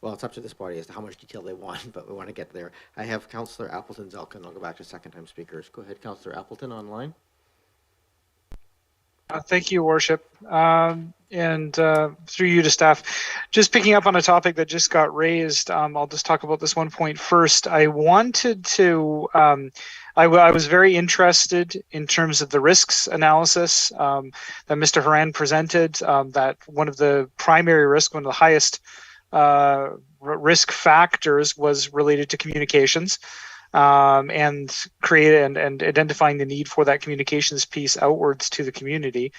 well, it's up to this body as to how much detail they want, but we want to get there. I have Councillor Appleton Zelka, and I'll go back to second-time speakers. Go ahead, Councillor Appleton, online. Thank you, Worship. And through you to staff, just picking up on a topic that just got raised, I'll just talk about this one point first. I wanted to, I was very interested in terms of the risks analysis that Mr. Haran presented, that one of the primary risks, one of the highest risk factors was related to communications. And identifying the need for that communications piece outwards to the community,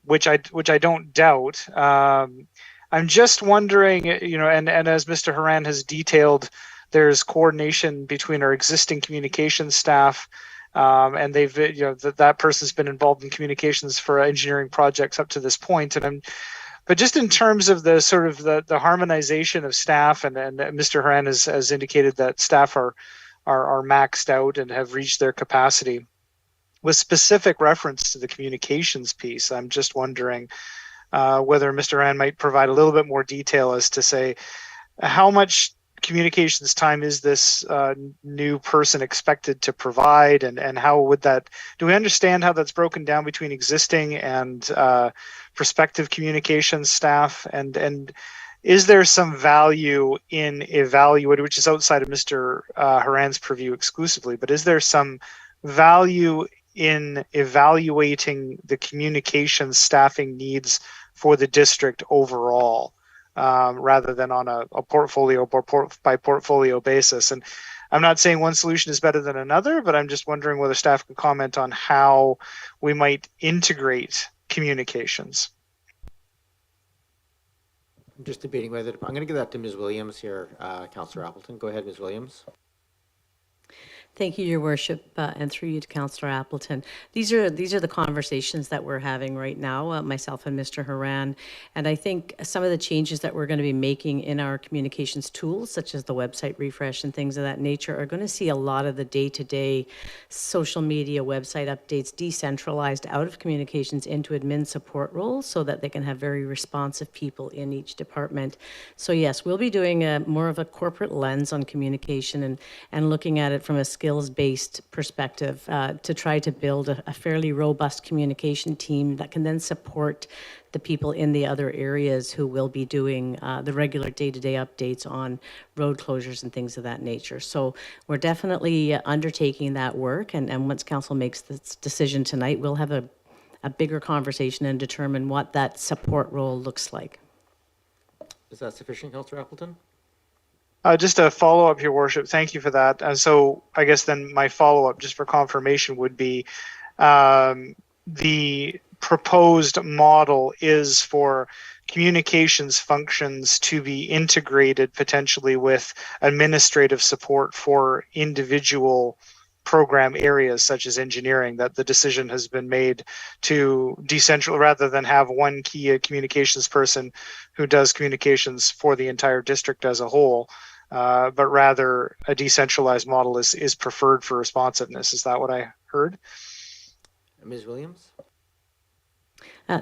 which I don't doubt. I'm just wondering, and as Mr. Haran has detailed, there's coordination between our existing communications staff, and they've, that person's been involved in communications for engineering projects up to this point, but just in terms of the sort of the harmonization of staff, and Mr. Haran has indicated that staff are maxed out and have reached their capacity. With specific reference to the communications piece, I'm just wondering whether Mr. Haran might provide a little bit more detail as to say how much communications time is this new person expected to provide, and how would that, do we understand how that's broken down between existing and prospective communications staff, and is there some value in evaluating, which is outside of Mr. Haran's purview exclusively, but is there some value in evaluating the communications staffing needs for the district overall, rather than on a portfolio by portfolio basis? And I'm not saying one solution is better than another, but I'm just wondering whether staff can comment on how we might integrate communications. I'm just debating whether I'm going to give that to Ms. Williams here, Councillor Appleton. Go ahead, Ms. Williams. Thank you, Your Worship, and through you to Councillor Appleton. These are the conversations that we're having right now, myself and Mr. Haran. And I think some of the changes that we're going to be making in our communications tools, such as the website refresh and things of that nature, are going to see a lot of the day-to-day social media website updates decentralized out of communications into admin support roles, so that they can have very responsive people in each department. So yes, we'll be doing more of a corporate lens on communication and looking at it from a skills-based perspective to try to build a fairly robust communication team that can then support the people in the other areas who will be doing the regular day-to-day updates on road closures and things of that nature. So we're definitely undertaking that work, and once council makes this decision tonight, we'll have a bigger conversation and determine what that support role looks like. Is that sufficient, Councillor Appleton? Just a follow-up, Your Worship. Thank you for that. And so I guess then my follow-up, just for confirmation, would be the proposed model is for communications functions to be integrated potentially with administrative support for individual program areas such as engineering, that the decision has been made to rather than have one key communications person who does communications for the entire district as a whole, but rather a decentralized model is preferred for responsiveness. Is that what I heard? Ms. Williams?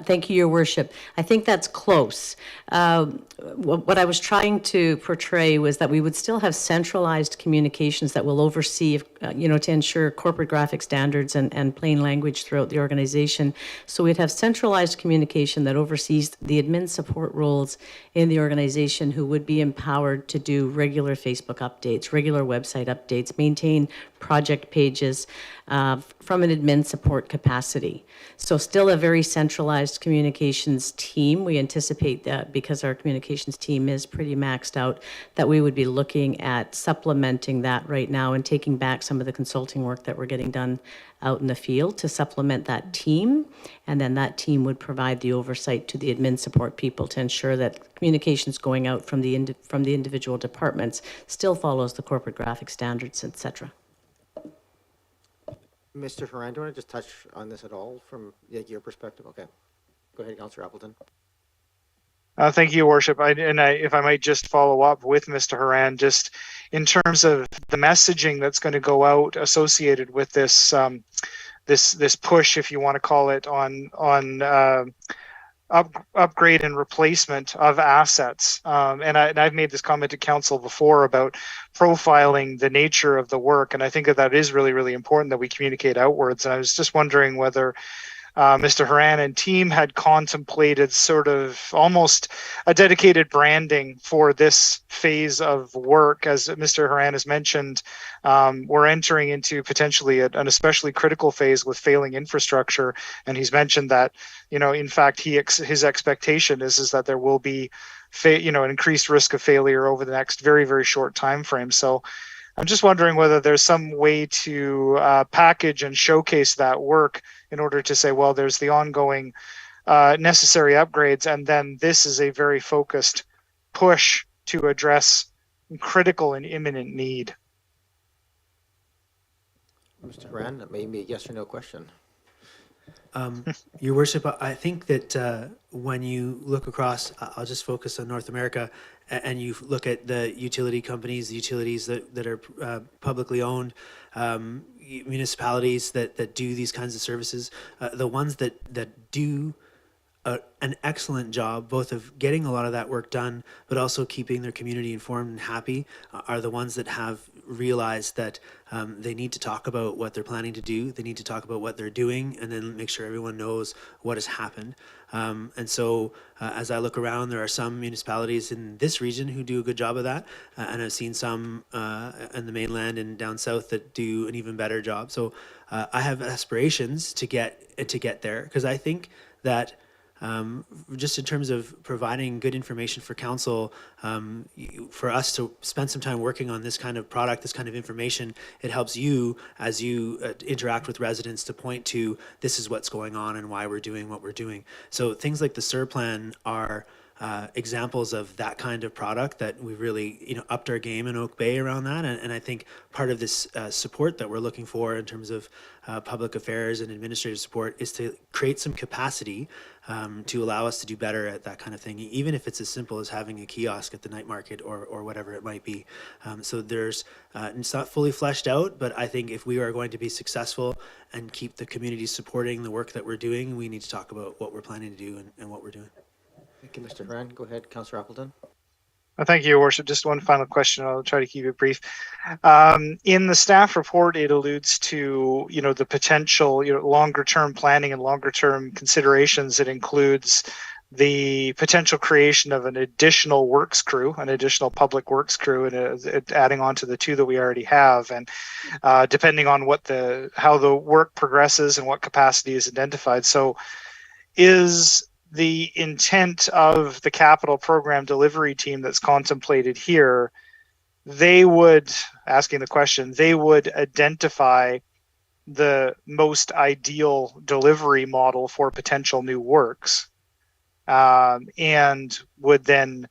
Thank you, Your Worship. I think that's close. What I was trying to portray was that we would still have centralized communications that will oversee, to ensure corporate graphic standards and plain language throughout the organization. So we'd have centralized communication that oversees the admin support roles in the organization, who would be empowered to do regular Facebook updates, regular website updates, maintain project pages from an admin support capacity. So still a very centralized communications team. We anticipate that because our communications team is pretty maxed out, that we would be looking at supplementing that right now and taking back some of the consulting work that we're getting done out in the field to supplement that team. And then that team would provide the oversight to the admin support people to ensure that communications going out from the individual departments still follows the corporate graphic standards, etc. Mr. Horan, do you want to just touch on this at all from your perspective? Okay. Go ahead, Councillor Appleton. Thank you, Your Worship. If I might just follow up with Mr. Horan, just in terms of the messaging that's going to go out associated with this this push, if you want to call it, on upgrade and replacement of assets. And I've made this comment to council before about profiling the nature of the work, and I think that is really, really important that we communicate outwards. And I was just wondering whether Mr. Horan and team had contemplated sort of almost a dedicated branding for this phase of work. As Mr. Horan has mentioned, we're entering into potentially an especially critical phase with failing infrastructure. And he's mentioned that, in fact, his expectation is that there will be, an increased risk of failure over the next very, very short time frame. So I'm just wondering whether there's some way to package and showcase that work in order to say, well, there's the ongoing necessary upgrades, and then this is a very focused push to address critical and imminent need. Mr. Horan, that may be a yes or no question. Your Worship, I think that when you look across, I'll just focus on North America, and you look at the utility companies, the utilities that are publicly owned, municipalities that do these kinds of services, the ones that do an excellent job both of getting a lot of that work done, but also keeping their community informed and happy, are the ones that have realized that they need to talk about what they're planning to do. They need to talk about what they're doing, and then make sure everyone knows what has happened. And so as I look around, there are some municipalities in this region who do a good job of that, and I've seen some in the mainland and down south that do an even better job. So I have aspirations to get there, because I think that just in terms of providing good information for council, for us to spend some time working on this kind of product, this kind of information, it helps you as you interact with residents to point to this is what's going on and why we're doing what we're doing. So things like the SIR plan are examples of that kind of product that we really upped our game in Oak Bay around that, and I think part of this support that we're looking for in terms of public affairs and administrative support is to create some capacity to allow us to do better at that kind of thing, even if it's as simple as having a kiosk at the night market or whatever it might be. So there's it's not fully fleshed out, but I think if we are going to be successful and keep the community supporting the work that we're doing, we need to talk about what we're planning to do and what we're doing. Thank you, Mr. Horan. Go ahead, Councillor Appleton. Thank you, Your Worship. Just one final question. I'll try to keep it brief. In the staff report, it alludes to, the potential, longer-term planning and longer-term considerations. It includes the potential creation of an additional works crew, an additional public works crew, and adding on to the two that we already have. And depending on how the work progresses and what capacity is identified. So is the intent of the capital program delivery team that's contemplated here, they would identify the most ideal delivery model for potential new works, and would then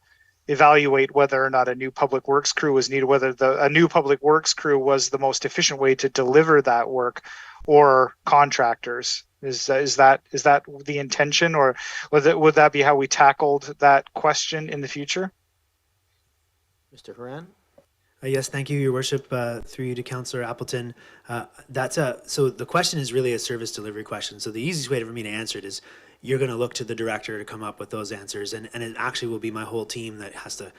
evaluate whether or not a new public works crew was needed, whether a new public works crew was the most efficient way to deliver that work, or contractors. Is that the intention, or would that be how we tackled that question in the future? Mr. Haran? Yes, thank you, Your Worship. Through you to Councillor Appleton. So the question is really a service delivery question. So the easiest way for me to answer it is you're going to look to the director to come up with those answers, and it actually will be my whole team that has to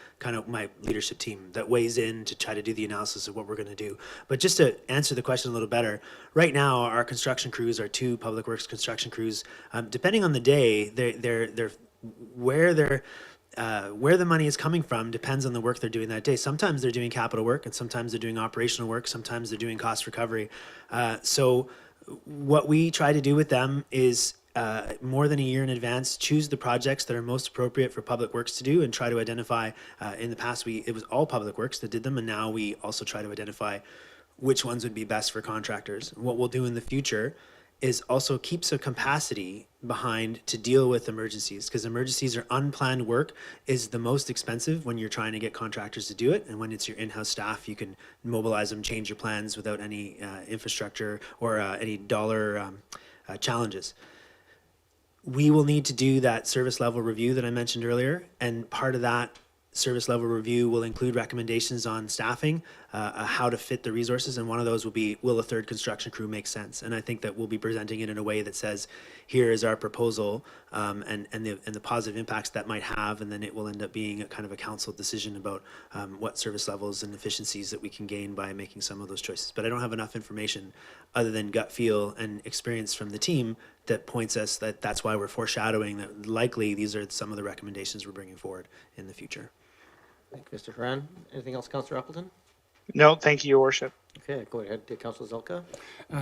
my leadership team that weighs in to try to do the analysis of what we're going to do. But just to answer the question a little better, right now our construction crews are 2 public works construction crews. Depending on the day, where the money is coming from depends on the work they're doing that day. Sometimes they're doing capital work, and sometimes they're doing operational work. Sometimes they're doing cost recovery. So what we try to do with them is more than a year in advance, choose the projects that are most appropriate for public works to do, and try to identify, in the past it was all public works that did them, and now we also try to identify which ones would be best for contractors. What we'll do in the future is also keep some capacity behind to deal with emergencies, because emergencies or unplanned work is the most expensive when you're trying to get contractors to do it. And when it's your in-house staff, you can mobilize them, change your plans without any infrastructure or any dollar challenges. We will need to do that service level review that I mentioned earlier, and part of that service level review will include recommendations on staffing, how to fit the resources, and one of those will be, will a 3rd construction crew make sense? And I think that we'll be presenting it in a way that says, here is our proposal, and the positive impacts that might have, and then it will end up being a kind of a council decision about what service levels and efficiencies that we can gain by making some of those choices. But I don't have enough information other than gut feel and experience from the team that points us that that's why we're foreshadowing that likely these are some of the recommendations we're bringing forward in the future. Thank you, Mr. Haran. Anything else, Councillor Appleton? No, thank you, Your Worship. Okay, go ahead, Councillor Zelka.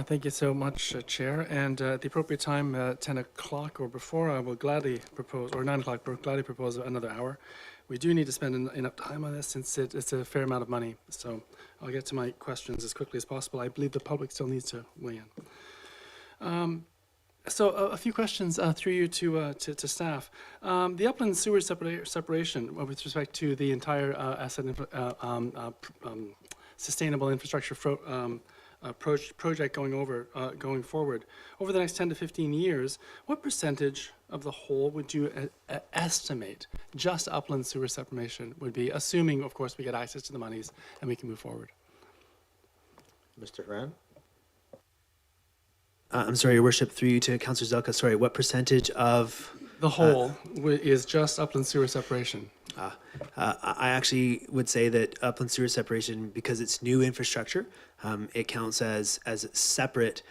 Thank you so much, Chair. And at the appropriate time, 10 o'clock or before, I will gladly propose, or 9 o'clock, we'll gladly propose another hour. We do need to spend enough time on this since it's a fair amount of money. So I'll get to my questions as quickly as possible. I believe the public still needs to weigh in. So a few questions through you to staff. The upland sewer separation with respect to the entire asset sustainable infrastructure project going forward over the next 10 to 15 years, what percentage of the whole would you estimate just upland sewer separation would be, assuming of course we get access to the monies and we can move forward? Mr. Haran? I'm sorry, Your Worship, through you to Councillor Zelka. Sorry, what percentage of the whole is just upland sewer separation? I actually would say that upland sewer separation, because it's new infrastructure, it counts as separate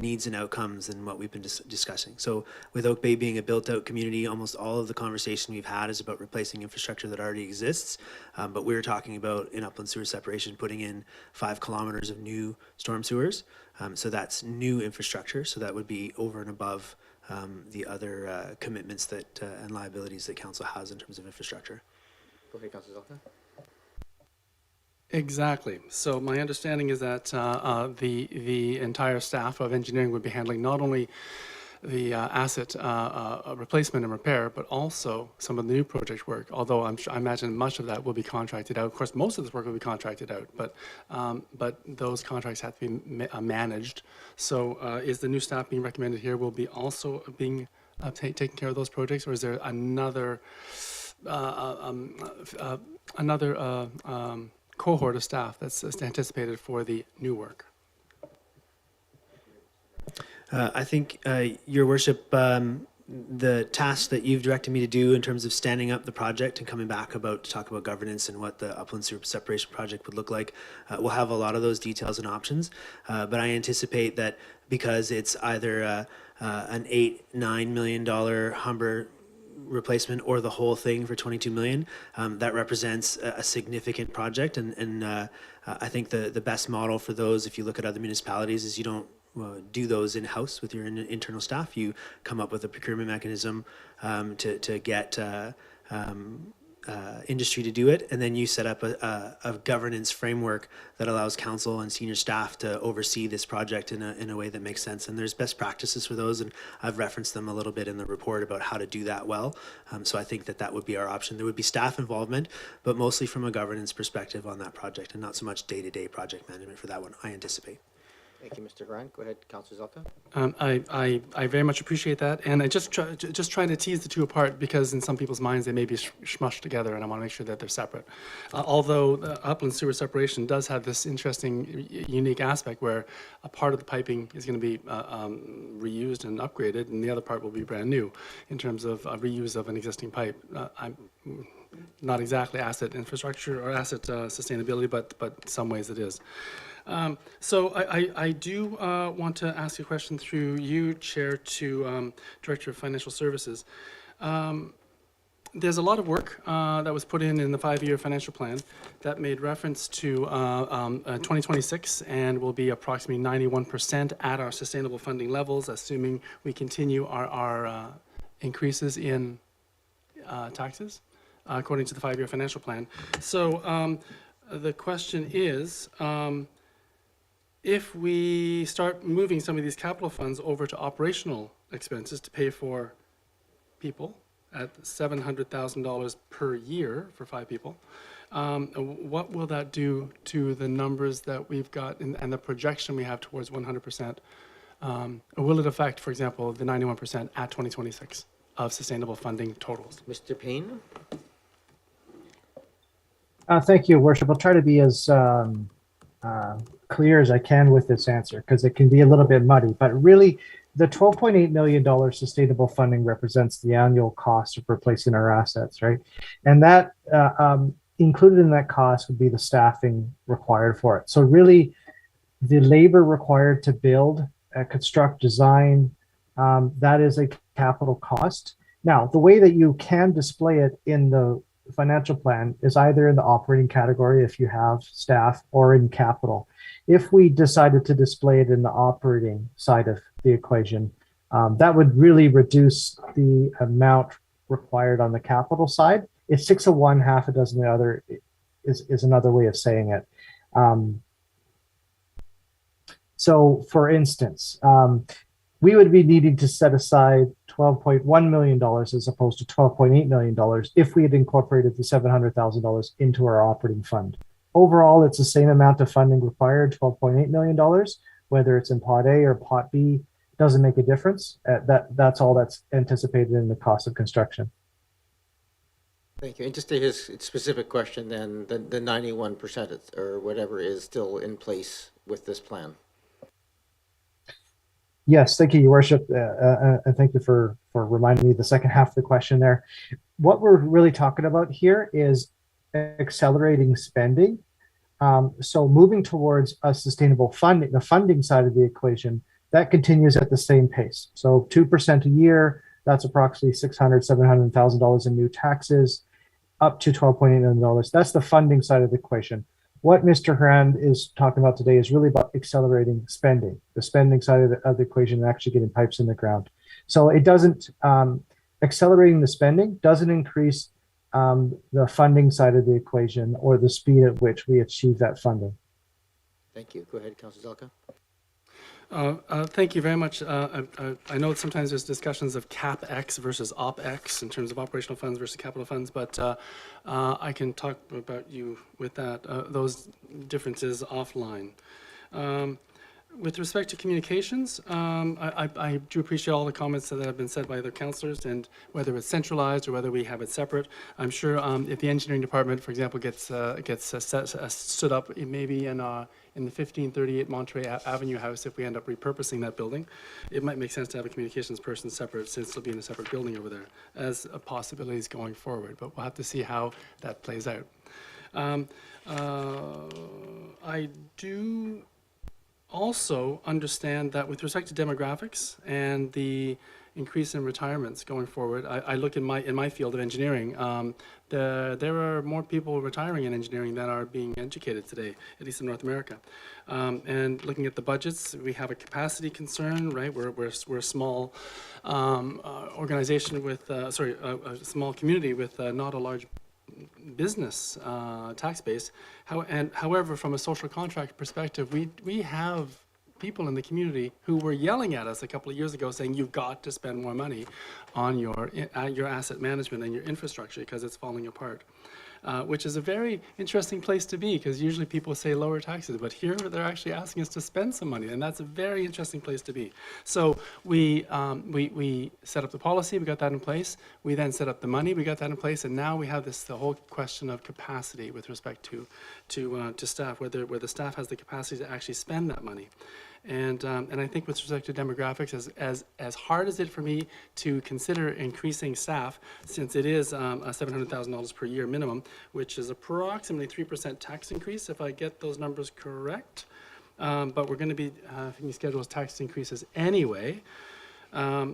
needs and outcomes than what we've been discussing. So with Oak Bay being a built-out community, almost all of the conversation we've had is about replacing infrastructure that already exists. But we're talking about, in upland sewer separation, putting in 5 kilometers of new storm sewers. So that's new infrastructure. So that would be over and above the other commitments that and liabilities that council has in terms of infrastructure. Go ahead, Councillor Zelka. Exactly. So my understanding is that the entire staff of engineering would be handling not only the asset replacement and repair, but also some of the new project work. Although I imagine much of that will be contracted out. Of course, most of this work will be contracted out, but those contracts have to be managed. So is the new staff being recommended here will be also being taking care of those projects, or is there another cohort of staff that's anticipated for the new work? I think, Your Worship, the task that you've directed me to do in terms of standing up the project and coming back to talk about governance and what the upland sewer separation project would look like, we'll have a lot of those details and options. But I anticipate that because it's either an $8-9 million Humber replacement or the whole thing for 22 million, that represents a significant project. And I think the best model for those, if you look at other municipalities, is you don't do those in-house with your internal staff. You come up with a procurement mechanism to get industry to do it, and then you set up a governance framework that allows council and senior staff to oversee this project in a way that makes sense. And there's best practices for those, and I've referenced them a little bit in the report about how to do that well. So I think that would be our option. There would be staff involvement, but mostly from a governance perspective on that project, and not so much day-to-day project management for that one, I anticipate. Thank you, Mr. Grant. Go ahead, Councillor Zelka. I very much appreciate that, and I just trying to tease the two apart, because in some people's minds they may be smushed together, and I want to make sure that they're separate. Although the upland sewer separation does have this interesting, unique aspect where a part of the piping is going to be reused and upgraded, and the other part will be brand new in terms of reuse of an existing pipe. I'm not exactly asset infrastructure or asset sustainability, but some ways it is. So I do want to ask a question through you, Chair, to Director of Financial Services. There's a lot of work that was put in the 5-year financial plan that made reference to 2026 and will be approximately 91% at our sustainable funding levels, assuming we continue our increases in taxes, according to the 5-year financial plan. So the question is, if we start moving some of these capital funds over to operational expenses to pay for people at $700,000 per year for 5 people, what will that do to the numbers that we've got and the projection we have towards 100%? Will it affect, for example, the 91% at 2026 of sustainable funding totals? Mr. Payne. Thank you, Worship. I'll try to be as clear as I can with this answer, because it can be a little bit muddy, but really the $12.8 million sustainable funding represents the annual cost of replacing our assets, right? And that included in that cost would be the staffing required for it. So really the labor required to build, construct, design, that is a capital cost. Now, the way that you can display it in the financial plan is either in the operating category if you have staff, or in capital. If we decided to display it in the operating side of the equation, that would really reduce the amount required on the capital side. It's 6 of one, half a dozen the other is another way of saying it. So for instance, we would be needing to set aside $12.1 million as opposed to $12.8 million if we had incorporated the $700,000 into our operating fund. Overall, it's the same amount of funding required, $12.8 million, whether it's in Pot A or Pot B, doesn't make a difference. That's all that's anticipated in the cost of construction. Thank you. And just to his specific question, then, the 91% or whatever is still in place with this plan. Yes, thank you, Your Worship, and thank you for reminding me of the second half of the question there. What we're really talking about here is accelerating spending. So moving towards a sustainable funding, the funding side of the equation, that continues at the same pace. So 2% a year, that's approximately $600,000, $700,000 in new taxes, up to $12.8 million. That's the funding side of the equation. What Mr. Horan is talking about today is really about accelerating spending, the spending side of the equation, and actually getting pipes in the ground. So it doesn't, accelerating the spending doesn't increase the funding side of the equation or the speed at which we achieve that funding. Thank you. Go ahead, Councillor Zelka. Thank you very much. I know sometimes there's discussions of CapEx versus OpEx in terms of operational funds versus capital funds, but I can talk about you with that, those differences offline. With respect to communications, I do appreciate all the comments that have been said by other councillors, and whether it's centralized or whether we have it separate. I'm sure if the engineering department, for example, gets stood up, maybe in the 1538 Monterey Avenue house, if we end up repurposing that building, it might make sense to have a communications person separate, since it'll be in a separate building over there, as possibilities going forward. But we'll have to see how that plays out. I do also understand that with respect to demographics and the increase in retirements going forward, I look in my field of engineering, there are more people retiring in engineering than are being educated today, at least in North America. And looking at the budgets, we have a capacity concern, right? We're a small organization with, a small community with not a large business tax base. However, from a social contract perspective, we have people in the community who were yelling at us a couple of years ago saying you've got to spend more money on your asset management and your infrastructure because it's falling apart. Which is a very interesting place to be because usually people say lower taxes, but here they're actually asking us to spend some money, and that's a very interesting place to be. So we set up the policy, we got that in place. We then set up the money, we got that in place, and now we have the whole question of capacity with respect to staff, whether the staff has the capacity to actually spend that money. And I think with respect to demographics, as hard as it for me to consider increasing staff, since it is a $700,000 per year minimum, which is approximately 3% tax increase, if I get those numbers correct. But we're going to be having scheduled tax increases anyway.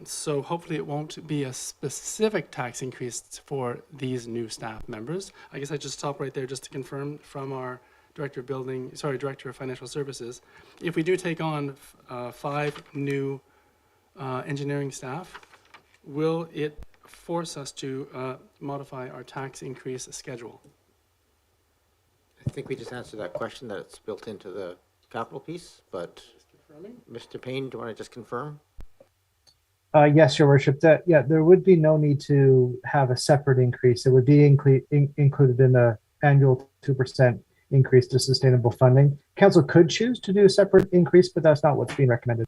So hopefully it won't be a specific tax increase for these new staff members. I guess I just stop right there just to confirm from our Director of Financial Services. If we do take on 5 new engineering staff, will it force us to modify our tax increase schedule? I think we just answered that question, that it's built into the capital piece, but Mr. Payne, do you want to just confirm? Yes, Your Worship. There would be no need to have a separate increase. It would be included in the annual 2% increase to sustainable funding. Council could choose to do a separate increase, but that's not what's being recommended.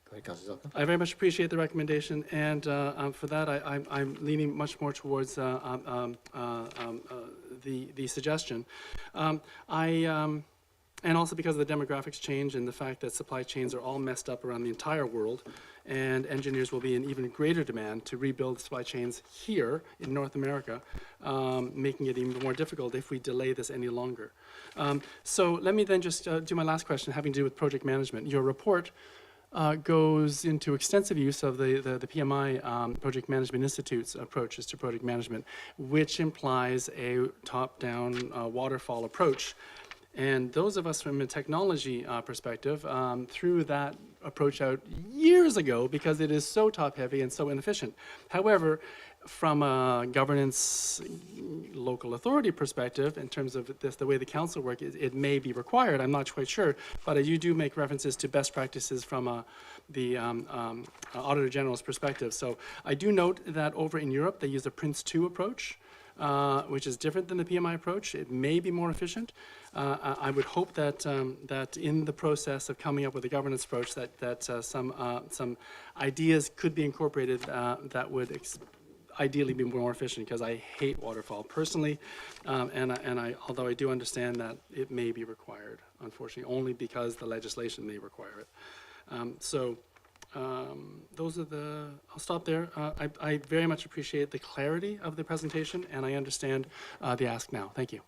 Go ahead, Councillor Zelka. I very much appreciate the recommendation, and for that, I'm leaning much more towards the suggestion. And also because of the demographics change and the fact that supply chains are all messed up around the entire world, and engineers will be in even greater demand to rebuild supply chains here in North America, making it even more difficult if we delay this any longer. So let me then just do my last question having to do with project management. Your report goes into extensive use of the PMI, Project Management Institute's approaches to project management, which implies a top-down waterfall approach. And those of us from a technology perspective threw that approach out years ago because it is so top-heavy and so inefficient. However, from a governance local authority perspective, in terms of the way the council works, it may be required. I'm not quite sure, but you do make references to best practices from the Auditor General's perspective. So I do note that over in Europe, they use a Prince 2 approach, which is different than the PMI approach. It may be more efficient. I would hope that that in the process of coming up with a governance approach, that some ideas could be incorporated that would ideally be more efficient, because I hate waterfall personally, and although I do understand that it may be required, unfortunately, only because the legislation may require it. Those are I'll stop there. I very much appreciate the clarity of the presentation, and I understand the ask now. Thank you.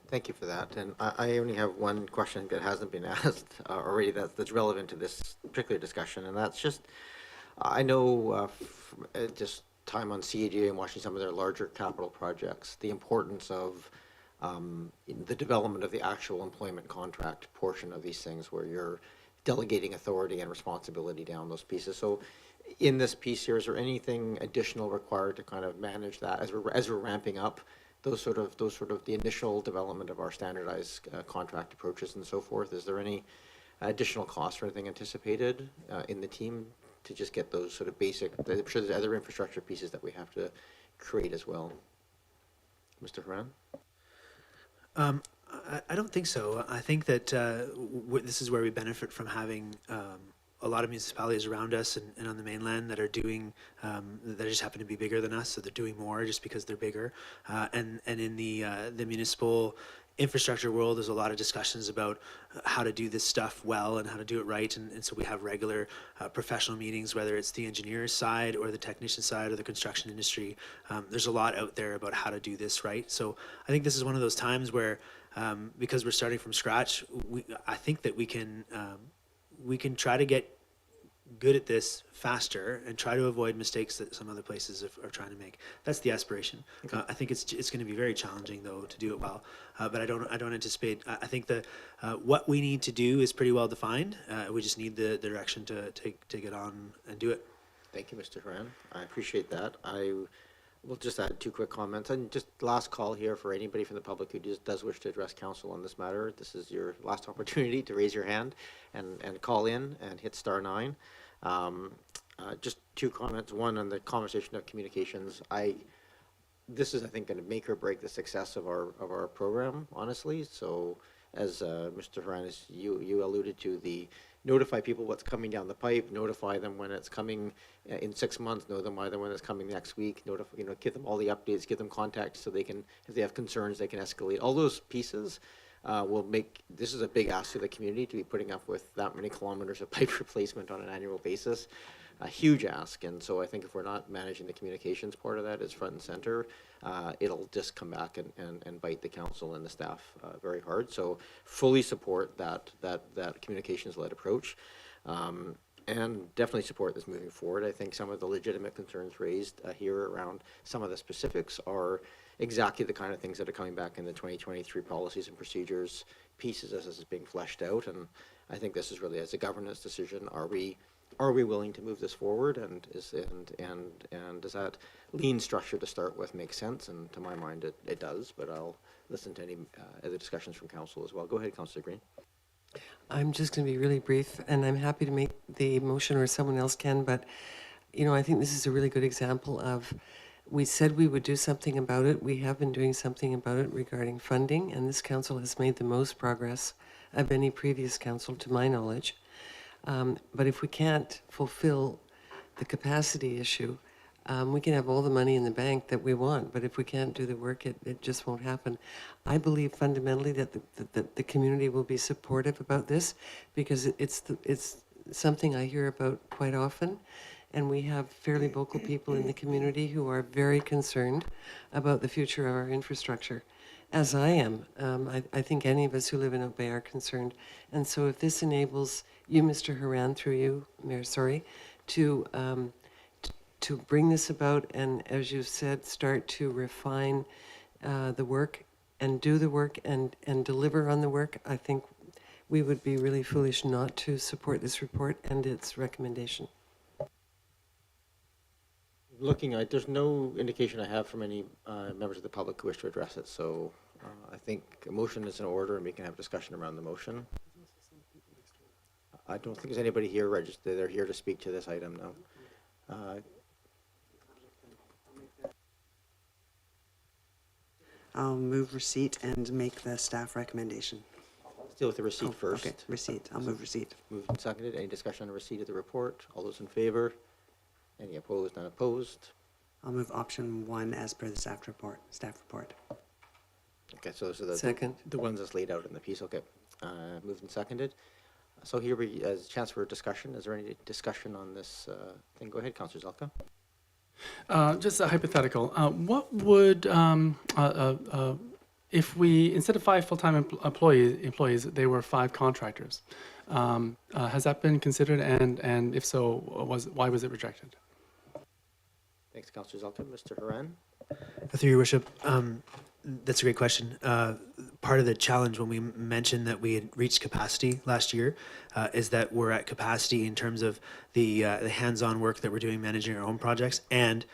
Thank you for that. And I only have one question that hasn't been asked already that's relevant to this particular discussion, and that's just, I know just time on CADA and watching some of their larger capital projects, the importance of the development of the actual employment contract portion of these things, where you're delegating authority and responsibility down those pieces. So in this piece here, is there anything additional required to kind of manage that as we're ramping up those sort of the initial development of our standardized contract approaches and so forth? Is there any additional cost or anything anticipated in the team to just get those sort of basic, I'm sure there's other infrastructure pieces that we have to create as well? Mr. Haran? I don't think so. I think that this is where we benefit from having a lot of municipalities around us and on the mainland that are doing, that just happen to be bigger than us, so they're doing more just because they're bigger. And in the municipal infrastructure world, there's a lot of discussions about how to do this stuff well and how to do it right, and so we have regular professional meetings, whether it's the engineer side or the technician side or the construction industry. There's a lot out there about how to do this right. So I think this is one of those times where, because we're starting from scratch, I think that we can try to get good at this faster and try to avoid mistakes that some other places are trying to make. That's the aspiration. Okay. I think it's going to be very challenging though to do it well, but I don't anticipate. I think that what we need to do is pretty well defined. We just need the direction to get on and do it. Thank you, Mr. Haran. I appreciate that. We'll just add two quick comments, and just last call here for anybody from the public who does wish to address council on this matter. This is your last opportunity to raise your hand and call in and hit *9. Just two comments. One on the conversation of communications. This is, I think, going to make or break the success of our program, honestly. So, as Mr. Haranis, you alluded to, the notify people what's coming down the pipe, notify them when it's coming in 6 months, notify them when it's coming next week, give them all the updates, give them contacts so they can, if they have concerns, they can escalate. All those pieces will make, this is a big ask to the community to be putting up with that many kilometers of pipe replacement on an annual basis. A huge ask, and so I think if we're not managing the communications part of that as front and center, it'll just come back and bite the council and the staff very hard. So fully support that communications-led approach, and definitely support this moving forward. I think some of the legitimate concerns raised here around some of the specifics are exactly the kind of things that are coming back in the 2023 policies and procedures pieces as this is being fleshed out, and I think this is really, as a governance decision, are we willing to move this forward, and does that lean structure to start with make sense? And to my mind, it does, but I'll listen to any other discussions from council as well. Go ahead, Councillor Green. I'm just going to be really brief, and I'm happy to make the motion or someone else can, but, I think this is a really good example of, we said we would do something about it. We have been doing something about it regarding funding, and this council has made the most progress of any previous council, to my knowledge. But if we can't fulfill the capacity issue, we can have all the money in the bank that we want, but if we can't do the work, it just won't happen. I believe fundamentally that the community will be supportive about this, because it's something I hear about quite often, and we have fairly vocal people in the community who are very concerned about the future of our infrastructure, as I am. I think any of us who live in Oak Bay are concerned, and so if this enables you, Mr. Haran, through you, Mayor, sorry, to bring this about, and as you said, start to refine the work and do the work and deliver on the work, I think we would be really foolish not to support this report and its recommendation. Looking at, there's no indication I have from any members of the public who wish to address it, so I think a motion is in order and we can have discussion around the motion. I don't think there's anybody here registered. They're here to speak to this item now. I'll move receipt and make the staff recommendation. Let's deal with the receipt first. Okay, receipt. I'll move receipt. Moved and seconded. Any discussion on the receipt of the report? All those in favor? Any opposed? None opposed? I'll move option 1 as per the staff report. Okay, so those are the ones that's laid out in the piece. Okay, moved and seconded. So here we, as a chance for discussion. Is there any discussion on this thing? Go ahead, Councillor Zelka. Just a hypothetical. What would, if we, instead of 5 full-time employees, they were 5 contractors? Has that been considered, and if so, why was it rejected? Thanks, Councillor Zelka. Mr. Haran. Through your worship, that's a great question. Part of the challenge when we mentioned that we had reached capacity last year is that we're at capacity in terms of the hands-on work that we're doing managing our own projects and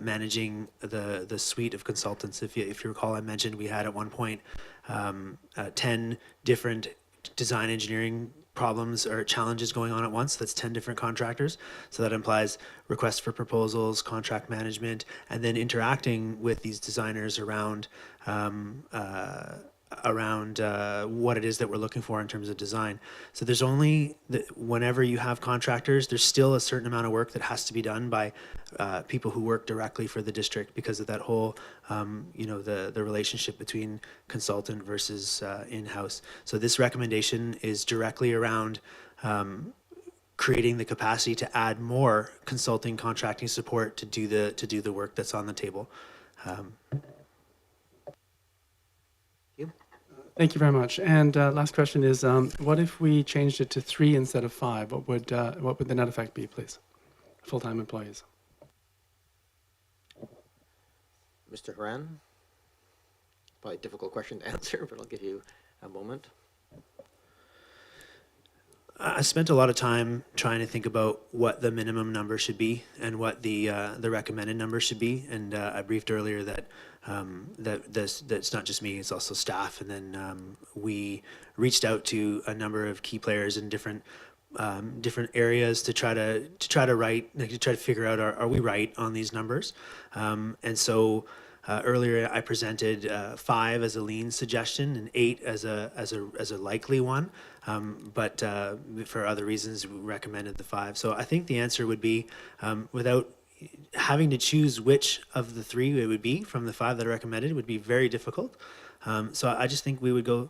managing the suite of consultants. If you recall, I mentioned we had at one point 10 different design engineering problems or challenges going on at once. That's 10 different contractors. So that implies requests for proposals, contract management, and then interacting with these designers around what it is that we're looking for in terms of design. So there's only, whenever you have contractors, there's still a certain amount of work that has to be done by people who work directly for the district because of that whole, the relationship between consultant versus in-house. So this recommendation is directly around creating the capacity to add more consulting contracting support to do the work that's on the table. Thank you very much. And last question is, what if we changed it to 3 instead of 5? What would the net effect be, please? Full-time employees. Mr. Haran. Probably a difficult question to answer, but I'll give you a moment. I spent a lot of time trying to think about what the minimum number should be and what the recommended number should be. And I briefed earlier that that's not just me; it's also staff. And then we reached out to a number of key players in different areas to try to figure out are we right on these numbers. And so earlier I presented 5 as a lean suggestion and 8 as a likely one. But for other reasons, we recommended the 5. So I think the answer would be, without having to choose which of the 3 it would be from the 5 that are recommended, would be very difficult. So I just think we would go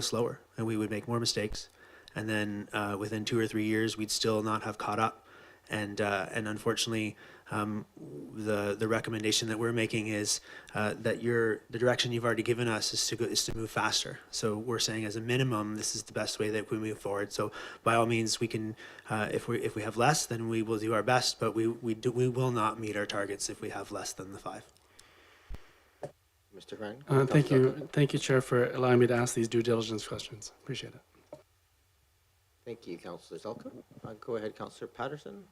slower and we would make more mistakes, and then within 2 or 3 years we'd still not have caught up. And unfortunately, the recommendation that we're making is that the direction you've already given us is to move faster. So we're saying as a minimum, this is the best way that we move forward. So by all means, we can, if we have less, then we will do our best. But we will not meet our targets if we have less than the 5. Mr. Grant? Thank you, Chair, for allowing me to ask these due diligence questions. Appreciate it. Thank you, Councillor Zelka. Go ahead, Councillor Patterson.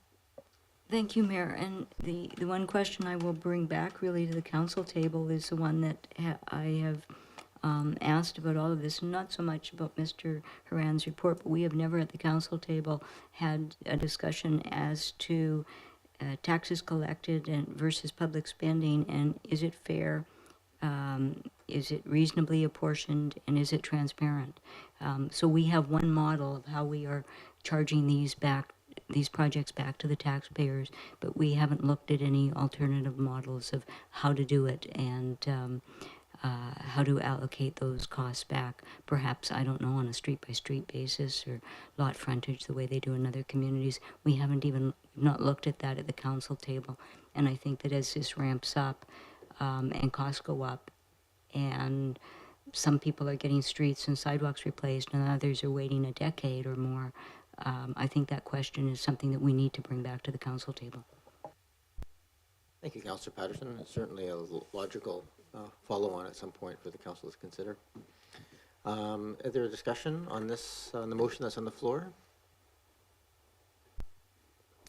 Thank you, Mayor. And the one question I will bring back really to the council table is the one that I have asked about all of this, not so much about Mr. Horan's report, but we have never at the council table had a discussion as to taxes collected and versus public spending, and is it fair? Is it reasonably apportioned, and is it transparent? So we have one model of how we are charging these projects back to the taxpayers, but we haven't looked at any alternative models of how to do it and how to allocate those costs back. Perhaps, I don't know, on a street-by-street basis or lot frontage the way they do in other communities. We haven't even not looked at that at the council table. And I think that as this ramps up and costs go up, and some people are getting streets and sidewalks replaced and others are waiting a decade or more, I think that question is something that we need to bring back to the council table. Thank you, Councillor Patterson. It's certainly a logical follow-on at some point for the council to consider. Is there a discussion on this, on the motion that's on the floor?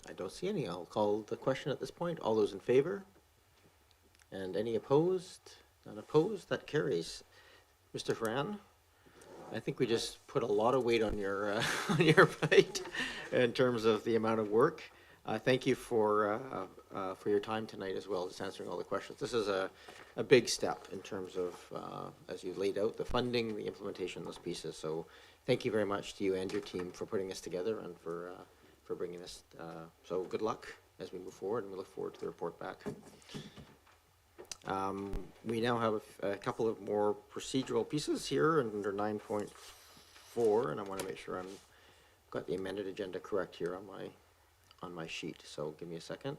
I don't see any. I'll call the question at this point. All those in favor? And any opposed? None opposed? That carries. Mr. Horan, I think we just put a lot of weight on your plate in terms of the amount of work. Thank you for your time tonight as well, just answering all the questions. This is a big step in terms of, as you laid out, the funding, the implementation, those pieces. So thank you very much to you and your team for putting this together and for bringing this. So good luck as we move forward, and we look forward to the report back. We now have a couple of more procedural pieces here under 9.4, and I want to make sure I've got the amended agenda correct here on my sheet. So give me a second.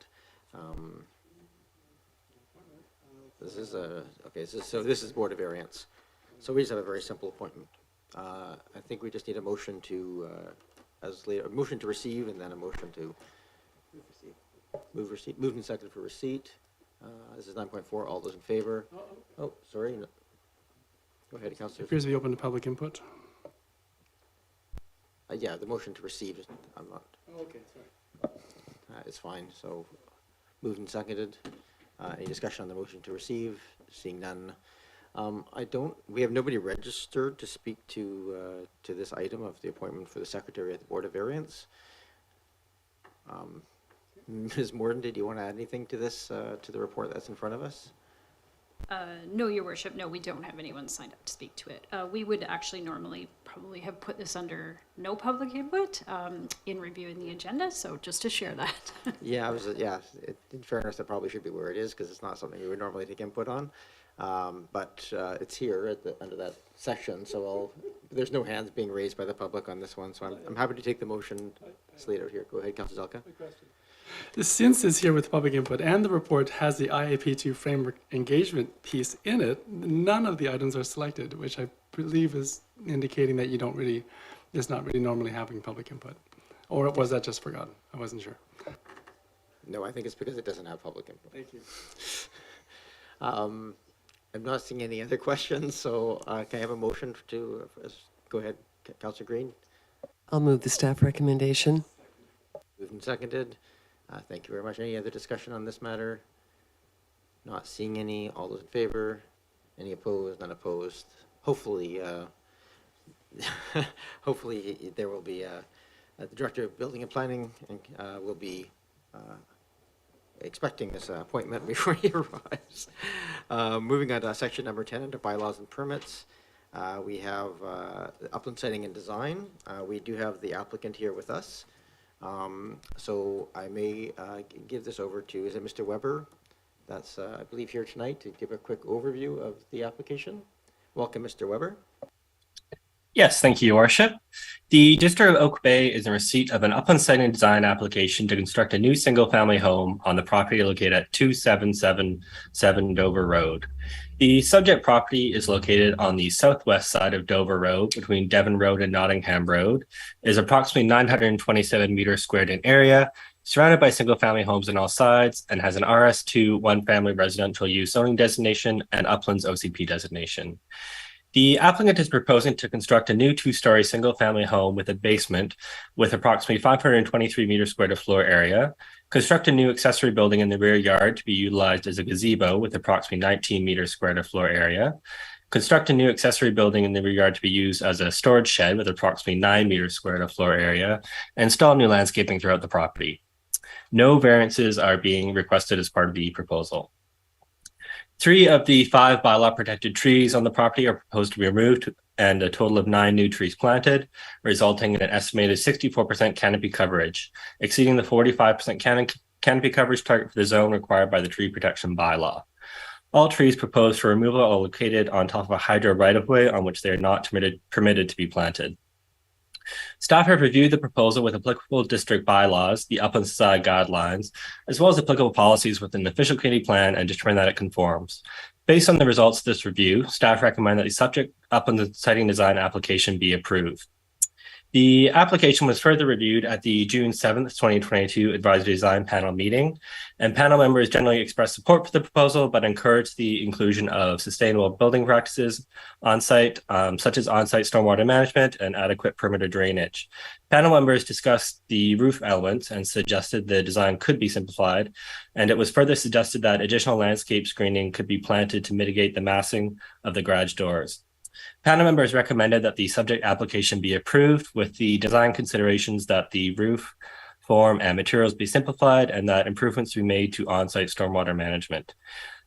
This is this is Board of Variance. So we just have a very simple appointment. I think we just need a motion to a motion to receive, and then a motion to move and second for receipt. This is 9.4. All those in favor? Oh, sorry. No. Go ahead, Councillor. Appears to be open to public input. Yeah, the motion to receive. I'm not. Oh, okay, sorry. It's fine. So, moved and seconded. Any discussion on the motion to receive? Seeing none. We have nobody registered to speak to this item of the appointment for the secretary at the Board of Variance. Ms. Morden, did you want to add anything to this, to the report that's in front of us? No, Your Worship. No, we don't have anyone signed up to speak to it. We would actually normally probably have put this under no public input in reviewing the agenda. So just to share that. Yeah, in fairness, that probably should be where it is because it's not something you would normally take input on. But it's here under that section. So there's no hands being raised by the public on this one. So I'm happy to take the motion. It's laid out here. Go ahead, Councillor Zelka. Since it's here with public input and the report has the IAP2 framework engagement piece in it, none of the items are selected, which I believe is indicating that it's not really normally having public input. Or was that just forgotten? I wasn't sure. No, I think it's because it doesn't have public input. Thank you. I'm not seeing any other questions, so can I have a motion to, go ahead, Councillor Green? I'll move the staff recommendation. Moved and seconded. Thank you very much. Any other discussion on this matter? Not seeing any. All those in favor? Any opposed? None opposed. Hopefully, hopefully there will be the Director of Building and Planning will be expecting this appointment before he arrives. Moving on to section number 10 under bylaws and permits. We have upland siting and design. We do have the applicant here with us. So I may give this over to, is it Mr. Weber? That's, I believe, here tonight to give a quick overview of the application. Welcome, Mr. Weber. Yes, thank you, Your Worship. The District of Oak Bay is in receipt of an upland site and design application to construct a new single-family home on the property located at 2777 Dover Road. The subject property is located on the southwest side of Dover Road between Devon Road and Nottingham Road, is approximately 927 meters squared in area, surrounded by single-family homes on all sides, and has an RS2 one-family residential use zoning designation and Uplands OCP designation. The applicant is proposing to construct a new two-story single-family home with a basement with approximately 523 meters squared of floor area, construct a new accessory building in the rear yard to be utilized as a gazebo with approximately 19 meters squared of floor area, construct a new accessory building in the rear yard to be used as a storage shed with approximately 9 meters squared of floor area, and install new landscaping throughout the property. No variances are being requested as part of the proposal. 3 of the 5 bylaw protected trees on the property are proposed to be removed and a total of 9 new trees planted, resulting in an estimated 64% canopy coverage, exceeding the 45% canopy coverage target for the zone required by the tree protection bylaw. All trees proposed for removal are located on top of a hydro right-of-way on which they are not permitted to be planted. Staff have reviewed the proposal with applicable district bylaws, the Upland Society guidelines, as well as applicable policies within the official community plan and determine that it conforms. Based on the results of this review, staff recommend that the subject Upland siting design application be approved. The application was further reviewed at the June 7th, 2022 Advisory Design Panel meeting, and panel members generally expressed support for the proposal, but encouraged the inclusion of sustainable building practices on site, such as on-site stormwater management and adequate perimeter drainage. Panel members discussed the roof elements and suggested the design could be simplified, and it was further suggested that additional landscape screening could be planted to mitigate the massing of the garage doors. Panel members recommended that the subject application be approved with the design considerations that the roof, form, and materials be simplified and that improvements be made to on-site stormwater management.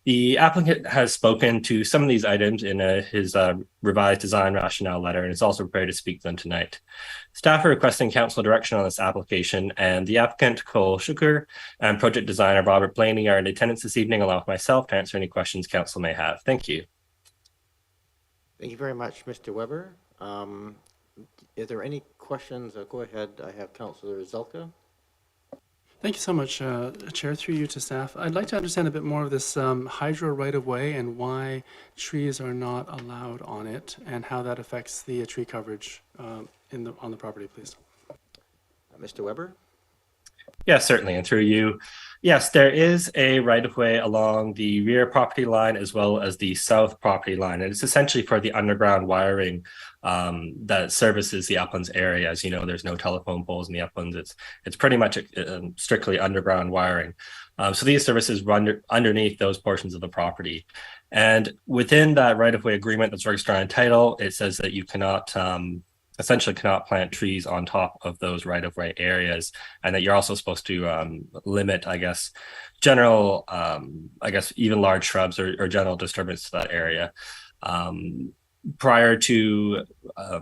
The applicant has spoken to some of these items in his revised design rationale letter and is also prepared to speak to them tonight. Staff are requesting council direction on this application, and the applicant, Cole Schuker, and project designer Robert Blaney are in attendance this evening, along with myself, to answer any questions council may have. Thank you. Thank you very much, Mr. Weber. Is there any questions? Go ahead. I have Councillor Zelka. Thank you so much, Chair. Through you to staff. I'd like to understand a bit more of this hydro right-of-way and why trees are not allowed on it and how that affects the tree coverage on the property, please. Mr. Weber? Yes, certainly. And through you, yes, there is a right-of-way along the rear property line as well as the south property line. And it's essentially for the underground wiring that services the uplands area. As you know, there's no telephone poles in the uplands. It's pretty much strictly underground wiring. So these services run underneath those portions of the property. And within that right-of-way agreement that's registered on title, it says that you cannot essentially cannot plant trees on top of those right-of-way areas, and that you're also supposed to limit, I guess, general, even large shrubs or general disturbance to that area. Prior to a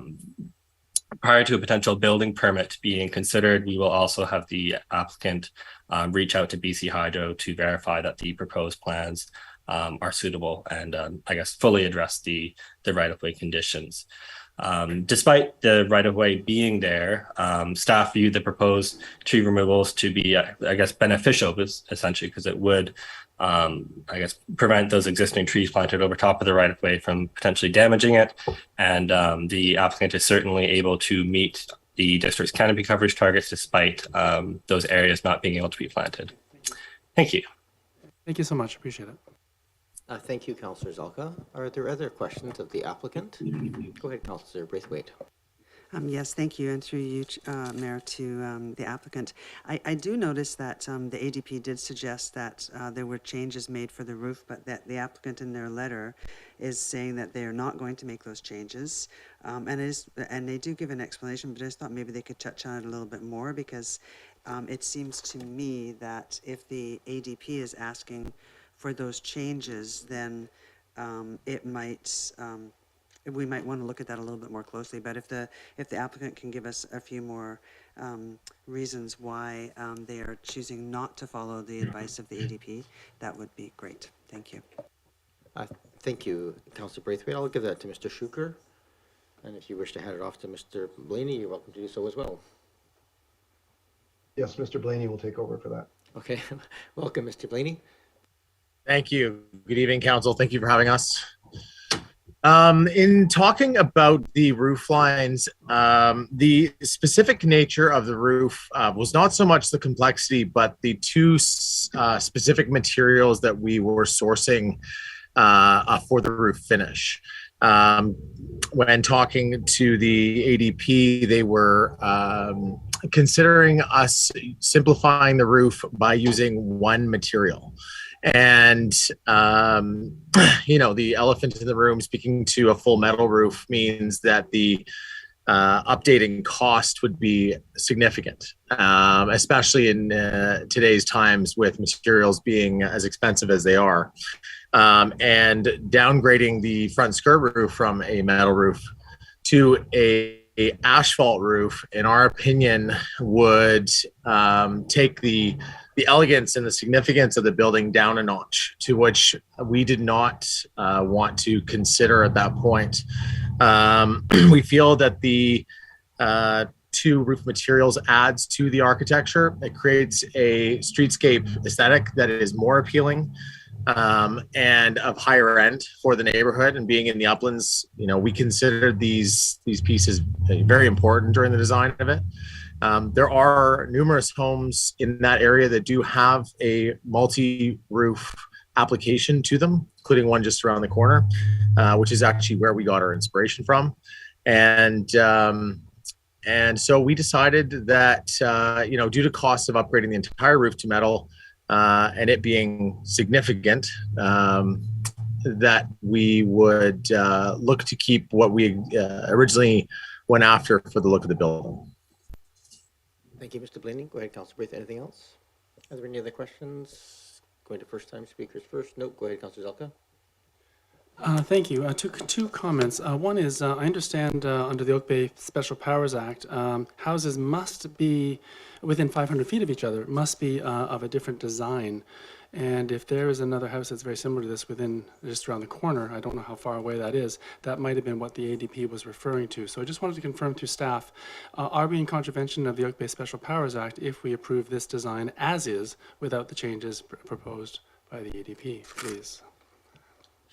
potential building permit being considered, we will also have the applicant reach out to BC Hydro to verify that the proposed plans are suitable and I guess fully address the right-of-way conditions. Despite the right-of-way being there, staff view the proposed tree removals to be, I guess, beneficial, essentially, because it would, I guess, prevent those existing trees planted over top of the right-of-way from potentially damaging it. And the applicant is certainly able to meet the district's canopy coverage targets despite those areas not being able to be planted. Thank you. Thank you so much. Appreciate it. Thank you, Councillor Zelka. Are there other questions of the applicant? Go ahead, Councillor Braithwaite. Yes, thank you, and through you, Mayor, to the applicant. I do notice that the ADP did suggest that there were changes made for the roof, but that the applicant in their letter is saying that they are not going to make those changes. And they do give an explanation, but I just thought maybe they could touch on it a little bit more, because it seems to me that if the ADP is asking for those changes, then it might we might want to look at that a little bit more closely. But if the applicant can give us a few more reasons why they are choosing not to follow the advice of the ADP, that would be great. Thank you. Thank you, Councillor Braithwaite. I'll give that to Mr. Schuker. And if you wish to hand it off to Mr. Blaney, you're welcome to do so as well. Yes, Mr. Blaney will take over for that. Okay. Welcome, Mr. Blaney. Thank you. Good evening, Council. Thank you for having us. In talking about the roof lines, the specific nature of the roof was not so much the complexity, but the two specific materials that we were sourcing for the roof finish. When talking to the ADP, they were considering us simplifying the roof by using one material. And, the elephant in the room, speaking to a full metal roof, means that the updating cost would be significant, especially in today's times with materials being as expensive as they are. And downgrading the front skirt roof from a metal roof to a asphalt roof, in our opinion, would take the elegance and the significance of the building down a notch, to which we did not want to consider at that point. We feel that the two roof materials adds to the architecture. It creates a streetscape aesthetic that is more appealing and of higher end for the neighborhood. And being in the uplands, we considered these pieces very important during the design of it. There are numerous homes in that area that do have a multi-roof application to them, including one just around the corner, which is actually where we got our inspiration from. And so we decided that, due to cost of upgrading the entire roof to metal, and it being significant, that we would look to keep what we originally went after for the look of the building. Thank you, Mr. Blaney. Go ahead, Councillor Braith. Anything else? Are there any other questions? Going to first-time speakers first. No. Go ahead, Councillor Zelka. Thank you. Two comments. One is, I understand under the Oak Bay Special Powers Act, houses must be within 500 feet of each other, must be of a different design. And if there is another house that's very similar to this within just around the corner, I don't know how far away that is, that might have been what the ADP was referring to. So I just wanted to confirm to staff, are we in contravention of the Oak Bay Special Powers Act if we approve this design as is without the changes proposed by the ADP, please?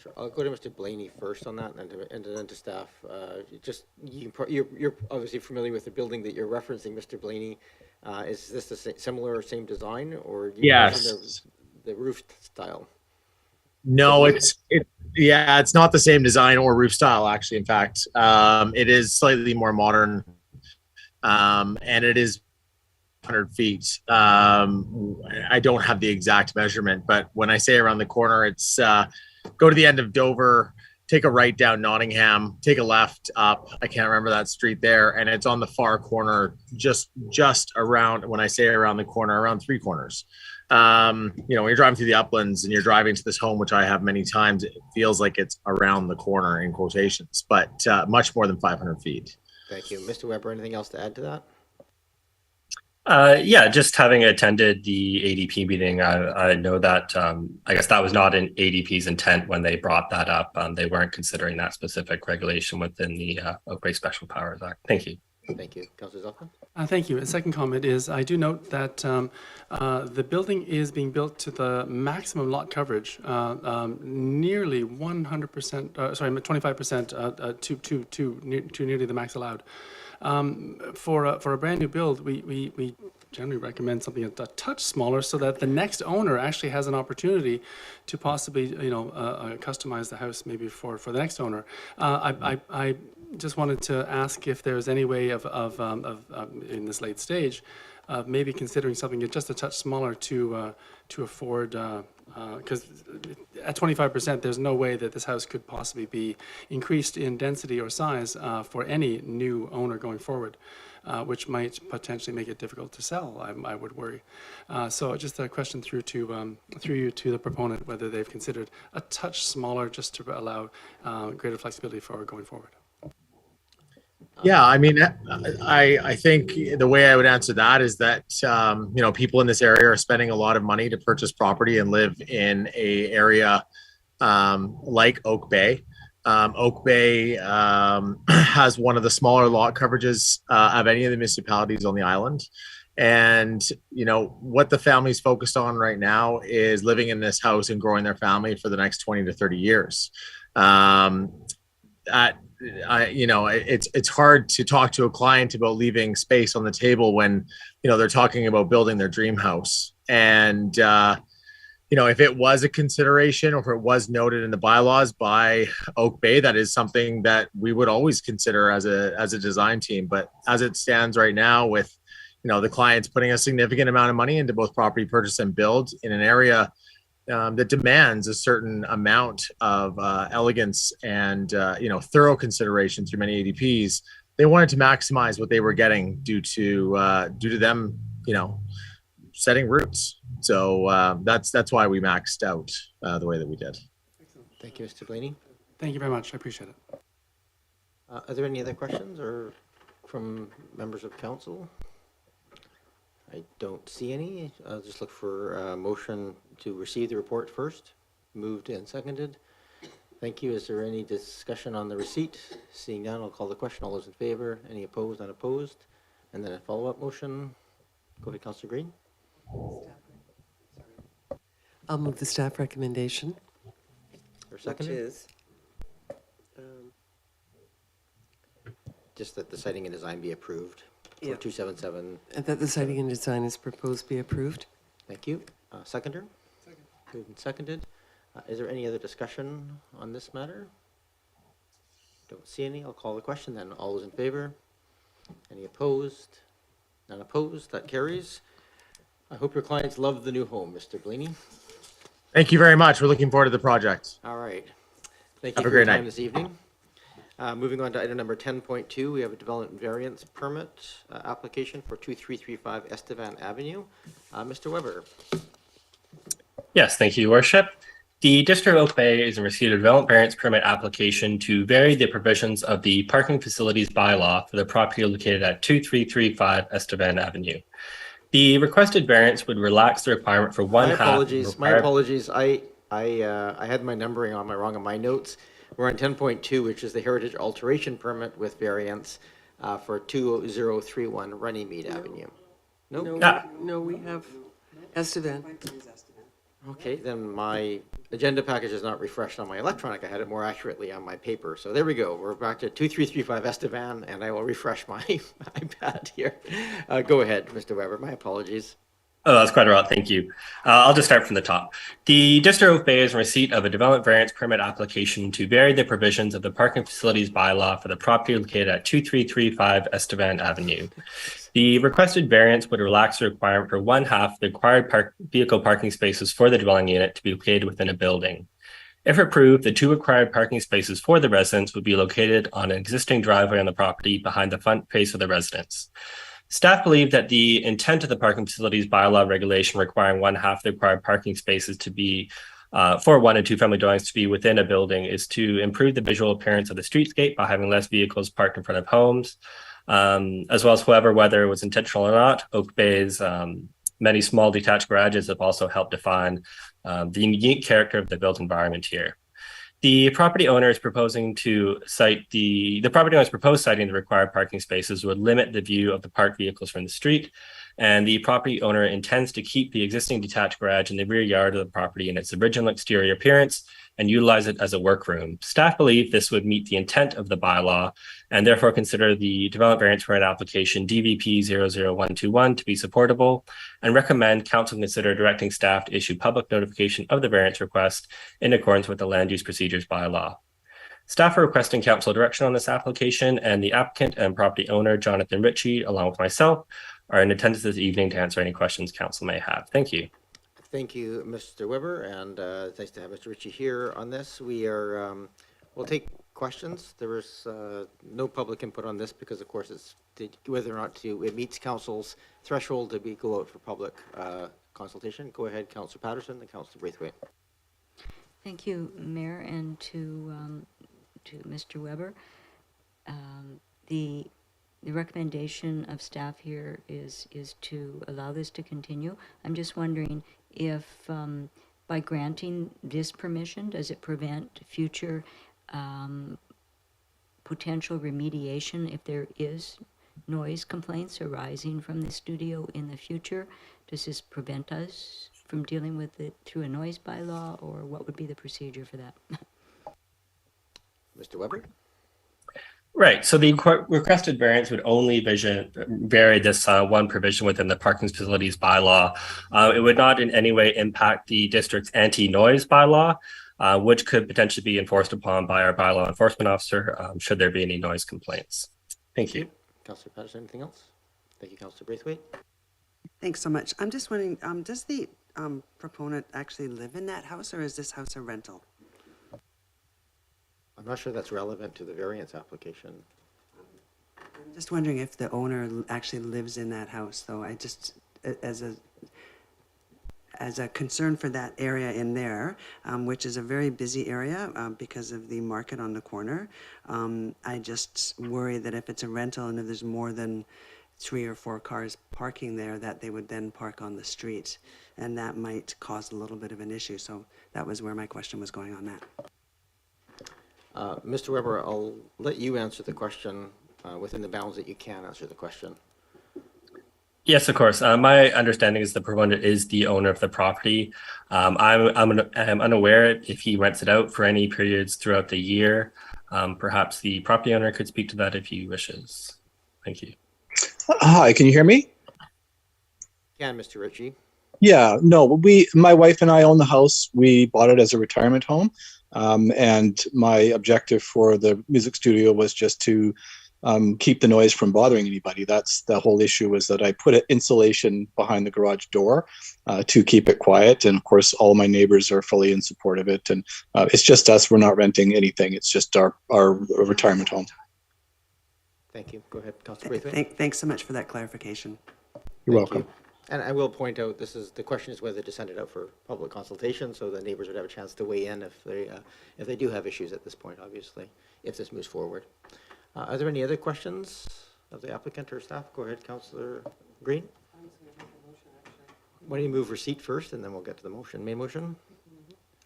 Sure. I'll go to Mr. Blaney first on that, and then to staff. You're obviously familiar with the building that you're referencing, Mr. Blaney. Is this the similar or same design, or Yes. The roof style? No, it's not the same design or roof style, actually. In fact, it is slightly more modern, and it is 100 feet. I don't have the exact measurement, but when I say around the corner, it's go to the end of Dover, take a right down Nottingham, take a left up, I can't remember that street there, and it's on the far corner, just around, when I say around the corner, around three corners. When you're driving through the uplands and you're driving to this home, which I have many times, it feels like it's around the corner in quotations, but much more than 500 feet. Thank you. Mr. Weber, anything else to add to that? Yeah, just having attended the ADP meeting, I know that I guess that was not in ADP's intent when they brought that up. They weren't considering that specific regulation within the Oak Bay Special Powers Act. Thank you. Thank you. Councillor Zelka? Thank you. A second comment is, I do note that the building is being built to the maximum lot coverage, nearly 100%, 25%, to nearly the max allowed. For a brand new build, we generally recommend something a touch smaller so that the next owner actually has an opportunity to possibly, customize the house maybe for the next owner. I just wanted to ask if there's any way of in this late stage, maybe considering something just a touch smaller to afford, because at 25%, there's no way that this house could possibly be increased in density or size for any new owner going forward, which might potentially make it difficult to sell, I would worry. So just a question through you to the proponent, whether they've considered a touch smaller just to allow greater flexibility for going forward. Yeah, I mean, I think the way I would answer that is that people in this area are spending a lot of money to purchase property and live in a area like Oak Bay. Oak Bay has one of the smaller lot coverages of any of the municipalities on the island. And, what the family's focused on right now is living in this house and growing their family for the next 20 to 30 years. It's hard to talk to a client about leaving space on the table when, they're talking about building their dream house. And, if it was a consideration or if it was noted in the bylaws by Oak Bay, that is something that we would always consider as a design team. But as it stands right now with, the clients putting a significant amount of money into both property purchase and build in an area that demands a certain amount of elegance and thorough consideration through many ADPs, they wanted to maximize what they were getting due to them, setting roots. So that's why we maxed out the way that we did. Thank you, Mr. Blaney. Thank you very much. I appreciate it. Are there any other questions or from members of council? I don't see any. I'll just look for a motion to receive the report first. Moved and seconded. Thank you. Is there any discussion on the receipt? Seeing none, I'll call the question. All those in favor? Any opposed? Unopposed? And then a follow-up motion. Go ahead, Councillor Green. I'll move the staff recommendation. Or second? Which is, just that the siting and design be approved for Yeah. 277. and that the siting and design is proposed be approved. Thank you. Seconder? Second. Moved and seconded. Is there any other discussion on this matter? Don't see any. I'll call the question then. All those in favor? Any opposed? None opposed. That carries. I hope your clients love the new home, Mr. Blaney. Thank you very much. We're looking forward to the project. All right. Thank you Have a for your great time night. this evening. Moving on to item number 10.2, we have a development variance permit application for 2335 Estevan Avenue. Mr. Weber. Yes, thank you, Your Worship. The District of Oak Bay is in receipt of a development variance permit application to vary the provisions of the parking facilities bylaw for the property located at 2335 Estevan Avenue. The requested variance would relax the requirement for one half. My apologies. I had my numbering wrong on my notes. We're on 10.2, which is the heritage alteration permit with variance for 2031 Runnymede Avenue. No, we have Estevan. Okay, then my agenda package is not refreshed on my electronic. I had it more accurately on my paper. So there we go. We're back to 2335 Estevan, and I will refresh my iPad here. Go ahead, Mr. Weber. My apologies. Oh, that's quite a lot. Thank you. I'll just start from the top. The District of Oak Bay is in receipt of a development variance permit application to vary the provisions of the parking facilities bylaw for the property located at 2335 Estevan Avenue. The requested variance would relax the requirement for one half the required vehicle parking spaces for the dwelling unit to be located within a building. If approved, the two required parking spaces for the residence would be located on an existing driveway on the property behind the front face of the residence. Staff believe that the intent of the parking facilities bylaw regulation requiring one half the required parking spaces to be for one and two family dwellings to be within a building is to improve the visual appearance of the streetscape by having less vehicles parked in front of homes, as well as, however, whether it was intentional or not. Oak Bay's many small detached garages have also helped define the unique character of the built environment here. The property owner is proposing to cite the property owner is proposed citing the required parking spaces would limit the view of the parked vehicles from the street. and the property owner intends to keep the existing detached garage in the rear yard of the property in its original exterior appearance and utilize it as a workroom. Staff believe this would meet the intent of the bylaw and therefore consider the development variance permit application DVP 00121 to be supportable and recommend council consider directing staff to issue public notification of the variance request in accordance with the land use procedures bylaw. Staff are requesting council direction on this application, and the applicant and property owner, Jonathan Ritchie, along with myself, are in attendance this evening to answer any questions council may have. Thank you. Thank you, Mr. Weber, and it's nice to have Mr. Ritchie here on this. We'll take questions. There was no public input on this because, of course, it's whether or not it meets council's threshold to go out for public consultation. Go ahead, Councillor Patterson and Councillor Braithwaite. Thank you, Mayor, and to Mr. Weber. The recommendation of staff here is to allow this to continue. I'm just wondering if by granting this permission, does it prevent future potential remediation if there is noise complaints arising from the studio in the future? Does this prevent us from dealing with it through a noise bylaw, or what would be the procedure for that? Mr. Weber? Right. So the requested variance would only vary this one provision within the parking facilities bylaw. It would not in any way impact the district's anti-noise bylaw, which could potentially be enforced upon by our bylaw enforcement officer should there be any noise complaints. Thank you. Councillor Patterson, anything else? Thank you, Councillor Braithwaite. Thanks so much. I'm just wondering, does the proponent actually live in that house, or is this house a rental? I'm not sure that's relevant to the variance application. I'm just wondering if the owner actually lives in that house, though. I just, as a concern for that area in there, which is a very busy area because of the market on the corner, I just worry that if it's a rental and if there's more than 3 or 4 cars parking there, that they would then park on the street, and that might cause a little bit of an issue. So that was where my question was going on that. Mr. Weber, I'll let you answer the question within the bounds that you can answer the question. Yes, of course. My understanding is the proponent is the owner of the property. I'm unaware if he rents it out for any periods throughout the year. Perhaps the property owner could speak to that if he wishes. Thank you. Hi, can you hear me? Can, Mr. Ritchie. Yeah, no, my wife and I own the house. We bought it as a retirement home. And my objective for the music studio was just to keep the noise from bothering anybody. That's the whole issue, was that I put insulation behind the garage door to keep it quiet. And of course, all my neighbors are fully in support of it. And it's just us. We're not renting anything. It's just our retirement home. Thank you. Go ahead, Councillor Braithwaite. Thanks so much for that clarification. You're welcome. And I will point out, the question is whether to send it out for public consultation, so the neighbors would have a chance to weigh in if they do have issues at this point, obviously, if this moves forward. Are there any other questions of the applicant or staff? Go ahead, Councillor Green. Why don't you move receipt first, and then we'll get to the motion. Main motion?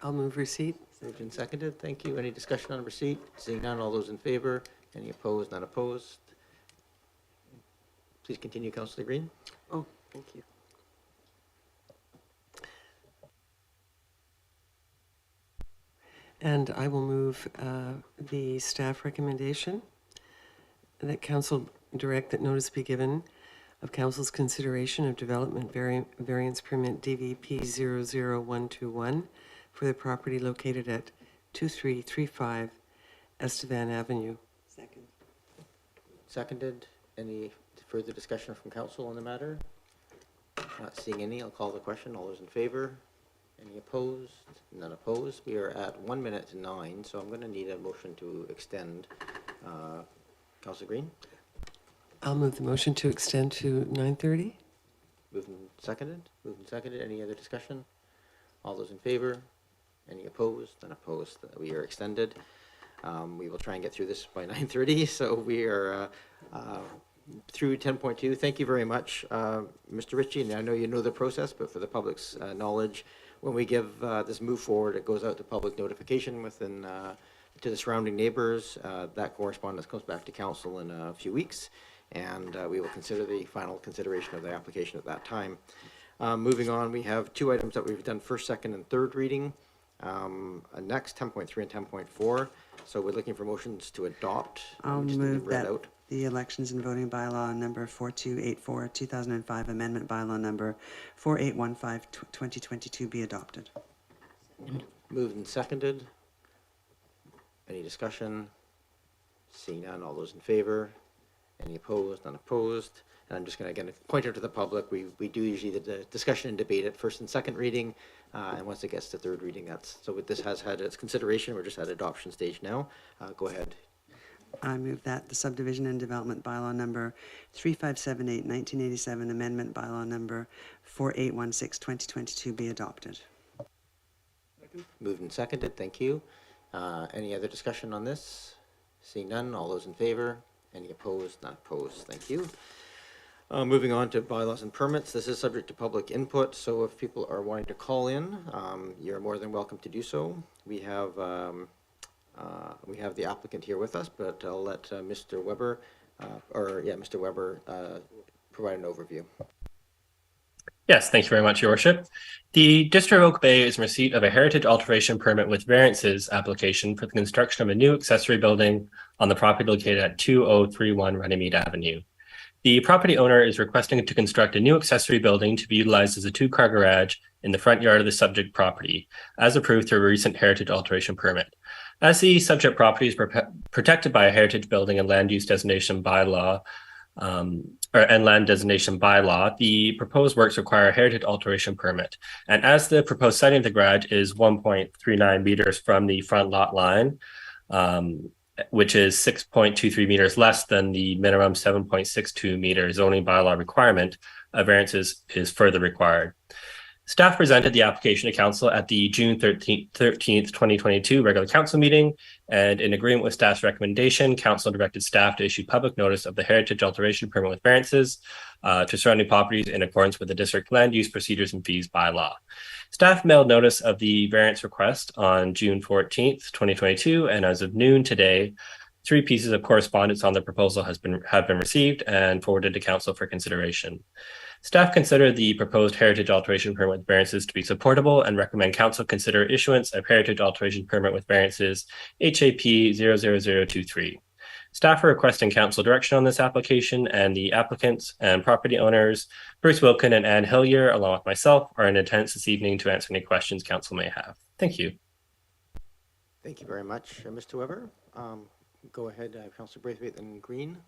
I'll move receipt. Moved and seconded. Thank you. Any discussion on receipt? Seeing none, all those in favor? Any opposed? None opposed? Please continue, Councillor Green. Oh, thank you. And I will move the staff recommendation that council direct that notice be given of council's consideration of development variance permit DVP 00121 for the property located at 2335 Estevan Avenue. Second. Seconded. Any further discussion from council on the matter? Not seeing any. I'll call the question. All those in favor? Any opposed? None opposed. We are at 1 minute to 9, so I'm going to need a motion to extend. Councillor Green? I'll move the motion to extend to 9:30. Moved and seconded. Moved and seconded. Any other discussion? All those in favor? Any opposed? None opposed. We are extended. We will try and get through this by 9:30, so we are through 10.2. Thank you very much, Mr. Ritchie. And I know you know the process, but for the public's knowledge, when we give this move forward, it goes out to public notification within to the surrounding neighbors. That correspondence comes back to council in a few weeks, and we will consider the final consideration of the application at that time. Moving on, we have two items that we've done first, second, and third reading. Next, 10.3 and 10.4. So we're looking for motions to adopt. I'll Just need them move read that out. the elections and voting bylaw number 4284, 2005, amendment bylaw number 4815, 2022 be adopted. Moved and seconded. Any discussion? Seeing none, all those in favor? Any opposed? None opposed? And I'm just going to, again, point out to the public, we do usually the discussion and debate at first and second reading, and once it gets to third reading, that's, so this has had its consideration, we're just at adoption stage now. Go ahead. I move that the subdivision and development bylaw number 3578, 1987, amendment bylaw number 4816, 2022 be adopted. Moved and seconded, thank you. Any other discussion on this? Seeing none, all those in favor? Any opposed? Not opposed, thank you. Moving on to bylaws and permits, this is subject to public input, so if people are wanting to call in, you're more than welcome to do so. We have the applicant here with us, but I'll let Mr. Weber, Mr. Weber provide an overview. Yes, thank you very much, Your Worship. The District of Oak Bay is in receipt of a heritage alteration permit with variances application for the construction of a new accessory building on the property located at 2031 Runnymede Avenue. The property owner is requesting to construct a new accessory building to be utilized as a two-car garage in the front yard of the subject property, as approved through a recent heritage alteration permit. As the subject property is protected by a heritage building and land use designation bylaw, and land designation bylaw, the proposed works require a heritage alteration permit. And as the proposed siting of the garage is 1.39 meters from the front lot line, which is 6.23 meters less than the minimum 7.62 meter zoning bylaw requirement, a variance is further required. Staff presented the application to council at the June 13th, 2022 regular council meeting, and in agreement with staff's recommendation, council directed staff to issue public notice of the heritage alteration permit with variances to surrounding properties in accordance with the district land use procedures and fees bylaw. Staff mailed notice of the variance request on June 14th, 2022, and as of noon today, 3 pieces of correspondence on the proposal have been received and forwarded to council for consideration. Staff consider the proposed heritage alteration permit with variances to be supportable and recommend council consider issuance of heritage alteration permit with variances HAP 00023. Staff are requesting council direction on this application, and the applicants and property owners, Bruce Wilkin and Anne Hillier, along with myself, are in attendance this evening to answer any questions council may have. Thank you. Thank you very much, Mr. Weber. Go ahead, Councillor Braithwaite and Green.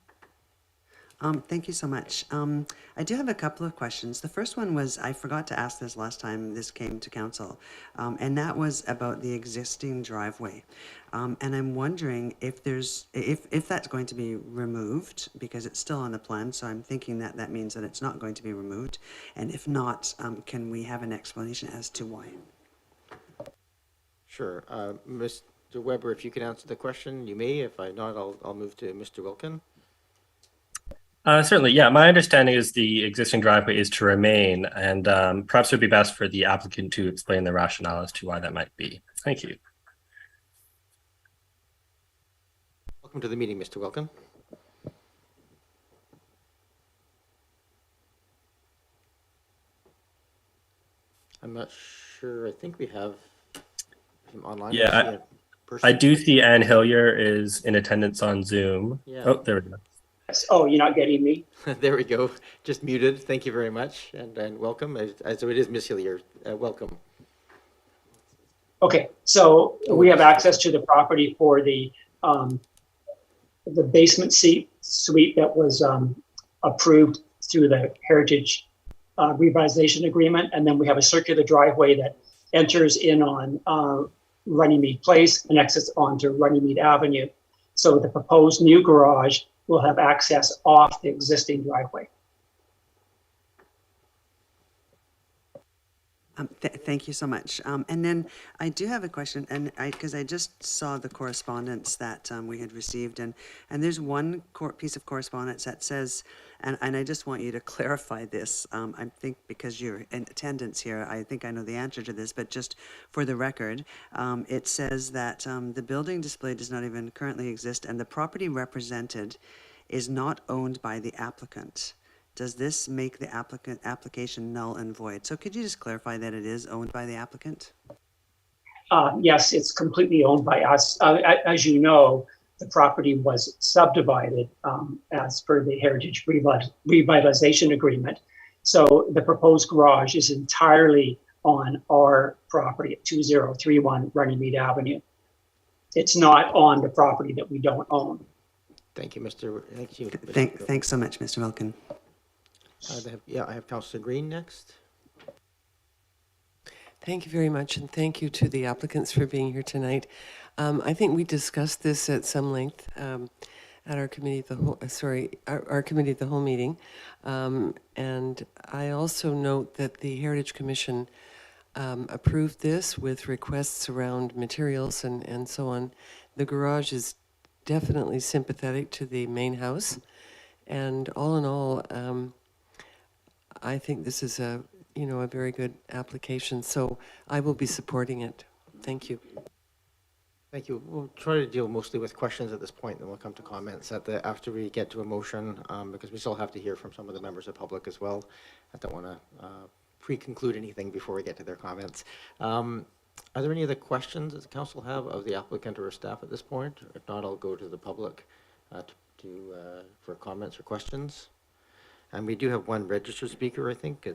Thank you so much. I do have a couple of questions. The first one was, I forgot to ask this last time this came to council, and that was about the existing driveway. And I'm wondering if that's going to be removed, because it's still on the plan, so I'm thinking that that means that it's not going to be removed. And if not, can we have an explanation as to why? Sure. Mr. Weber, if you can answer the question, you may. If I not, I'll move to Mr. Wilkin. Certainly, yeah. My understanding is the existing driveway is to remain, and perhaps it would be best for the applicant to explain the rationale as to why that might be. Thank you. Welcome to the meeting, Mr. Wilkin. I'm not sure. I think we have him online. Yeah, I do see Anne Hillier is in attendance on Zoom. Yeah. Oh, there we go. Oh, you're not getting me? There we go. Just muted. Thank you very much, and welcome. So it is Miss Hillier. Welcome. Okay, so we have access to the property for the basement suite that was approved through the Heritage Revitalization Agreement, and then we have a circular driveway that enters in on Runnymede Place and exits onto Runnymede Avenue. So the proposed new garage will have access off the existing driveway. Thank you so much. And then I do have a question, and because I just saw the correspondence that we had received, and there's one piece of correspondence that says, and I just want you to clarify this. I think because you're in attendance here, I think I know the answer to this, but just for the record, it says that the building display does not even currently exist, and the property represented is not owned by the applicant. Does this make the application null and void? So could you just clarify that it is owned by the applicant? Yes, it's completely owned by us. As you know, the property was subdivided as per the Heritage Revitalization Agreement. So the proposed garage is entirely on our property at 2031 Runnymede Avenue. It's not on the property that we don't own. Thank you, Mr. Thanks so much, Mr. Wilkin. I have Councillor Green next. Thank you very much, and thank you to the applicants for being here tonight. I think we discussed this at some length at our committee of the whole, our committee of the whole meeting. And I also note that the Heritage Commission approved this with requests around materials and so on. The garage is definitely sympathetic to the main house. And all in all, I think this is a very good application. So I will be supporting it. Thank you. Thank you. We'll try to deal mostly with questions at this point, then we'll come to comments after we get to a motion, because we still have to hear from some of the members of the public as well. I don't want to pre-conclude anything before we get to their comments. Are there any other questions that the council have of the applicant or staff at this point? If not, I'll go to the public for comments or questions. And we do have one registered speaker, I think,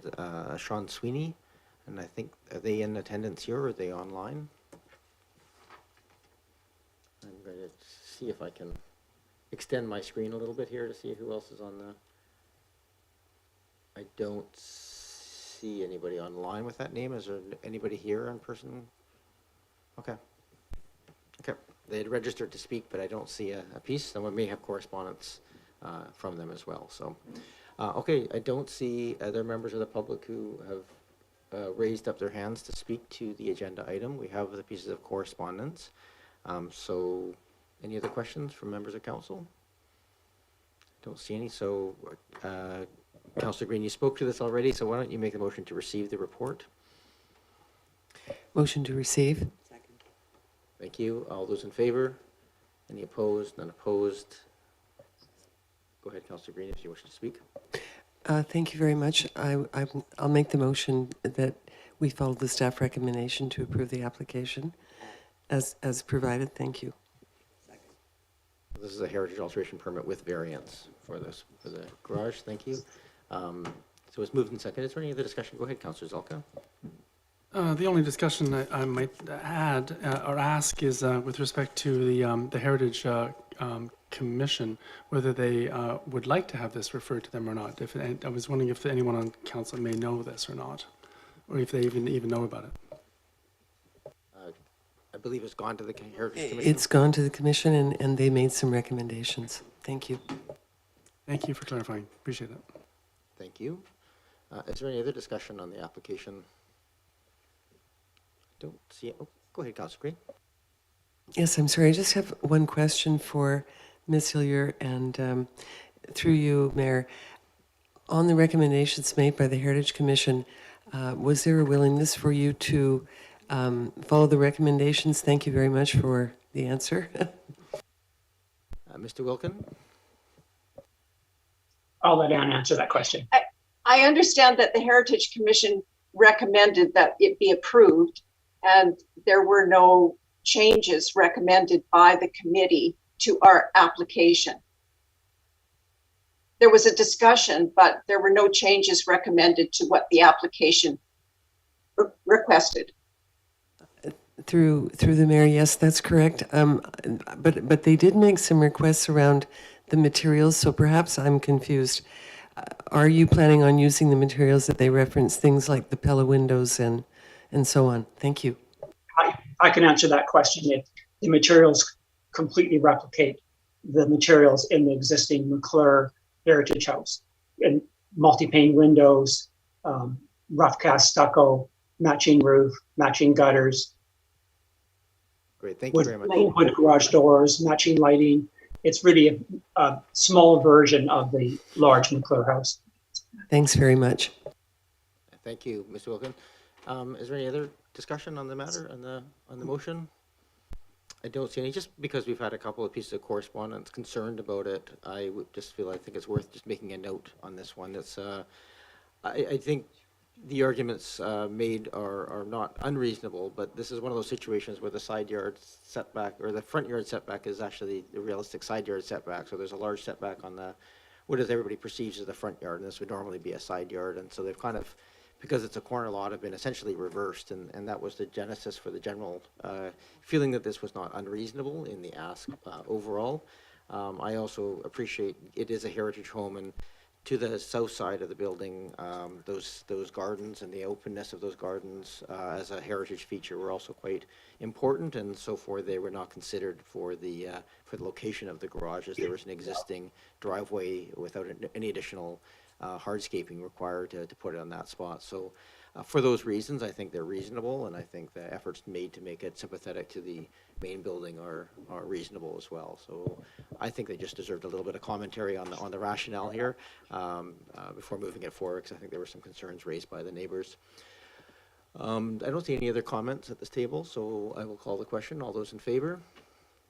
Sean Sweeney. And I think, are they in attendance here or are they online? I'm going to see if I can extend my screen a little bit here to see who else is on the... I don't see anybody online with that name. Is there anybody here in person? Okay. Okay. They had registered to speak, but I don't see a piece. And we may have correspondence from them as well. So, okay, I don't see other members of the public who have raised up their hands to speak to the agenda item. We have the pieces of correspondence. So any other questions from members of council? Don't see any. So Councillor Green, you spoke to this already, so why don't you make a motion to receive the report? Motion to receive. Second. Thank you. All those in favor? Any opposed? None opposed? Go ahead, Councillor Green, if you wish to speak. Thank you very much. I'll make the motion that we follow the staff recommendation to approve the application as provided. Thank you. This is a heritage alteration permit with variance for the garage. Thank you. So it's moved and seconded. Is there any other discussion? Go ahead, Councillor Zalka. The only discussion I might add or ask is with respect to the Heritage Commission, whether they would like to have this referred to them or not. I was wondering if anyone on council may know this or not, or if they even know about it. I believe it's gone to the Heritage Commission. It's gone to the commission, and they made some recommendations. Thank you. Thank you for clarifying. Appreciate it. Thank you. Is there any other discussion on the application? Don't see it. Oh, go ahead, Councillor Green. Yes, I'm sorry. I just have one question for Ms. Hillier and through you, Mayor. On the recommendations made by the Heritage Commission, was there a willingness for you to follow the recommendations? Thank you very much for the answer. Mr. Wilkin? I'll let Anne answer that question. I understand that the Heritage Commission recommended that it be approved, and there were no changes recommended by the committee to our application. There was a discussion, but there were no changes recommended to what the application requested. Through the mayor, yes, that's correct. But they did make some requests around the materials, so perhaps I'm confused. Are you planning on using the materials that they reference, things like the Pella windows and so on? Thank you. I can answer that question. The materials completely replicate the materials in the existing McClure Heritage House, and multi-pane windows, rough cast stucco, matching roof, matching gutters. Great, thank you very much. Wood garage doors, matching lighting. It's really a small version of the large McClure house. Thanks very much. Thank you, Mr. Wilkin. Is there any other discussion on the matter, on the motion? I don't see any, just because we've had a couple of pieces of correspondence concerned about it. I would just feel, I think it's worth just making a note on this one. That's, I think the arguments made are not unreasonable, but this is one of those situations where the side yard setback, or the front yard setback, is actually the realistic side yard setback. So there's a large setback on the, what does everybody perceives as the front yard, and this would normally be a side yard. And so they've kind of, because it's a corner lot, have been essentially reversed, and that was the genesis for the general feeling that this was not unreasonable in the ask overall. I also appreciate it is a heritage home, and to the south side of the building, those gardens and the openness of those gardens as a heritage feature were also quite important, and so forth. They were not considered for the location of the garage, as there was an existing driveway without any additional hardscaping required to put it on that spot. So for those reasons, I think they're reasonable, and I think the efforts made to make it sympathetic to the main building are reasonable as well. So I think they just deserved a little bit of commentary on the rationale here before moving it forward, because I think there were some concerns raised by the neighbors. I don't see any other comments at this table, so I will call the question. All those in favor?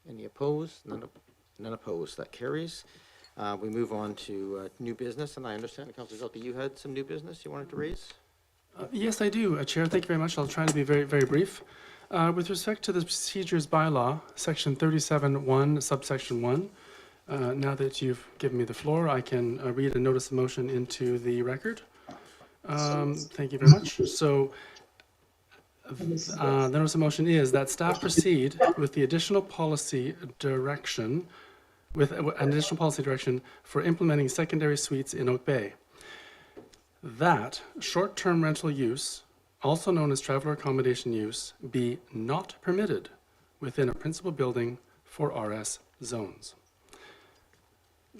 Any opposed? None opposed. That carries. We move on to new business, and I understand, Councillor Zelka, you had some new business you wanted to raise? Yes, I do, Chair. Thank you very much. I'll try to be very, very brief. With respect to the procedures bylaw, section 37(1), subsection 1, now that you've given me the floor, I can read a notice of motion into the record. Thank you very much. So the notice of motion is that staff proceed with the additional policy direction, for implementing secondary suites in Oak Bay. That short-term rental use, also known as traveler accommodation use, be not permitted within a principal building for RS zones.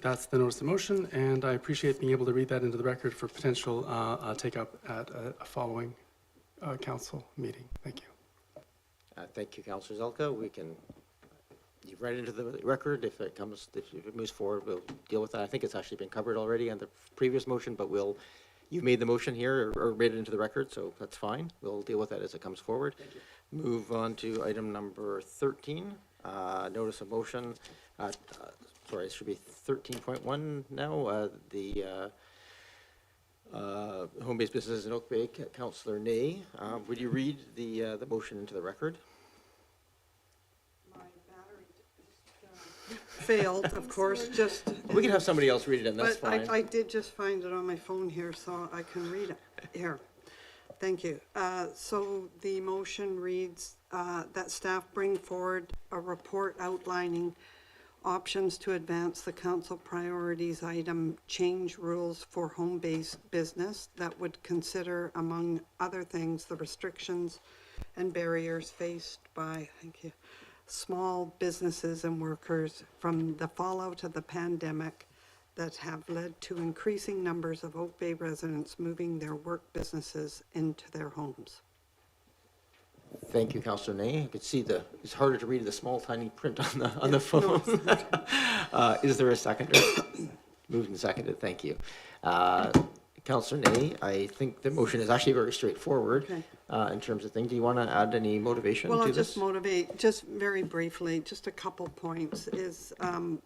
That's the notice of motion, and I appreciate being able to read that into the record for potential take-up at a following council meeting. Thank you. Thank you, Councillor Zelka. You've read it into the record. If it moves forward, we'll deal with that. I think it's actually been covered already on the previous motion, but you've made the motion here or read it into the record, so that's fine. We'll deal with that as it comes forward. Thank you. Move on to item number 13, notice of motion. Sorry, it should be 13.1 now. The home-based businesses in Oak Bay, Councillor Ney. Would you read the motion into the record? Failed, of course, just. We can have somebody else read it, and that's fine. But I did just find it on my phone here, so I can read it. Here. Thank you. So the motion reads that staff bring forward a report outlining options to advance the council priorities item, change rules for home-based business that would consider, among other things, the restrictions and barriers faced by, thank you, small businesses and workers from the fallout of the pandemic that have led to increasing numbers of Oak Bay residents moving their work businesses into their homes. Thank you, Councillor Ney. I could see it's harder to read the small, tiny print on the phone. No. Is there a seconder? Moved and seconded. Thank you. Councillor Ney, I think the motion is actually very straightforward in terms of things. Do you want to add any motivation to this? Well, I'll just motivate, just very briefly, just a couple points.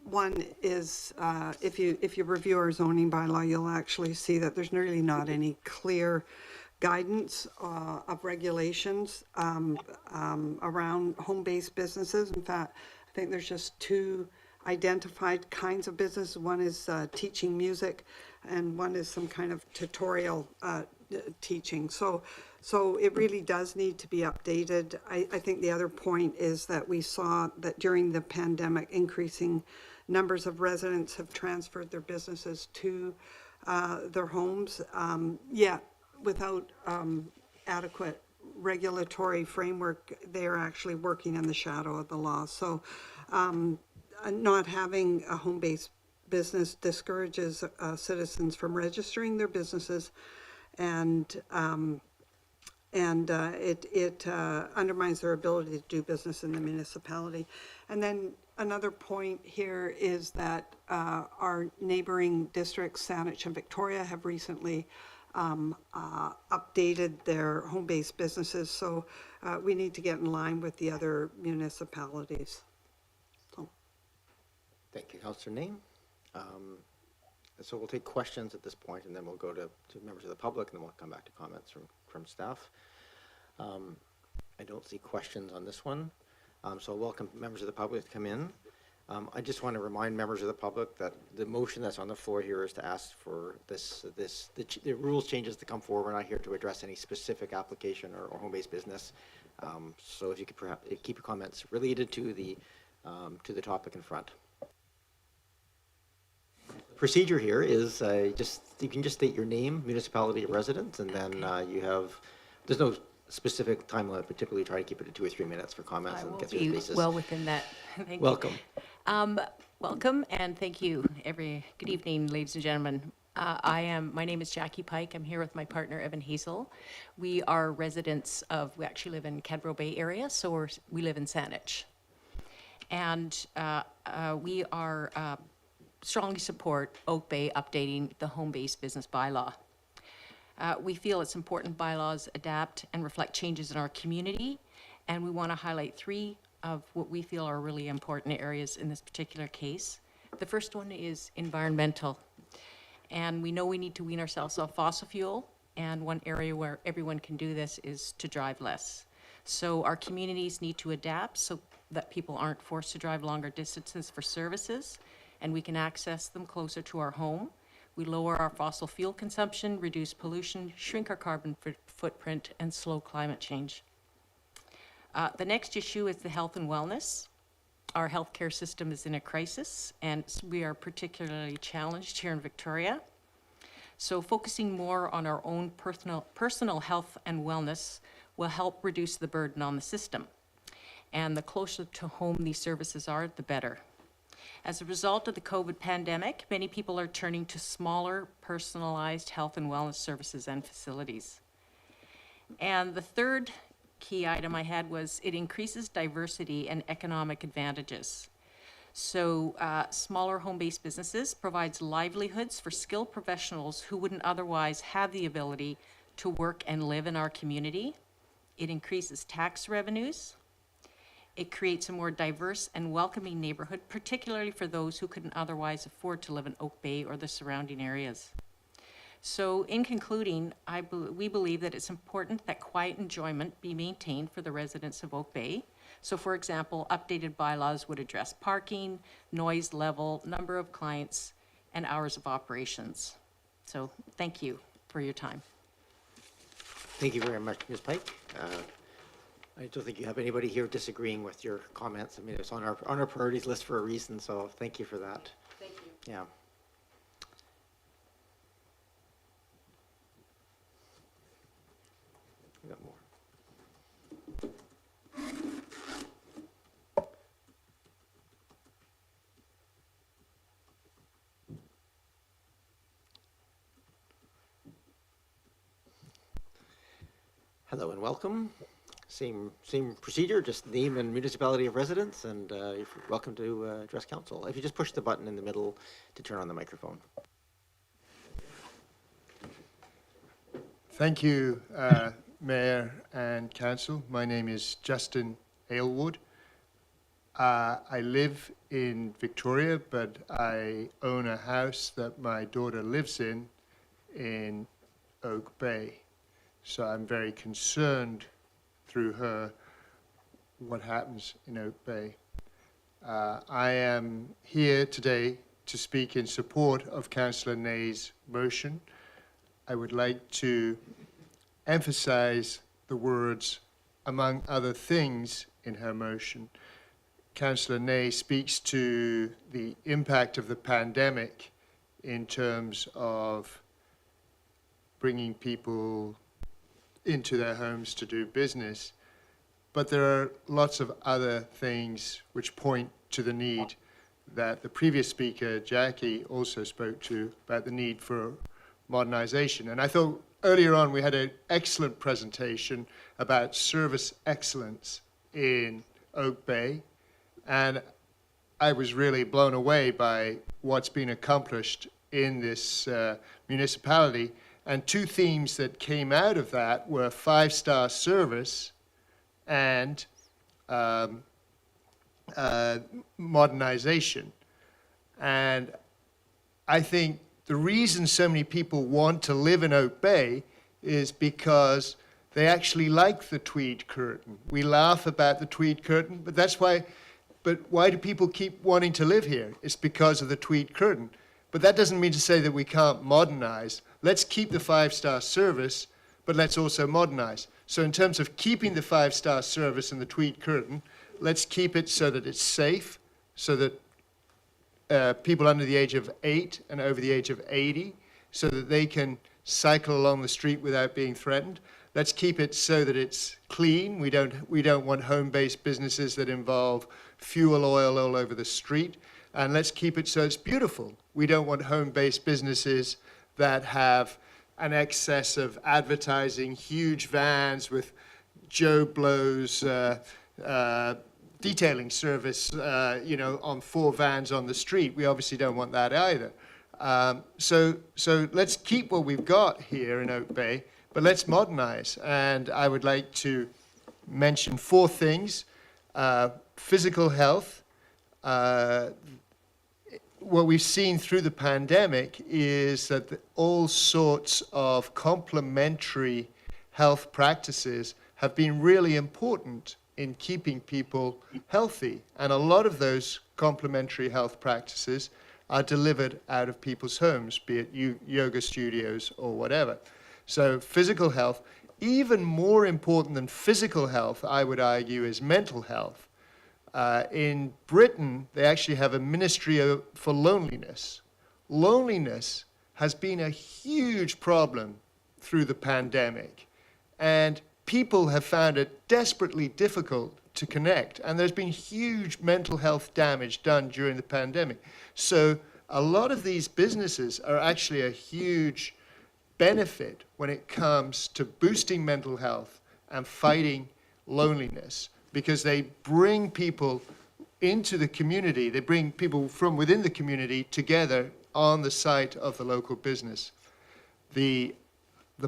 One is if you review our zoning bylaw, you'll actually see that there's really not any clear guidance of regulations around home-based businesses. In fact, I think there's just two identified kinds of business. One is teaching music, and one is some kind of tutorial teaching. So it really does need to be updated. I think the other point is that we saw that during the pandemic, increasing numbers of residents have transferred their businesses to their homes, yet without adequate regulatory framework, they're actually working in the shadow of the law. So not having a home-based business discourages citizens from registering their businesses, and it undermines their ability to do business in the municipality. And then another point here is that our neighboring districts, Salish and Victoria, have recently updated their home-based businesses. So we need to get in line with the other municipalities. So. Thank you, Councillor Name. So we'll take questions at this point, and then we'll go to members of the public, and then we'll come back to comments from staff. I don't see questions on this one, so I'll welcome members of the public to come in. I just want to remind members of the public that the motion that's on the floor here is to ask for the rules changes to come forward. We're not here to address any specific application or home-based business. So if you could perhaps keep your comments related to the topic in front. Procedure here is you can just state your name, municipality of residence, and then there's no specific time limit, but typically try to keep it to 2 or 3 minutes for comments and get through the basis. Well within that. Thank Welcome. you. Welcome and thank you. Good evening, ladies and gentlemen. My name is Jackie Pike. I'm here with my partner, Evan Hazel. We are residents we actually live in Cadbro Bay area, so we live in Salish. And we are strongly support Oak Bay updating the home-based business bylaw. We feel it's important bylaws adapt and reflect changes in our community, and we want to highlight 3 of what we feel are really important areas in this particular case. The first one is environmental, and we know we need to wean ourselves off fossil fuel, and one area where everyone can do this is to drive less. So our communities need to adapt so that people aren't forced to drive longer distances for services, and we can access them closer to our home. We lower our fossil fuel consumption, reduce pollution, shrink our carbon footprint, and slow climate change. The next issue is the health and wellness. Our healthcare system is in a crisis, and we are particularly challenged here in Victoria. So focusing more on our own personal health and wellness will help reduce the burden on the system. And the closer to home these services are, the better. As a result of the COVID pandemic, many people are turning to smaller, personalized health and wellness services and facilities. And the third key item I had was it increases diversity and economic advantages. So smaller home-based businesses provides livelihoods for skilled professionals who wouldn't otherwise have the ability to work and live in our community. It increases tax revenues. It creates a more diverse and welcoming neighborhood, particularly for those who couldn't otherwise afford to live in Oak Bay or the surrounding areas. So in concluding, we believe that it's important that quiet enjoyment be maintained for the residents of Oak Bay. So for example, updated bylaws would address parking, noise level, number of clients, and hours of operations. So thank you for your time. Thank you very much, Ms. Pike. I don't think you have anybody here disagreeing with your comments. I mean, it's on our priorities list for a reason, so thank you for that. Thank you. Yeah. We got more. Hello and welcome. Same procedure, just name and municipality of residence, and you're welcome to address council. If you just push the button in the middle to turn on the microphone. Thank you, Mayor and Council. My name is Justin Aylward. I live in Victoria, but I own a house that my daughter lives in Oak Bay. So I'm very concerned through her what happens in Oak Bay. I am here today to speak in support of Councillor Nay's motion. I would like to emphasize the words, among other things, in her motion. Councillor Nay speaks to the impact of the pandemic in terms of bringing people into their homes to do business. But there are lots of other things which point to the need that the previous speaker, Jackie, also spoke to, about the need for modernization. And I thought earlier on we had an excellent presentation about service excellence in Oak Bay. And I was really blown away by what's been accomplished in this municipality. And two themes that came out of that were 5-star service and modernization. And I think the reason so many people want to live in Oak Bay is because they actually like the tweed curtain. We laugh about the tweed curtain, but that's why. But why do people keep wanting to live here? It's because of the tweed curtain. But that doesn't mean to say that we can't modernize. Let's keep the 5-star service, but let's also modernize. So in terms of keeping the 5-star service and the tweed curtain, let's keep it so that it's safe, so that people under the age of 8 and over the age of 80, so that they can cycle along the street without being threatened. Let's keep it so that it's clean. We don't want home-based businesses that involve fuel oil all over the street. And let's keep it so it's beautiful. We don't want home-based businesses that have an excess of advertising, huge vans with Joe Blow's detailing service, on 4 vans on the street. We obviously don't want that either. So let's keep what we've got here in Oak Bay, but let's modernize. And I would like to mention 4 things. Physical health. What we've seen through the pandemic is that all sorts of complementary health practices have been really important in keeping people healthy. And a lot of those complementary health practices are delivered out of people's homes, be it yoga studios or whatever. So physical health, even more important than physical health, I would argue, is mental health. In Britain, they actually have a ministry for loneliness. Loneliness has been a huge problem through the pandemic, and people have found it desperately difficult to connect, and there's been huge mental health damage done during the pandemic. So a lot of these businesses are actually a huge benefit when it comes to boosting mental health and fighting loneliness, because they bring people into the community, they bring people from within the community together on the site of the local business. The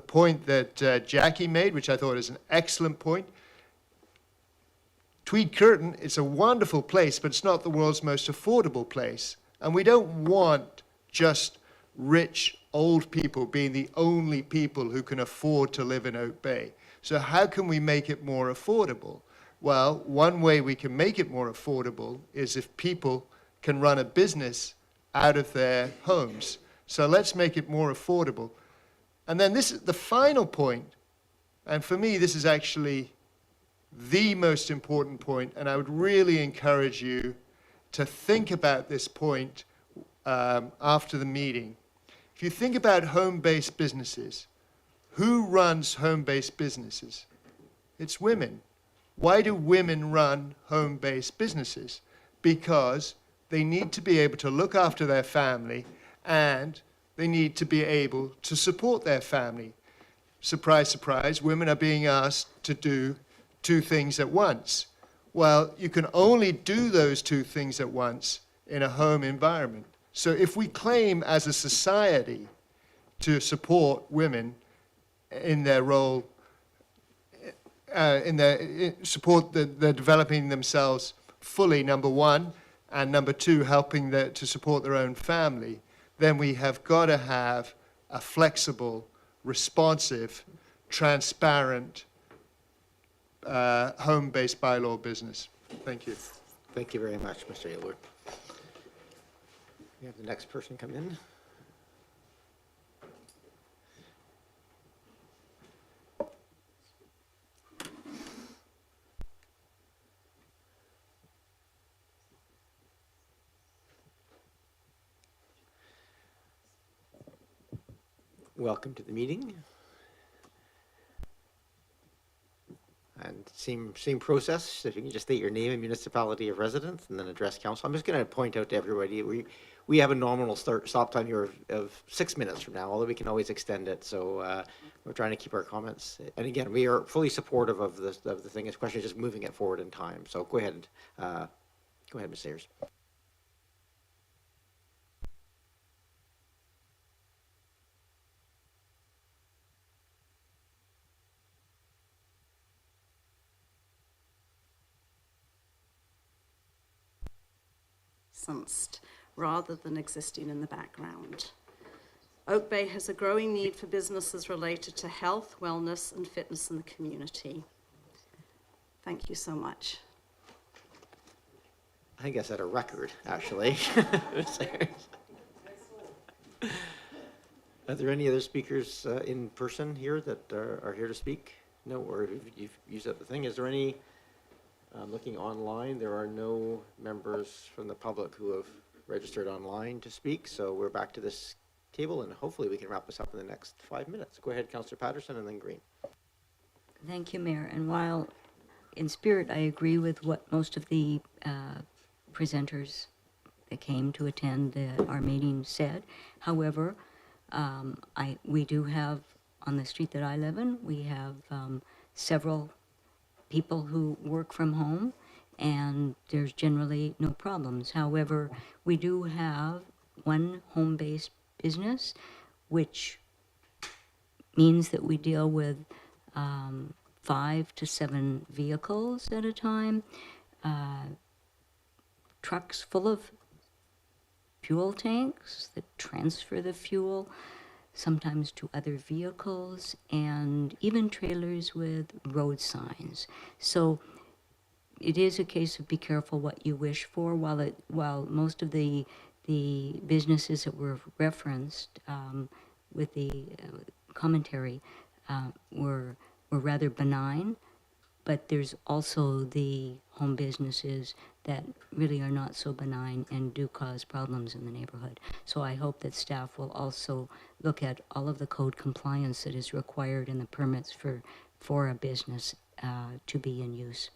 point that Jackie made, which I thought is an excellent point, Tweed Curtain, it's a wonderful place, but it's not the world's most affordable place. And we don't want just rich old people being the only people who can afford to live in Oak Bay. So how can we make it more affordable? Well, one way we can make it more affordable is if people can run a business out of their homes. So let's make it more affordable. And then this is the final point, and for me this is actually the most important point, and I would really encourage you to think about this point after the meeting. If you think about home-based businesses, who runs home-based businesses? It's women. Why do women run home-based businesses? Because they need to be able to look after their family, and they need to be able to support their family. Surprise, surprise, women are being asked to do 2 things at once. Well, you can only do those 2 things at once in a home environment. So if we claim as a society to support women in their role, support they're developing themselves fully, number 1, and number 2, helping to support their own family, then we have got to have a flexible, responsive, transparent, home-based bylaw business. Thank you. Thank you very much, Mr. Aylward. We have the next person come in. Welcome to the meeting. And same process. If you can just state your name and municipality of residence and then address council. I'm just going to point out to everybody, we have a nominal stop time here of 6 minutes from now, although we can always extend it. So we're trying to keep our comments. And again, we are fully supportive of the thing. This question is just moving it forward in time. So go ahead, Ms. Sayers. licensed rather than existing in the background. Oak Bay has a growing need for businesses related to health, wellness, and fitness in the community. Thank you so much. I think I set a record, actually. Are there any other speakers in person here that are here to speak? No, or you've used up the thing. Is there any, looking online, there are no members from the public who have registered online to speak, so we're back to this table, and hopefully we can wrap this up in the next 5 minutes. Go ahead, Councillor Patterson, and then Green. Thank you, Mayor. And while in spirit I agree with what most of the presenters that came to attend our meeting said, however, we do have, on the street that I live in, we have several people who work from home, and there's generally no problems. However, we do have one home-based business, which means that we deal with 5 to 7 vehicles at a time, trucks full of fuel tanks that transfer the fuel, sometimes to other vehicles, and even trailers with road signs. So it is a case of be careful what you wish for. While most of the businesses that were referenced with the commentary were rather benign, but there's also the home businesses that really are not so benign and do cause problems in the neighborhood. So I hope that staff will also look at all of the code compliance that is required in the permits for a business to be in use.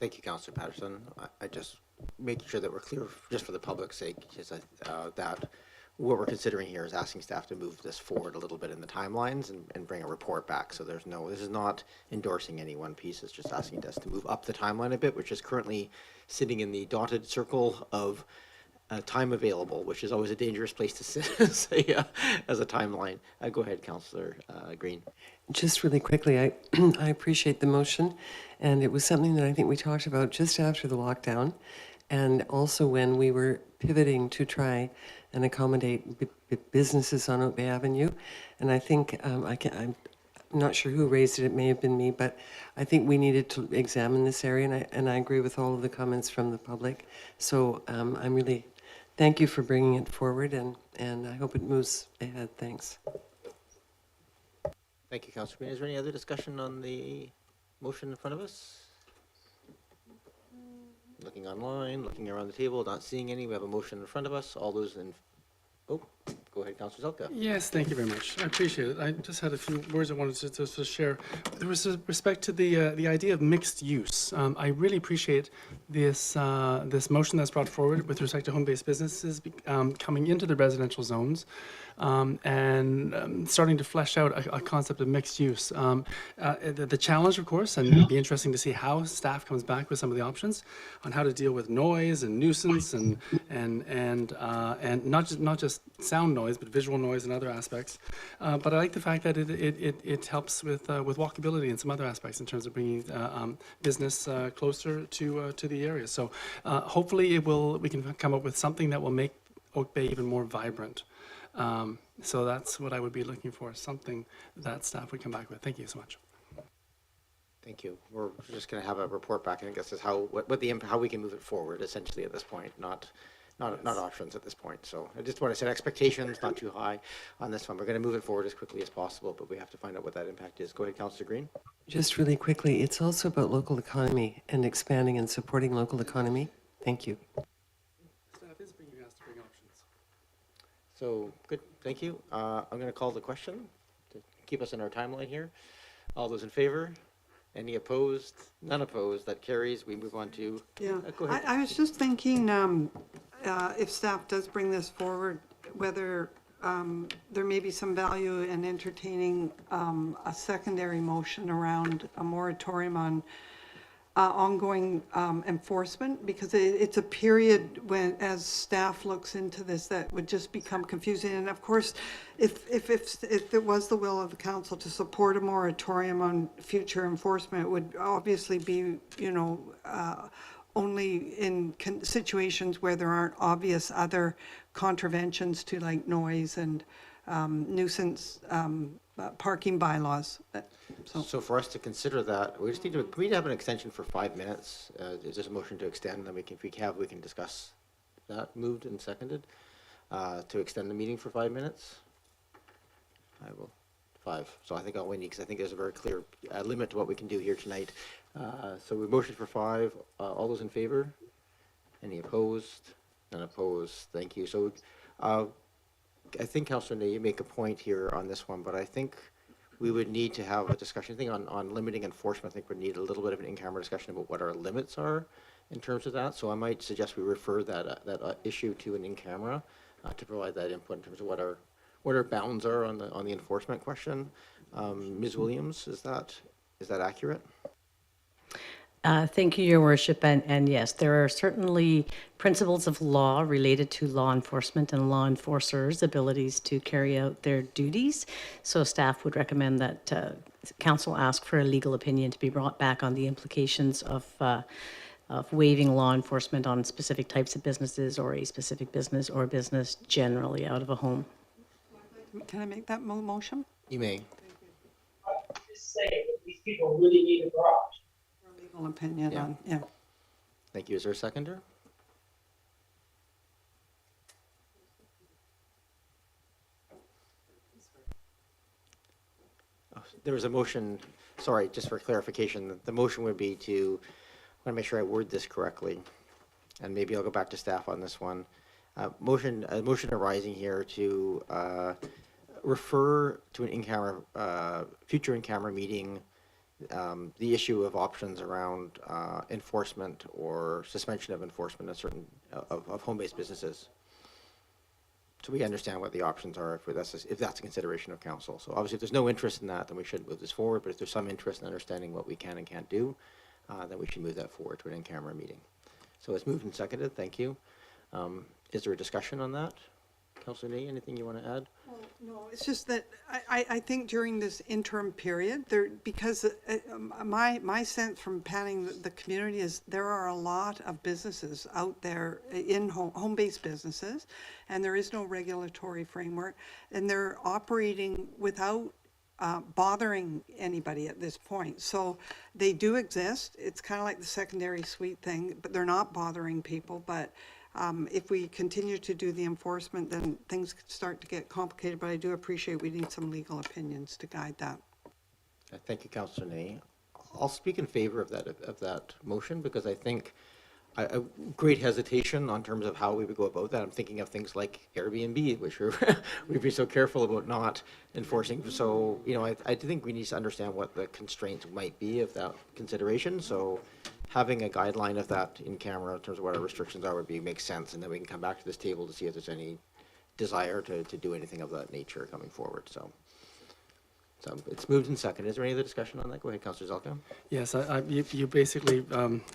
Thank you, Councillor Patterson. I just making sure that we're clear, just for the public's sake, is that what we're considering here is asking staff to move this forward a little bit in the timelines and bring a report back. So there's no, this is not endorsing any one piece. It's just asking us to move up the timeline a bit, which is currently sitting in the dotted circle of time available, which is always a dangerous place to sit as a timeline. Go ahead, Councillor Green. Just really quickly, I appreciate the motion, and it was something that I think we talked about just after the lockdown, and also when we were pivoting to try and accommodate businesses on Oak Bay Avenue. And I think, I'm not sure who raised it, it may have been me, but I think we needed to examine this area, and I agree with all of the comments from the public. So I'm really, thank you for bringing it forward, and I hope it moves ahead. Thanks. Thank you, Councillor Green. Is there any other discussion on the motion in front of us? Looking online, looking around the table, not seeing any. We have a motion in front of us. All those in... Oh, go ahead, Councillor Zelka. Yes, thank you very much. I appreciate it. I just had a few words I wanted to share. With respect to the idea of mixed use, I really appreciate this this motion that's brought forward with respect to home-based businesses coming into the residential zones. And starting to flesh out a concept of mixed use. The challenge, of course, and it'd be interesting to see how staff comes back with some of the options on how to deal with noise and nuisance and not just sound noise, but visual noise and other aspects. But I like the fact that it helps with walkability and some other aspects in terms of bringing business closer to the area. So hopefully we can come up with something that will make Oak Bay even more vibrant. So that's what I would be looking for, something that staff would come back with. Thank you so much. Thank you. We're just going to have a report back, and I guess is how we can move it forward. Essentially, at this point, not options at this point. So I just want to set expectations not too high on this one. We're going to move it forward as quickly as possible, but we have to find out what that impact is. Go ahead, Councillor Green. Just really quickly, it's also about local economy and expanding and supporting local economy. Thank you. Staff is being asked to bring options. So good, thank you. I'm going to call the question to keep us in our timeline here. All those in favor? Any opposed? None opposed. That carries. We move on to. Yeah, go ahead. I was just thinking if staff does bring this forward, whether there may be some value in entertaining a secondary motion around a moratorium on ongoing enforcement, because it's a period when, as staff looks into this, that would just become confusing. And of course, if it was the will of the council to support a moratorium on future enforcement, it would obviously be, only in situations where there aren't obvious other contraventions to like noise and nuisance parking bylaws. So for us to consider that, we just need to, can we have an extension for 5 minutes? Is there a motion to extend? Then we can, if we can discuss that. Moved and seconded to extend the meeting for 5 minutes. I will. 5. So I think I'll win because I think there's a very clear limit to what we can do here tonight. So we motioned for 5. All those in favor? Any opposed? None opposed. Thank you. So I think, Councillor Ney, you make a point here on this one, but I think we would need to have a discussion. I think on limiting enforcement, I think we need a little bit of an in-camera discussion about what our limits are in terms of that. So I might suggest we refer that issue to an in-camera to provide that input in terms of what our bounds are on the enforcement question. Ms. Williams, is that accurate? Thank you, Your Worship. And yes, there are certainly principles of law related to law enforcement and law enforcers' abilities to carry out their duties. So staff would recommend that council ask for a legal opinion to be brought back on the implications of waiving law enforcement on specific types of businesses or a specific business or business generally out of a home. Can I make that motion? You may. Just say that these people really need a garage. Legal opinion on, yeah. Thank you. Is there a seconder? Oh, there was a motion. Sorry, just for clarification, the motion would be to, I want to make sure I word this correctly, and maybe I'll go back to staff on this one. A motion arising here to refer to an in-camera, future in-camera meeting, the issue of options around enforcement or suspension of enforcement of certain of home-based businesses. So we understand what the options are if that's a consideration of council. So obviously, if there's no interest in that, then we shouldn't move this forward. But if there's some interest in understanding what we can and can't do, then we should move that forward to an in-camera meeting. So it's moved and seconded. Thank you. Is there a discussion on that? Councillor Ney, anything you want to add? Well, no, it's just that I think during this interim period, because my sense from panning the community is there are a lot of businesses out there in home-based businesses, and there is no regulatory framework, and they're operating without bothering anybody at this point. So they do exist. It's kind of like the secondary suite thing, but they're not bothering people. But if we continue to do the enforcement, then things could start to get complicated, but I do appreciate we need some legal opinions to guide that. Thank you, Councillor Ney. I'll speak in favor of that motion because I think a great hesitation on terms of how we would go about that. I'm thinking of things like Airbnb, which we'd be so careful about not enforcing. So, I think we need to understand what the constraints might be of that consideration. So having a guideline of that in camera in terms of what our restrictions are makes sense, and then we can come back to this table to see if there's any desire to do anything of that nature coming forward. So it's moved and seconded. Is there any other discussion on that? Go ahead, Councillor Zelka. Yes, you basically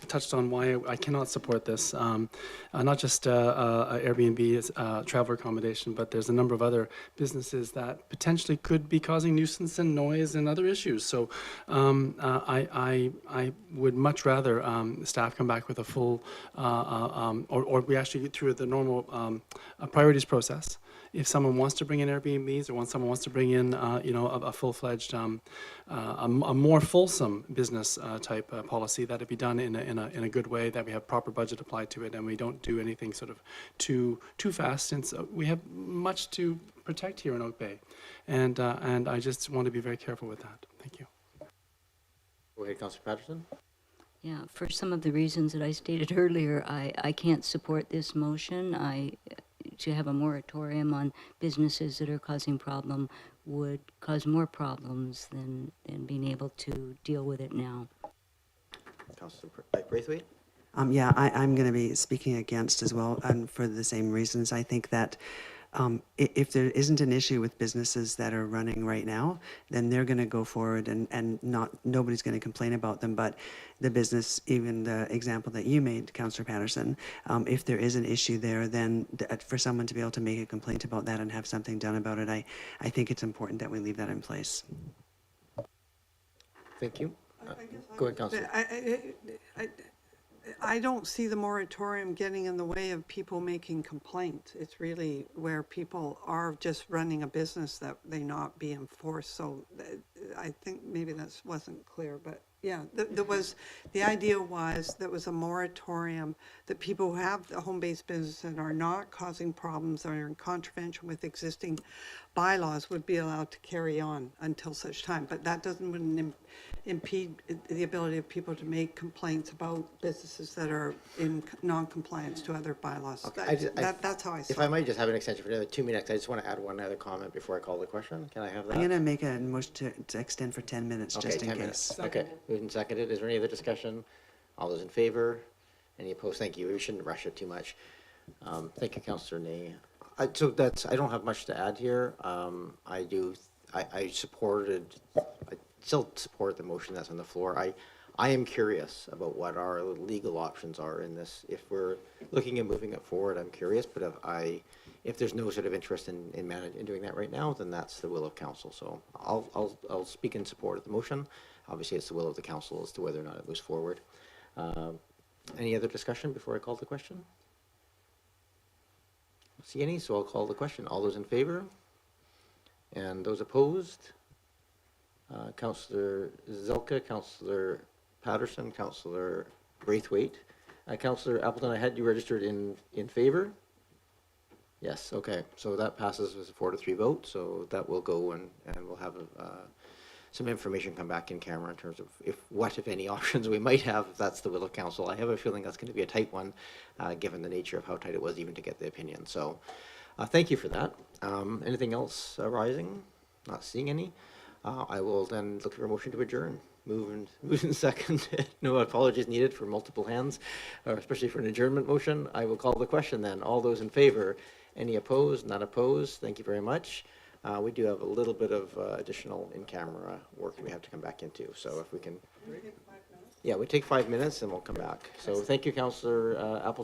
touched on why I cannot support this. Not just Airbnb traveler accommodation, but there's a number of other businesses that potentially could be causing nuisance and noise and other issues. So I would much rather staff come back with a full, or we actually get through the normal priorities process. If someone wants to bring in Airbnbs or someone wants to bring in, a full-fledged, a more fulsome business type policy, that it be done in a good way, that we have proper budget applied to it, and we don't do anything sort of too fast, since we have much to protect here in Oak Bay, and I just want to be very careful with that. Thank you. Go ahead, Councillor Patterson. Yeah, for some of the reasons that I stated earlier, I can't support this motion. To have a moratorium on businesses that are causing problem would cause more problems than being able to deal with it now. Councillor Braithwaite? Yeah, I'm going to be speaking against as well, and for the same reasons. I think that if there isn't an issue with businesses that are running right now, then they're going to go forward and nobody's going to complain about them. But the business, even the example that you made, Councillor Patterson, if there is an issue there, then for someone to be able to make a complaint about that and have something done about it, I think it's important that we leave that in place. Thank you. Go ahead, Councillor. I don't see the moratorium getting in the way of people making complaints. It's really where people are just running a business that they not be enforced. So I think maybe that wasn't clear, but yeah, the idea was there was a moratorium that people who have the home-based business and are not causing problems or are in contravention with existing bylaws would be allowed to carry on until such time. But that wouldn't impede the ability of people to make complaints about businesses that are in non-compliance to other bylaws. Okay, That's how I saw it. If I might just have an extension for another 2 minutes, I just want to add one other comment before I call the question. Can I have that? I'm going to make a motion to extend for 10 minutes, Okay, just in 10 case. minutes. Okay, moved and seconded. Is there any other discussion? All those in favor? Any opposed? Thank you. We shouldn't rush it too much. Thank you, Councillor Ney. I don't have much to add here. I still support the motion that's on the floor. I am curious about what our legal options are in this. If we're looking at moving it forward, I'm curious, but if there's no sort of interest in doing that right now, then that's the will of council. So I'll speak in support of the motion. Obviously, it's the will of the council as to whether or not it moves forward. Any other discussion before I call the question? I don't see any, so I'll call the question. All those in favor? And those opposed? Councillor Zelka, Councillor Patterson, Councillor Braithwaite. Councillor Appleton, I had you registered in favor? Yes, okay. So that passes with a 4-3 vote, so that will go and we'll have some information come back in camera in terms of what, if any, options we might have, if that's the will of council. I have a feeling that's going to be a tight one, given the nature of how tight it was even to get the opinion. So thank you for that. Anything else arising? Not seeing any. I will then look for a motion to adjourn. Move and second. No apologies needed for multiple hands, especially for an adjournment motion. I will call the question then. All those in favor? Any opposed? Not opposed? Thank you very much. We do have a little bit of additional in-camera work we have to come back into. So if we can... Yeah, we take 5 minutes and we'll come back. So thank you, Councillor Appleton.